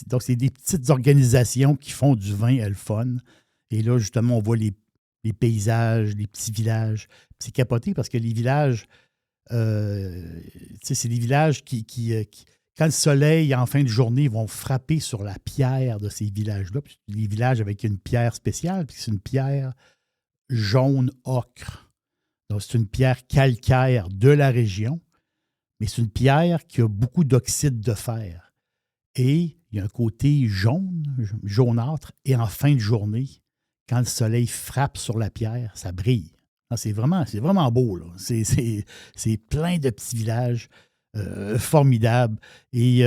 Donc, c'est des petites organisations qui font du vin le fun. Et là, justement, on voit les paysages, les petits villages. Puis c'est capoté parce que les villages, c'est des villages qui, quand le soleil, en fin de journée, vont frapper sur la pierre de ces villages-là. Puis les villages avec une pierre spéciale, puis c'est une pierre jaune ocre. Donc, c'est une pierre calcaire de la région, mais c'est une pierre qui a beaucoup d'oxyde de fer. Et il y a un côté jaunâtre, et en fin de journée, quand le soleil frappe sur la pierre, ça brille. C'est vraiment beau, là. C'est plein de petits villages. formidable. Et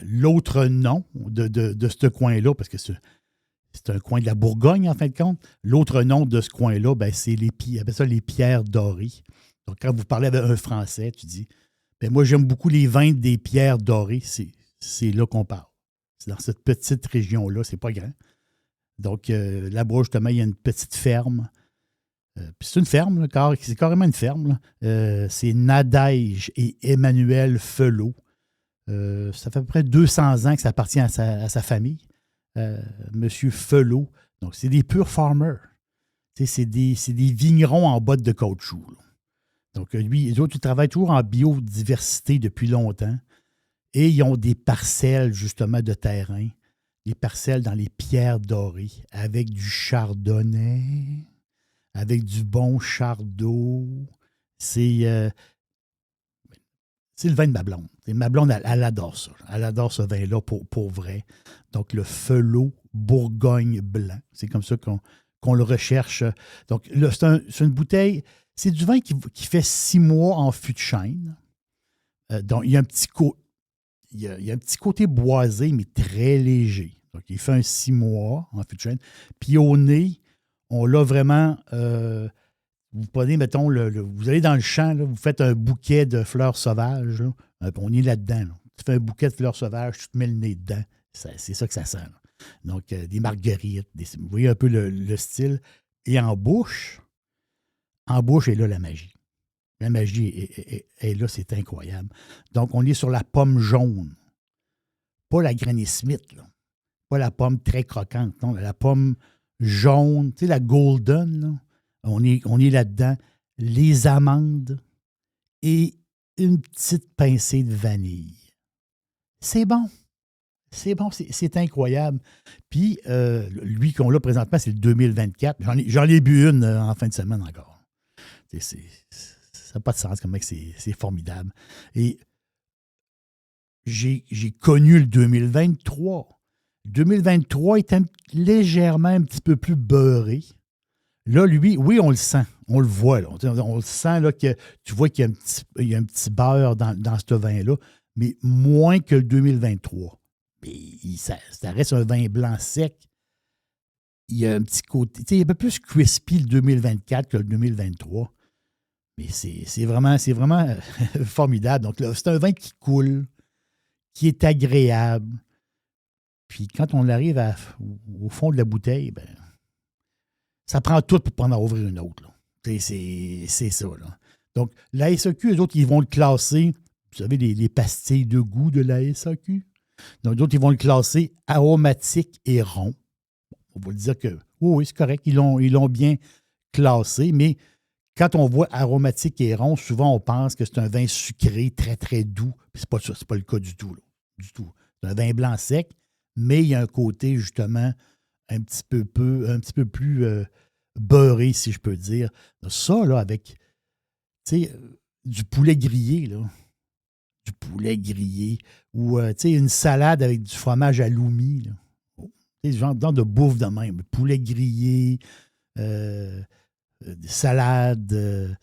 l'autre nom de ce coin-là, parce que c'est un coin de la Bourgogne, en fin de compte, l'autre nom de ce coin-là, ben, c'est les pierres dorées. Donc, quand vous parlez avec un Français, tu dis, ben, moi, j'aime beaucoup les vins des pierres dorées. C'est là qu'on parle. C'est dans cette petite région-là, c'est pas grand. Donc, là-bas, justement, il y a une petite ferme. Puis c'est une ferme, là, c'est carrément une ferme. C'est Nadège et Emmanuel Felot. Ça fait à peu près 200 ans que ça appartient à sa famille. Monsieur Felot. Donc, c'est des purs farmers. C'est des vignerons en bottes de caoutchouc. Là. Donc, les autres, ils travaillent toujours en biodiversité depuis longtemps. Et ils ont des parcelles, justement, de terrain. Des parcelles dans les pierres dorées, avec du chardonnay, avec du bon chardot. C'est le vin de ma blonde. Et ma blonde, elle adore ça. Elle adore ce vin-là pour vrai. Donc, le Felot Bourgogne blanc. C'est comme ça qu'on le recherche. Donc, là, c'est une bouteille. C'est du vin qui fait 6 mois en fût de chêne. Donc, il y a un petit côté boisé, mais très léger. Donc, il fait un 6 mois en fût de chêne. Puis au nez, on l'a vraiment... vous prenez, mettons, vous allez dans le champ, là, vous faites un bouquet de fleurs sauvages. Là, on est là-dedans. Là. Tu fais un bouquet de fleurs sauvages, tu te mets le nez dedans. C'est ça que ça sent. Là. Donc, des marguerites. Vous voyez un peu le style. Et en bouche, est là la magie. La magie est là, c'est incroyable. Donc, on est sur la pomme jaune. Pas la Granny Smith, là. Pas la pomme très croquante, non. La pomme jaune, tu sais, la golden, là. On est là-dedans. Les amandes et une petite pincée de vanille. C'est bon. C'est bon, c'est incroyable. Puis, lui qu'on l'a présentement, c'est le 2024. J'en ai bu une en fin de semaine encore. Ça n'a pas de sens, comment c'est formidable. Et j'ai connu le 2023. Le 2023 était légèrement un petit peu plus beurré. Là, lui, oui, on le sent. On le voit. Là. On le sent là, que tu vois qu'il y a un petit beurre dans ce vin-là, mais moins que le 2023. Mais ça reste un vin blanc sec. Il y a un petit côté. Il est un peu plus crispy le 2024 que le 2023. Mais c'est vraiment formidable. Donc là, c'est un vin qui coule, qui est agréable. Puis quand on arrive au fond de la bouteille, ben, ça prend tout pour en ouvrir une autre. Là. C'est ça. Là. Donc, la SAQ, eux autres, ils vont le classer. Vous savez, les pastilles de goût de la SAQ. Donc, d'autres, ils vont le classer aromatique et rond. On va le dire que, oui, c'est correct, ils l'ont bien classé, mais quand on voit aromatique et rond, souvent, on pense que c'est un vin sucré, très, très doux. Puis c'est pas ça, c'est pas le cas du tout. Là. Du tout. C'est un vin blanc sec, mais il y a un côté, justement, un petit peu plus beurré, si je peux dire. Ça, là, avec, du poulet grillé, là. Du poulet grillé. Ou, une salade avec du fromage à loumi, là. Genre de bouffe de même. Poulet grillé, salade. Vous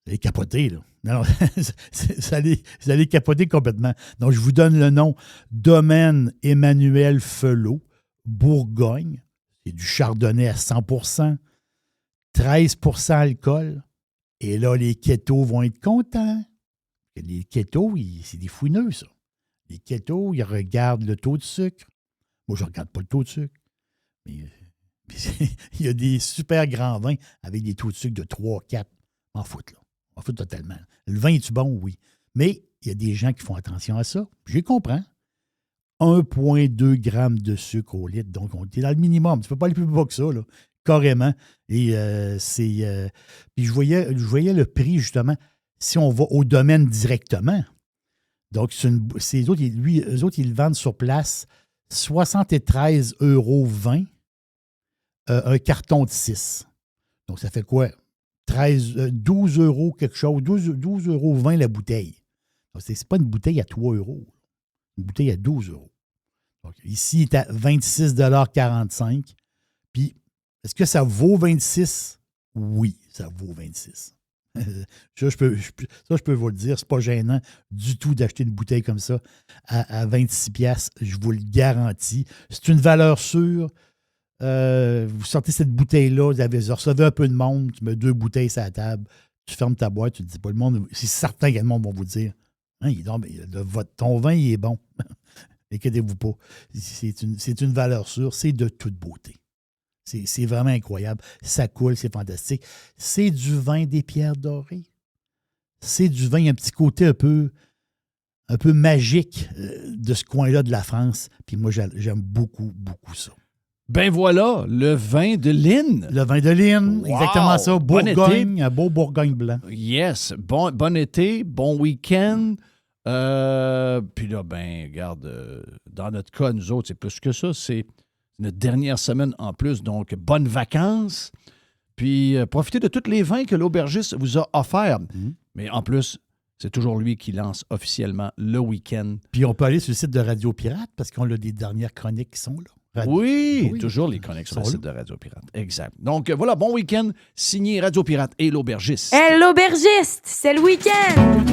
allez capoter, là. Non, vous allez capoter complètement. Donc, je vous donne le nom. Domaine Emmanuel Felot, Bourgogne. C'est du chardonnay à 100%. 13% alcool. Et là, les kétos vont être contents. Les kétos, c'est des fouineux, ça. Les kétos, ils regardent le taux de sucre. Moi, je ne regarde pas le taux de sucre. Mais il y a des super grands vins avec des taux de sucre de 3, 4. M'en foutent, là. M'en foutent totalement. Le vin est-tu bon? Oui. Mais il y a des gens qui font attention à ça. Je les comprends. 1,2 g de sucre au litre. Donc, on est dans le minimum. Tu ne peux pas aller plus bas que ça, là. Carrément. Et puis, je voyais le prix, justement, si on va au domaine directement. Donc, eux autres, ils le vendent sur place 73,20 €, un carton de 6. Donc, ça fait quoi? 12 € quelque chose, 12,20 € la bouteille. Donc, c'est pas une bouteille à 3 €. Une bouteille à 12 €. Donc, ici, il est à 26,45 $. Puis, est-ce que ça vaut 26? Oui, ça vaut 26. Ça, je peux vous le dire, c'est pas gênant du tout d'acheter une bouteille comme ça à 26$, je vous le garantis. C'est une valeur sûre. Vous sortez cette bouteille-là, vous recevez un peu de monde, tu mets 2 bouteilles sur la table, tu fermes ta boîte, tu te dis pas, le monde, c'est certain que le monde va vous dire, hein, ton vin, il est bon. Inquiétez-vous pas. C'est une valeur sûre, c'est de toute beauté. C'est vraiment incroyable. Ça coule, c'est fantastique. C'est du vin des Pierres Dorées. C'est du vin, il y a un petit côté un peu magique de ce coin-là de la France. Puis moi, j'aime beaucoup, beaucoup ça. Ben voilà, le vin de Lynn. Le vin de Lynn, Wow! exactement ça. Bon Bourgogne, un beau Bourgogne blanc. Yes, bon été, bon week-end. Puis là, ben, regarde, dans notre cas, nous autres, c'est plus que ça. C'est notre dernière semaine en plus, donc bonnes vacances. Puis profitez de tous les vins que l'aubergiste vous a offerts. Mais en plus, c'est toujours lui qui lance officiellement le week-end. Puis on peut aller sur le site de Radio Pirate parce qu'on a des dernières chroniques qui sont là. Oui, toujours les chroniques sur le site de Radio Pirate. Exact. Donc voilà, bon week-end, signé Radio Pirate et l'aubergiste. Hey, l'aubergiste, c'est le week-end!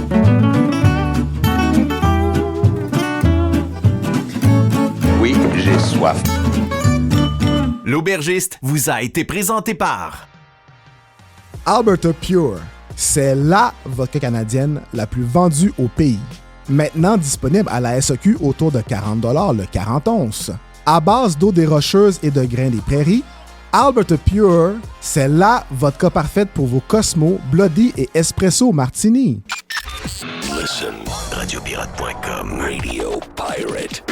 Oui, j'ai soif. L'aubergiste vous a été présenté par Alberta Pure, c'est la vodka canadienne la plus vendue au pays. Maintenant disponible à la SAQ autour de 40$ le 40 onces. À base d'eau des Rocheuses et de grains des prairies, Alberta Pure, c'est la vodka parfaite pour vos Cosmo, Bloody et Espresso Martini. Listen, radiopirate.com. Radio Pirate.